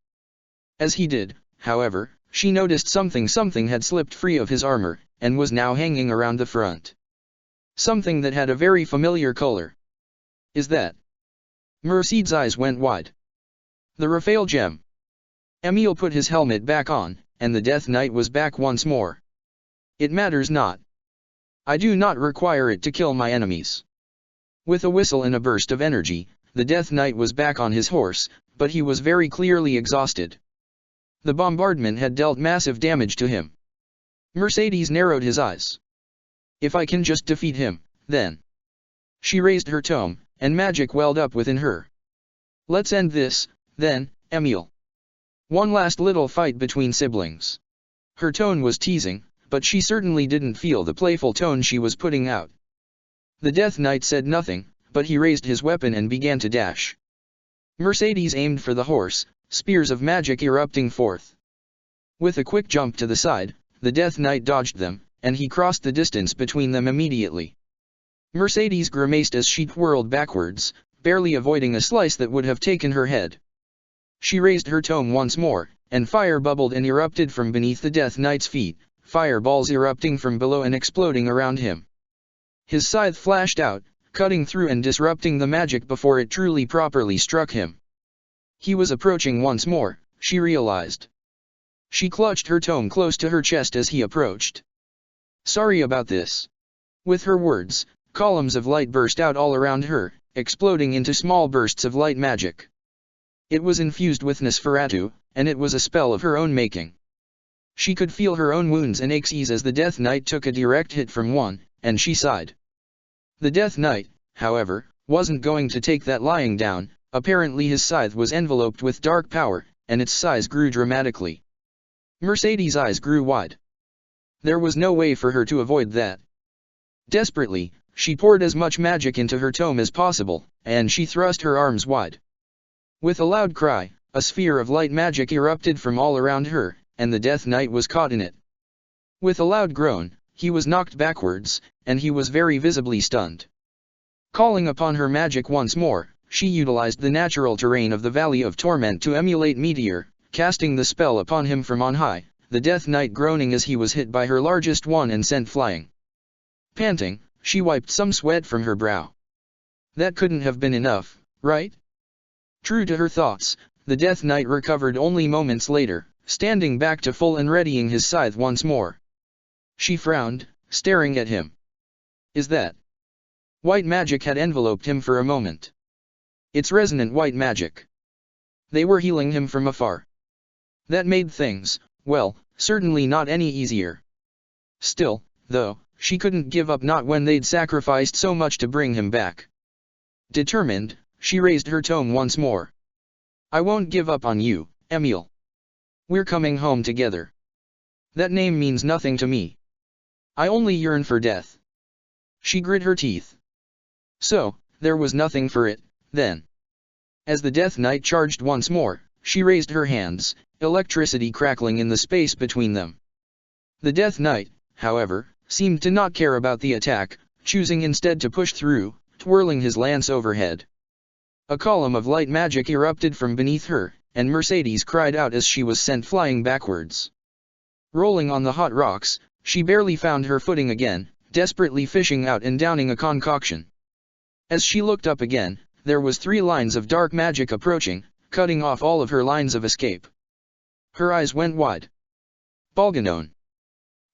As he did, however, she noticed something had slipped free of his armor, and was now hanging around the front. Something that had a very familiar color. "Is that?" Mercedes' eyes went wide. "The Raphael gem." Emil put his helmet back on, and the Death Knight was back once more. "It matters not. I do not require it to kill my enemies." With a whistle and a burst of energy, the Death Knight was back on his horse, but he was very clearly exhausted. The bombardment had dealt massive damage to him. Mercedes narrowed his eyes. "If I can just defeat him, then." She raised her tome, and magic welled up within her. "Let's end this, then, Emil. One last little fight between siblings." Her tone was teasing, but she certainly didn't feel the playful tone she was putting out. The Death Knight said nothing, but he raised his weapon and began to dash. Mercedes aimed for the horse, spears of magic erupting forth. With a quick jump to the side, the Death Knight dodged them, and he crossed the distance between them immediately. Mercedes grimaced as she whirled backwards, barely avoiding a slice that would have taken her head. She raised her tome once more, and fire bubbled and erupted from beneath the Death Knight's feet, fireballs erupting from below and exploding around him. His scythe flashed out, cutting through and disrupting the magic before it truly properly struck him. He was approaching once more, she realized. She clutched her tome close to her chest as he approached. "Sorry about this." With her words, columns of light burst out all around her, exploding into small bursts of light magic. It was infused with Nosferatu, and it was a spell of her own making. She could feel her own wounds and aches ease as the Death Knight took a direct hit from one, and she sighed. The Death Knight, however, wasn't going to take that lying down. Apparently his scythe was enveloped with dark power, and its size grew dramatically. Mercedes' eyes grew wide. There was no way for her to avoid that. Desperately, she poured as much magic into her tome as possible, and she thrust her arms wide. With a loud cry, a sphere of light magic erupted from all around her, and the Death Knight was caught in it. With a loud groan, he was knocked backwards, and he was very visibly stunned. Calling upon her magic once more, she utilized the natural terrain of the Valley of Torment to emulate Meteor, casting the spell upon him from on high, the Death Knight groaning as he was hit by her largest one and sent flying. Panting, she wiped some sweat from her brow. That couldn't have been enough, right? True to her thoughts, the Death Knight recovered only moments later, standing back to full and readying his scythe once more. She frowned, staring at him. Is that? White magic had enveloped him for a moment. It's resonant white magic. They were healing him from afar. That made things, well, certainly not any easier. Still, though, she couldn't give up, not when they'd sacrificed so much to bring him back. Determined, she raised her tone once more. I won't give up on you, Emil. We're coming home together. That name means nothing to me. I only yearn for death. She grit her teeth. So, there was nothing for it, then. As the Death Knight charged once more, she raised her hands, electricity crackling in the space between them. The Death Knight, however, seemed to not care about the attack, choosing instead to push through, twirling his lance overhead. A column of light magic erupted from beneath her, and Mercedes cried out as she was sent flying backwards. Rolling on the hot rocks, she barely found her footing again, desperately fishing out and downing a concoction. As she looked up again, there was 3 lines of dark magic approaching, cutting off all of her lines of escape. Her eyes went wide. Bolganone.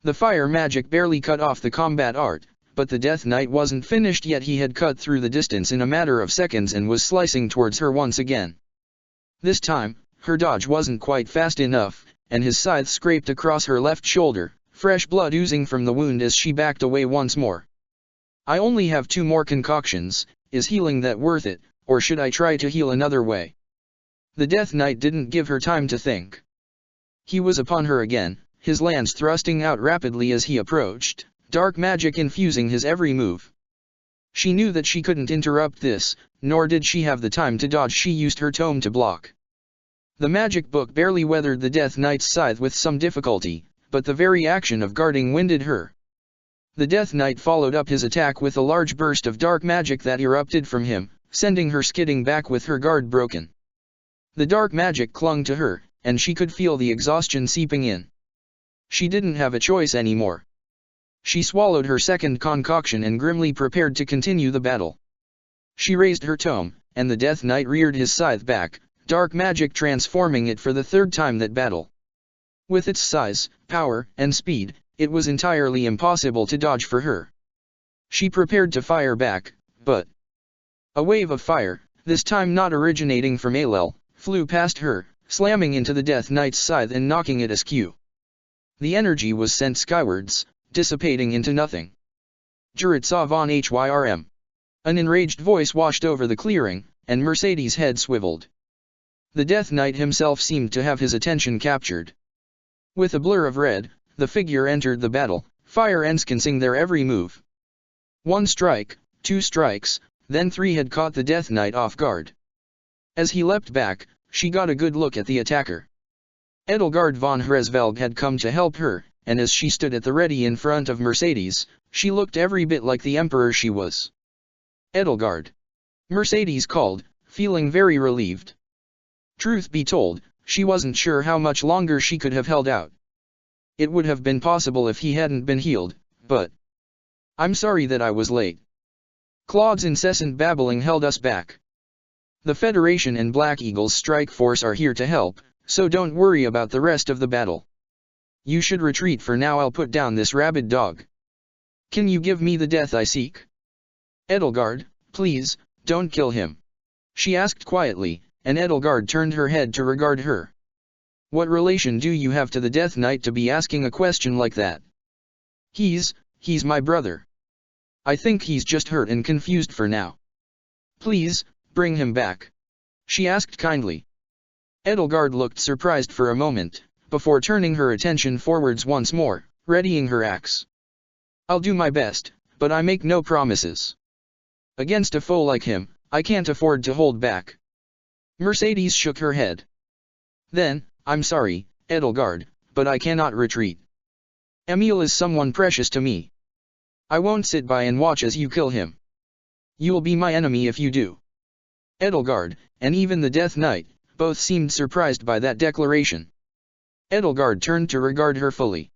The fire magic barely cut off the combat art, but the Death Knight wasn't finished yet. He had cut through the distance in a matter of seconds and was slicing towards her once again. This time, her dodge wasn't quite fast enough, and his scythe scraped across her left shoulder, fresh blood oozing from the wound as she backed away once more. I only have 2 more concoctions. Is healing that worth it, or should I try to heal another way? The Death Knight didn't give her time to think. He was upon her again, his lance thrusting out rapidly as he approached, dark magic infusing his every move. She knew that she couldn't interrupt this, nor did she have the time to dodge. She used her tome to block. The magic book barely weathered the Death Knight's scythe with some difficulty, but the very action of guarding winded her. The Death Knight followed up his attack with a large burst of dark magic that erupted from him, sending her skidding back with her guard broken. The dark magic clung to her, and she could feel the exhaustion seeping in. She didn't have a choice anymore. She swallowed her second concoction and grimly prepared to continue the battle. She raised her tome, and the Death Knight reared his scythe back, dark magic transforming it for the 3rd time that battle. With its size, power, and speed, it was entirely impossible to dodge for her. She prepared to fire back, but a wave of fire, this time not originating from Alel, flew past her, slamming into the Death Knight's scythe and knocking it askew. The energy was sent skywards, dissipating into nothing. Juritsa von Hyrm. An enraged voice washed over the clearing, and Mercedes' head swiveled. The Death Knight himself seemed to have his attention captured. With a blur of red, the figure entered the battle, fire ensconcing their every move. 1 strike, 2 strikes, then 3 had caught the Death Knight off guard. As he leapt back, she got a good look at the attacker. Edelgard von Hresvelg had come to help her, and as she stood at the ready in front of Mercedes, she looked every bit like the Emperor she was. Edelgard. Mercedes called, feeling very relieved. Truth be told, she wasn't sure how much longer she could have held out. It would have been possible if he hadn't been healed, but I'm sorry that I was late. Claude's incessant babbling held us back. The Federation and Black Eagle's strike force are here to help, so don't worry about the rest of the battle. You should retreat for now. I'll put down this rabid dog. Can you give me the death I seek? Edelgard, please, don't kill him. She asked quietly, and Edelgard turned her head to regard her. What relation do you have to the Death Knight to be asking a question like that? He's my brother. I think he's just hurt and confused for now. Please, bring him back. She asked kindly. Edelgard looked surprised for a moment, before turning her attention forwards once more, readying her axe. I'll do my best, but I make no promises. Against a foe like him, I can't afford to hold back. Mercedes shook her head. Then, I'm sorry, Edelgard, but I cannot retreat. Emil is someone precious to me. I won't sit by and watch as you kill him. You'll be my enemy if you do. Edelgard, and even the Death Knight, both seemed surprised by that declaration. Edelgard turned to regard her fully.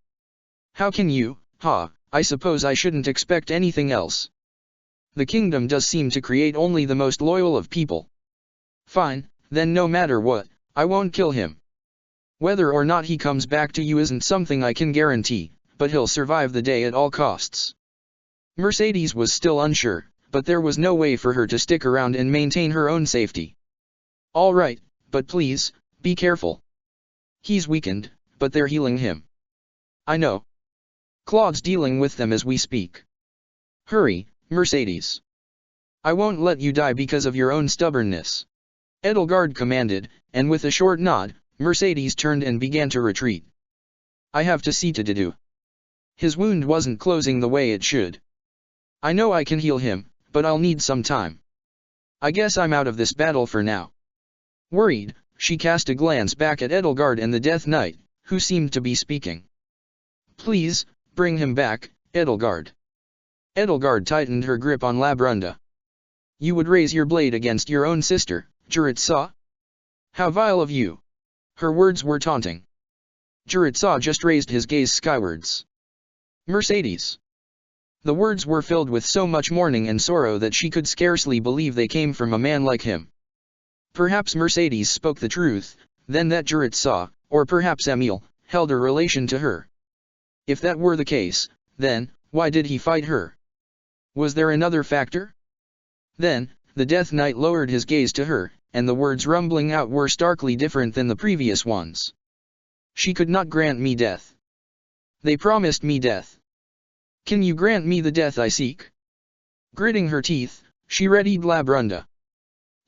How can you, I suppose I shouldn't expect anything else. The kingdom does seem to create only the most loyal of people. Fine, then no matter what, I won't kill him. Whether or not he comes back to you isn't something I can guarantee, but he'll survive the day at all costs. Mercedes was still unsure, but there was no way for her to stick around and maintain her own safety. All right, but please, be careful. He's weakened, but they're healing him. I know. Claude's dealing with them as we speak. Hurry, Mercedes. I won't let you die because of your own stubbornness. Edelgard commanded, and with a short nod, Mercedes turned and began to retreat. I have to see to Didu. His wound wasn't closing the way it should. I know I can heal him, but I'll need some time. I guess I'm out of this battle for now. Worried, she cast a glance back at Edelgard and the Death Knight, who seemed to be speaking. Please, bring him back, Edelgard. Edelgard tightened her grip on Labrunda. You would raise your blade against your own sister, Juritsa? How vile of you! Her words were taunting. Juritsa just raised his gaze skywards. Mercedes. The words were filled with so much mourning and sorrow that she could scarcely believe they came from a man like him. Perhaps Mercedes spoke the truth, then that Juritsa, or perhaps Emil, held a relation to her. If that were the case, then, why did he fight her? Was there another factor? Then, the Death Knight lowered his gaze to her, and the words rumbling out were starkly different than the previous ones. She could not grant me death. They promised me death. Can you grant me the death I seek? Gritting her teeth, she readied Labrunda.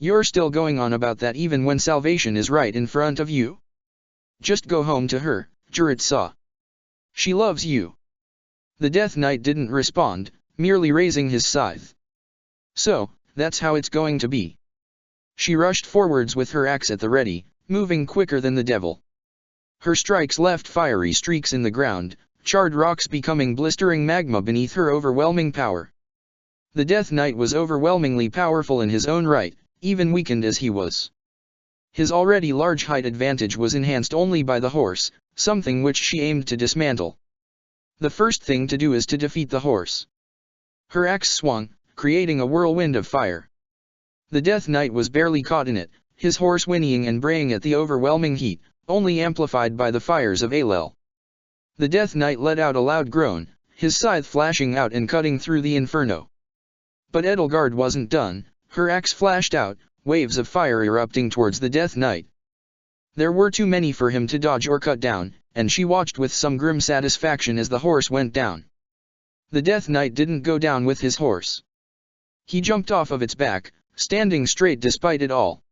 You're still going on about that even when salvation is right in front of you? Just go home to her, Juritsa. She loves you. The Death Knight didn't respond, merely raising his scythe. So, that's how it's going to be. She rushed forwards with her axe at the ready, moving quicker than the devil. Her strikes left fiery streaks in the ground, charred rocks becoming blistering magma beneath her overwhelming power. The Death Knight was overwhelmingly powerful in his own right, even weakened as he was. His already large height advantage was enhanced only by the horse, something which she aimed to dismantle. The first thing to do is to defeat the horse. Her axe swung, creating a whirlwind of fire. The Death Knight was barely caught in it, his horse whinnying and braying at the overwhelming heat, only amplified by the fires of Alel. The Death Knight let out a loud groan, his scythe flashing out and cutting through the inferno. But Edelgard wasn't done, her axe flashed out, waves of fire erupting towards the Death Knight. There were too many for him to dodge or cut down, and she watched with some grim satisfaction as the horse went down. The Death Knight didn't go down with his horse. He jumped off of its back, standing straight despite it all.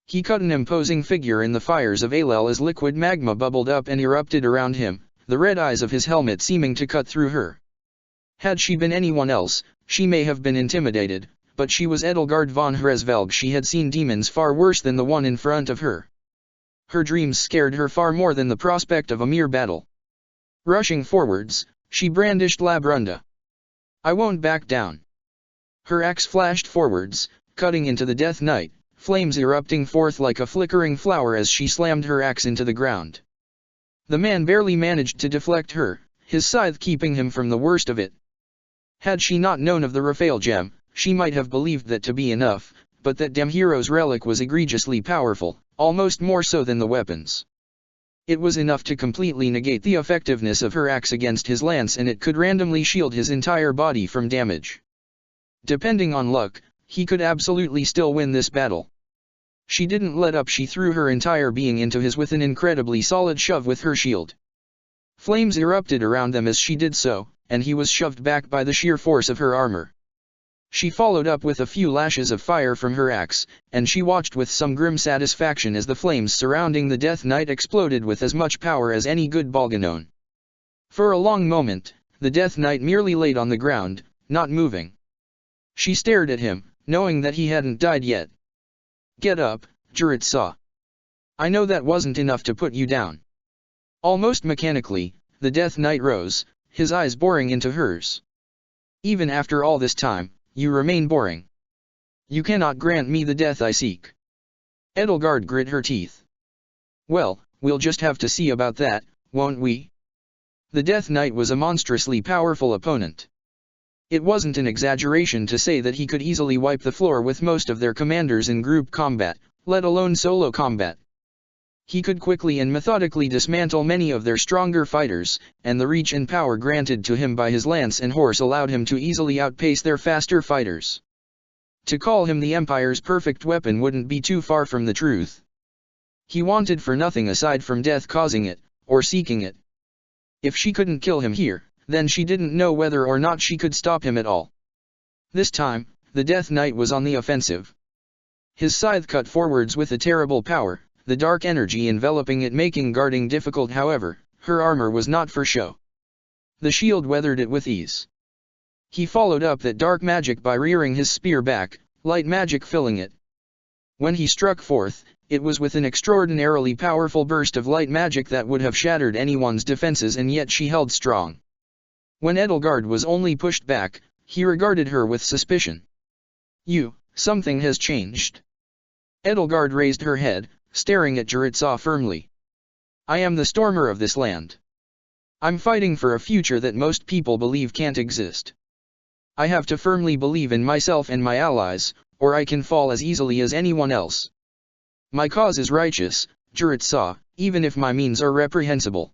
He cut an imposing figure in the fires of Alel as liquid magma bubbled up and erupted around him, the red eyes of his helmet seeming to cut through her. Had she been anyone else, she may have been intimidated, but she was Edelgard von Hresvelg. She had seen demons far worse than the one in front of her. Her dreams scared her far more than the prospect of a mere battle. Rushing forwards, she brandished Labrunda. I won't back down. Her axe flashed forwards, cutting into the Death Knight, flames erupting forth like a flickering flower as she slammed her axe into the ground. The man barely managed to deflect her, his scythe keeping him from the worst of it. Had she not known of the Raphael gem, she might have believed that to be enough, but that Demhiro's relic was egregiously powerful, almost more so than the weapons. It was enough to completely negate the effectiveness of her axe against his lance, and it could randomly shield his entire body from damage. Depending on luck, he could absolutely still win this battle. She didn't let up. She threw her entire being into his with an incredibly solid shove with her shield. Flames erupted around them as she did so, and he was shoved back by the sheer force of her armor. She followed up with a few lashes of fire from her axe, and she watched with some grim satisfaction as the flames surrounding the Death Knight exploded with as much power as any good Bolganon. For a long moment, the Death Knight merely laid on the ground, not moving. She stared at him, knowing that he hadn't died yet. Get up, Juritsa. I know that wasn't enough to put you down. Almost mechanically, the Death Knight rose, his eyes boring into hers. Even after all this time, you remain boring. You cannot grant me the death I seek. Edelgard grit her teeth. Well, we'll just have to see about that, won't we? The Death Knight was a monstrously powerful opponent. It wasn't an exaggeration to say that he could easily wipe the floor with most of their commanders in group combat, let alone solo combat. He could quickly and methodically dismantle many of their stronger fighters, and the reach and power granted to him by his lance and horse allowed him to easily outpace their faster fighters. To call him the Empire's perfect weapon wouldn't be too far from the truth. He wanted for nothing aside from death causing it, or seeking it. If she couldn't kill him here, then she didn't know whether or not she could stop him at all. This time, the Death Knight was on the offensive. His scythe cut forwards with a terrible power, the dark energy enveloping it making guarding difficult. However, her armor was not for show. The shield weathered it with ease. He followed up that dark magic by rearing his spear back, light magic filling it. When he struck forth, it was with an extraordinarily powerful burst of light magic that would have shattered anyone's defenses, and yet she held strong. When Edelgard was only pushed back, he regarded her with suspicion. Something has changed. Edelgard raised her head, staring at Juritzah firmly. I am the stormer of this land. I'm fighting for a future that most people believe can't exist. I have to firmly believe in myself and my allies, or I can fall as easily as anyone else. My cause is righteous, Juritzah, even if my means are reprehensible.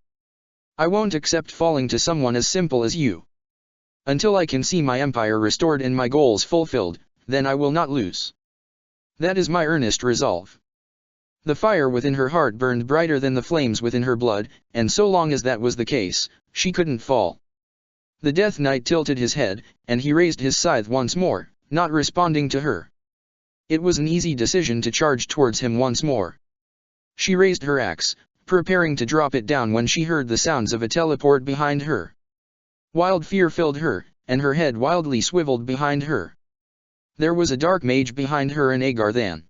I won't accept falling to someone as simple as you. Until I can see my empire restored and my goals fulfilled, then I will not lose. That is my earnest resolve. The fire within her heart burned brighter than the flames within her blood, and so long as that was the case, she couldn't fall. The Death Knight tilted his head, and he raised his scythe once more, not responding to her. It was an easy decision to charge towards him once more. She raised her axe, preparing to drop it down when she heard the sounds of a teleport behind her. Wild fear filled her, and her head wildly swiveled behind her. There was a dark mage behind her and Agarthan.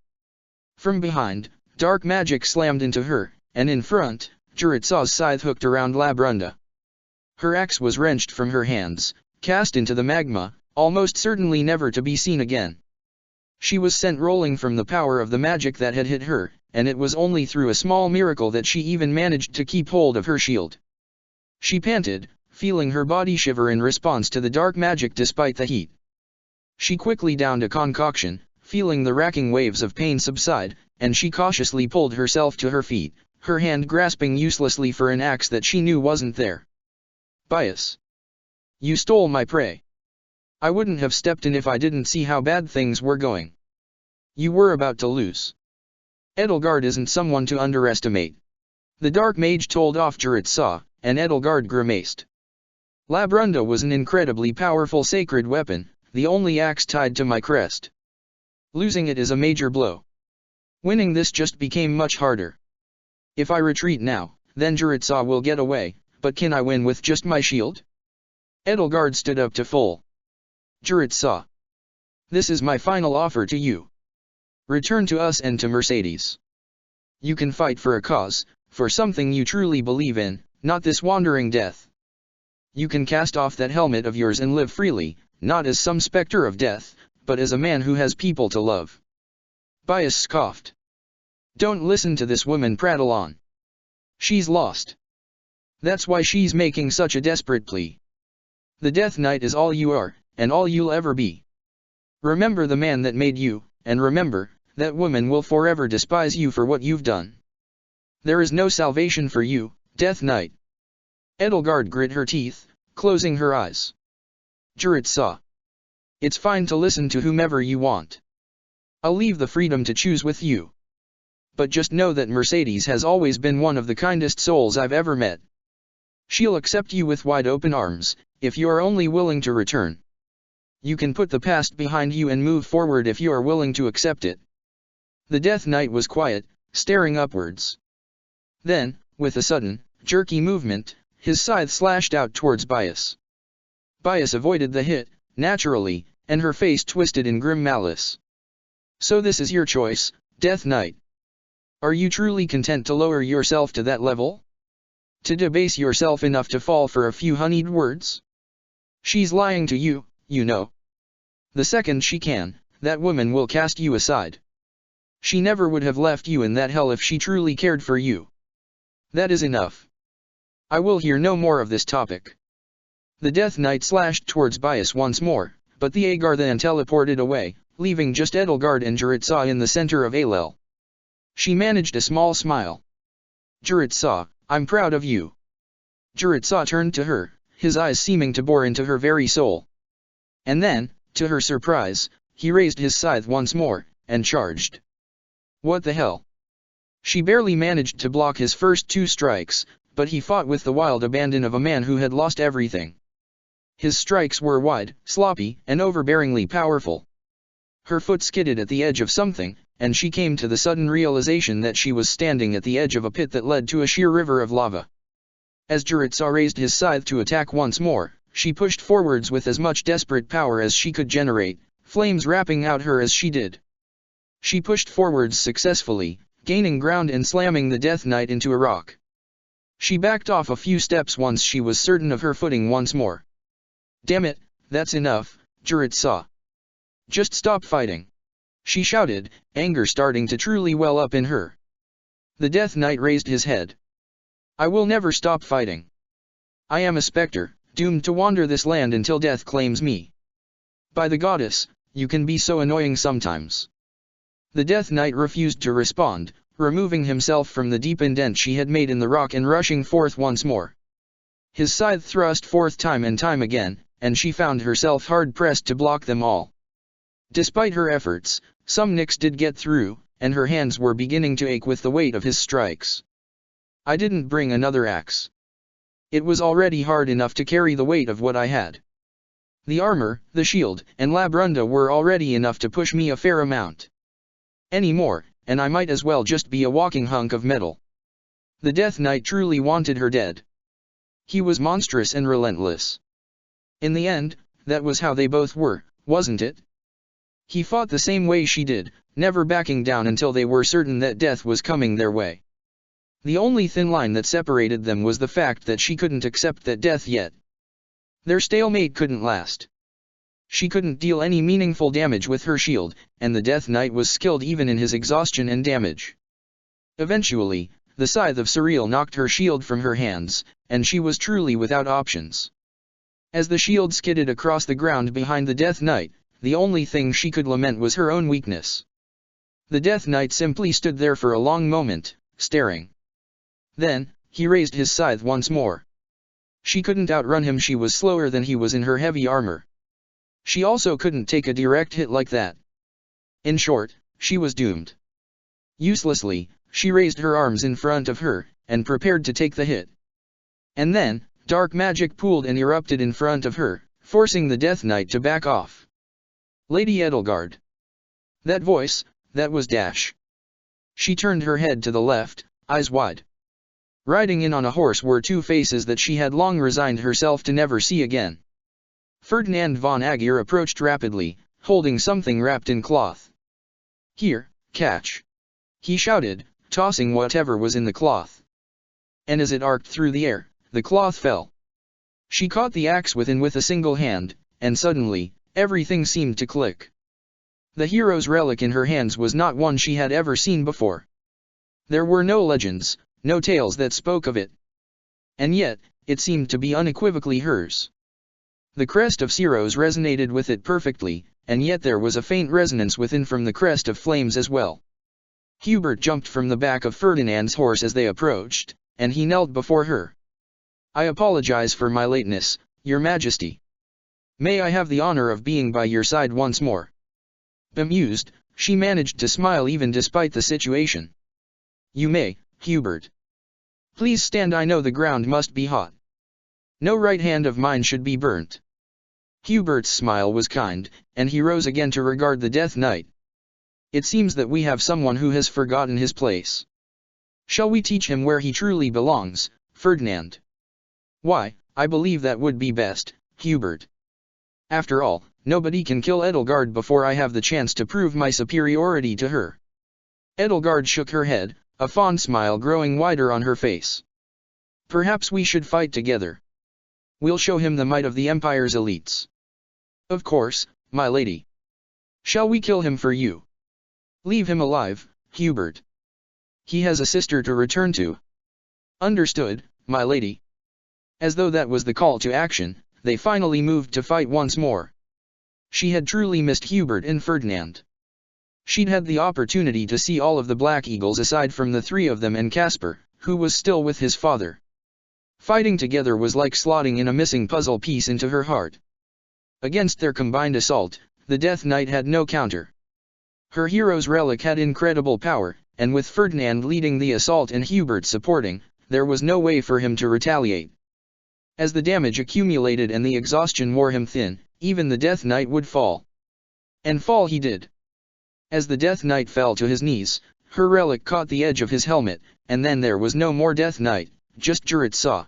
From behind, dark magic slammed into her, and in front, Juritzah's scythe hooked around Labrunda. Her axe was wrenched from her hands, cast into the magma, almost certainly never to be seen again. She was sent rolling from the power of the magic that had hit her, and it was only through a small miracle that she even managed to keep hold of her shield. She panted, feeling her body shiver in response to the dark magic despite the heat. She quickly downed a concoction, feeling the racking waves of pain subside, and she cautiously pulled herself to her feet, her hand grasping uselessly for an axe that she knew wasn't there. Bias. You stole my prey. I wouldn't have stepped in if I didn't see how bad things were going. You were about to lose. Edelgard isn't someone to underestimate. The Dark Mage told off Juritzah, and Edelgard grimaced. Labrunda was an incredibly powerful sacred weapon, the only axe tied to my crest. Losing it is a major blow. Winning this just became much harder. If I retreat now, then Juritzah will get away, but can I win with just my shield? Edelgard stood up to full. Juritzah. This is my final offer to you. Return to us and to Mercedes. You can fight for a cause, for something you truly believe in, not this wandering death. You can cast off that helmet of yours and live freely, not as some specter of death, but as a man who has people to love. Bias scoffed. Don't listen to this woman prattle on. She's lost. That's why she's making such a desperate plea. The Death Knight is all you are, and all you'll ever be. Remember the man that made you, and remember, that woman will forever despise you for what you've done. There is no salvation for you, Death Knight. Edelgard grit her teeth, closing her eyes. Juritzah. It's fine to listen to whomever you want. I'll leave the freedom to choose with you. But just know that Mercedes has always been one of the kindest souls I've ever met. She'll accept you with wide open arms, if you are only willing to return. You can put the past behind you and move forward if you are willing to accept it. The Death Knight was quiet, staring upwards. Then, with a sudden, jerky movement, his scythe slashed out towards Bias. Bias avoided the hit, naturally, and her face twisted in grim malice. So this is your choice, Death Knight. Are you truly content to lower yourself to that level? To debase yourself enough to fall for a few honeyed words? She's lying to you, you know. The second she can, that woman will cast you aside. She never would have left you in that hell if she truly cared for you. That is enough. I will hear no more of this topic. The Death Knight slashed towards Bias once more, but the Agar then teleported away, leaving just Edelgard and Jurutsa in the center of Alel. She managed a small smile. Jurutsa, I'm proud of you. Jurutsa turned to her, his eyes seeming to bore into her very soul. And then, to her surprise, he raised his scythe once more, and charged. What the hell? She barely managed to block his first two strikes, but he fought with the wild abandon of a man who had lost everything. His strikes were wide, sloppy, and overbearingly powerful. Her foot skidded at the edge of something, and she came to the sudden realization that she was standing at the edge of a pit that led to a sheer river of lava. As Jurutsa raised his scythe to attack once more, she pushed forwards with as much desperate power as she could generate, flames wrapping out her as she did. She pushed forwards successfully, gaining ground and slamming the Death Knight into a rock. She backed off a few steps once she was certain of her footing once more. Damn it, that's enough, Jurutsa. Just stop fighting. She shouted, anger starting to truly well up in her. The Death Knight raised his head. I will never stop fighting. I am a specter, doomed to wander this land until death claims me. By the goddess, you can be so annoying sometimes. The Death Knight refused to respond, removing himself from the deep indent she had made in the rock and rushing forth once more. His scythe thrust forth time and time again, and she found herself hard-pressed to block them all. Despite her efforts, some nicks did get through, and her hands were beginning to ache with the weight of his strikes. I didn't bring another axe. It was already hard enough to carry the weight of what I had. The armor, the shield, and Labrunda were already enough to push me a fair amount. Any more, and I might as well just be a walking hunk of metal. The Death Knight truly wanted her dead. He was monstrous and relentless. In the end, that was how they both were, wasn't it? He fought the same way she did, never backing down until they were certain that death was coming their way. The only thin line that separated them was the fact that she couldn't accept that death yet. Their stalemate couldn't last. She couldn't deal any meaningful damage with her shield, and the Death Knight was skilled even in his exhaustion and damage. Eventually, the scythe of Surreal knocked her shield from her hands, and she was truly without options. As the shield skidded across the ground behind the Death Knight, the only thing she could lament was her own weakness. The Death Knight simply stood there for a long moment, staring. Then, he raised his scythe once more. She couldn't outrun him, she was slower than he was in her heavy armor. She also couldn't take a direct hit like that. In short, she was doomed. Uselessly, she raised her arms in front of her, and prepared to take the hit. And then, dark magic pooled and erupted in front of her, forcing the Death Knight to back off. Lady Edelgard. That voice, that was Dash. She turned her head to the left, eyes wide. Riding in on a horse were two faces that she had long resigned herself to never see again. Ferdinand von Aegir approached rapidly, holding something wrapped in cloth. Here, catch. He shouted, tossing whatever was in the cloth. And as it arced through the air, the cloth fell. She caught the axe within with a single hand, and suddenly, everything seemed to click. The hero's relic in her hands was not one she had ever seen before. There were no legends, no tales that spoke of it. And yet, it seemed to be unequivocally hers. The crest of Ceros resonated with it perfectly, and yet there was a faint resonance within from the crest of flames as well. Hubert jumped from the back of Ferdinand's horse as they approached, and he knelt before her. I apologize for my lateness, Your Majesty. May I have the honor of being by your side once more? Bemused, she managed to smile even despite the situation. You may, Hubert. Please stand, I know the ground must be hot. No right hand of mine should be burnt. Hubert's smile was kind, and he rose again to regard the Death Knight. It seems that we have someone who has forgotten his place. Shall we teach him where he truly belongs, Ferdinand? Why, I believe that would be best, Hubert. After all, nobody can kill Edelgard before I have the chance to prove my superiority to her. Edelgard shook her head, a fond smile growing wider on her face. Perhaps we should fight together. We'll show him the might of the Empire's elites. Of course, my lady. Shall we kill him for you? Leave him alive, Hubert. He has a sister to return to. Understood, my lady. As though that was the call to action, they finally moved to fight once more. She had truly missed Hubert and Ferdinand. She'd had the opportunity to see all of the Black Eagles aside from the three of them and Caspar, who was still with his father. Fighting together was like slotting in a missing puzzle piece into her heart. Against their combined assault, the Death Knight had no counter. Her hero's relic had incredible power, and with Ferdinand leading the assault and Hubert supporting, there was no way for him to retaliate. As the damage accumulated and the exhaustion wore him thin, even the Death Knight would fall. And fall he did. As the Death Knight fell to his knees, her relic caught the edge of his helmet, and then there was no more Death Knight, just Jurit-Saw.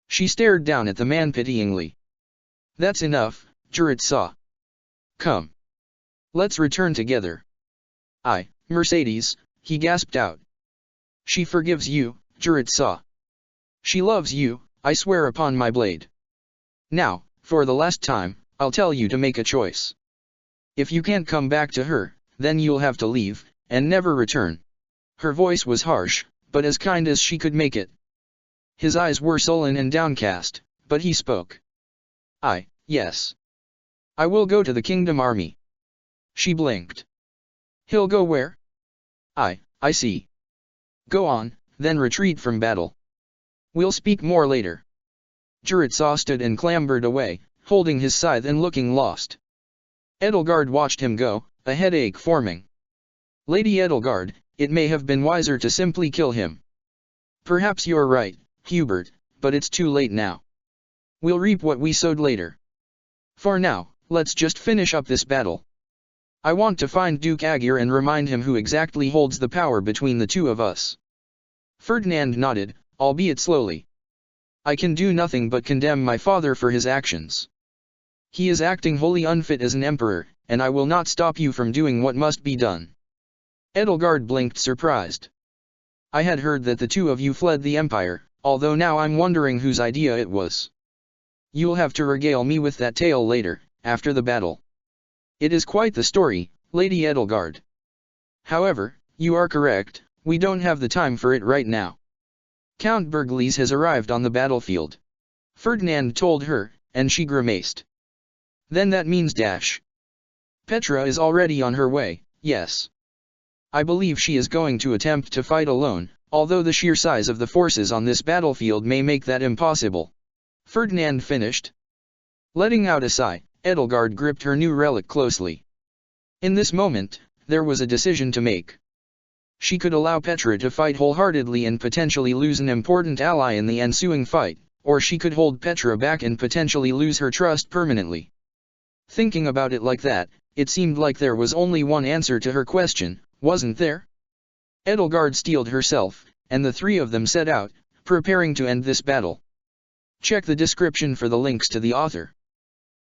She stared down at the man pityingly. That's enough, Jurit-Saw. Come. Let's return together. Mercedes, he gasped out. She forgives you, Jurit-Saw. She loves you, I swear upon my blade. Now, for the last time, I'll tell you to make a choice. If you can't come back to her, then you'll have to leave, and never return. Her voice was harsh, but as kind as she could make it. His eyes were sullen and downcast, but he spoke. Yes. I will go to the Kingdom Army. She blinked. He'll go where? I see. Go on, then retreat from battle. We'll speak more later. Jurit-Saw stood and clambered away, holding his scythe and looking lost. Edelgard watched him go, a headache forming. Lady Edelgard, it may have been wiser to simply kill him. Perhaps you're right, Hubert, but it's too late now. We'll reap what we sowed later. For now, let's just finish up this battle. I want to find Duke Aegir and remind him who exactly holds the power between the two of us. Ferdinand nodded, albeit slowly. I can do nothing but condemn my father for his actions. He is acting wholly unfit as an emperor, and I will not stop you from doing what must be done. Edelgard blinked surprised. I had heard that the two of you fled the Empire, although now I'm wondering whose idea it was. You'll have to regale me with that tale later, after the battle. It is quite the story, Lady Edelgard. However, you are correct, we don't have the time for it right now. Count Bergliez has arrived on the battlefield. Ferdinand told her, and she grimaced. Then that means dash. Petra is already on her way, yes. I believe she is going to attempt to fight alone, although the sheer size of the forces on this battlefield may make that impossible. Ferdinand finished. Letting out a sigh, Edelgard gripped her new relic closely. In this moment, there was a decision to make. She could allow Petra to fight wholeheartedly and potentially lose an important ally in the ensuing fight, or she could hold Petra back and potentially lose her trust permanently. Thinking about it like that, it seemed like there was only one answer to her question, wasn't there? Edelgard steeled herself, and the three of them set out, preparing to end this battle. Check the description for the links to the author.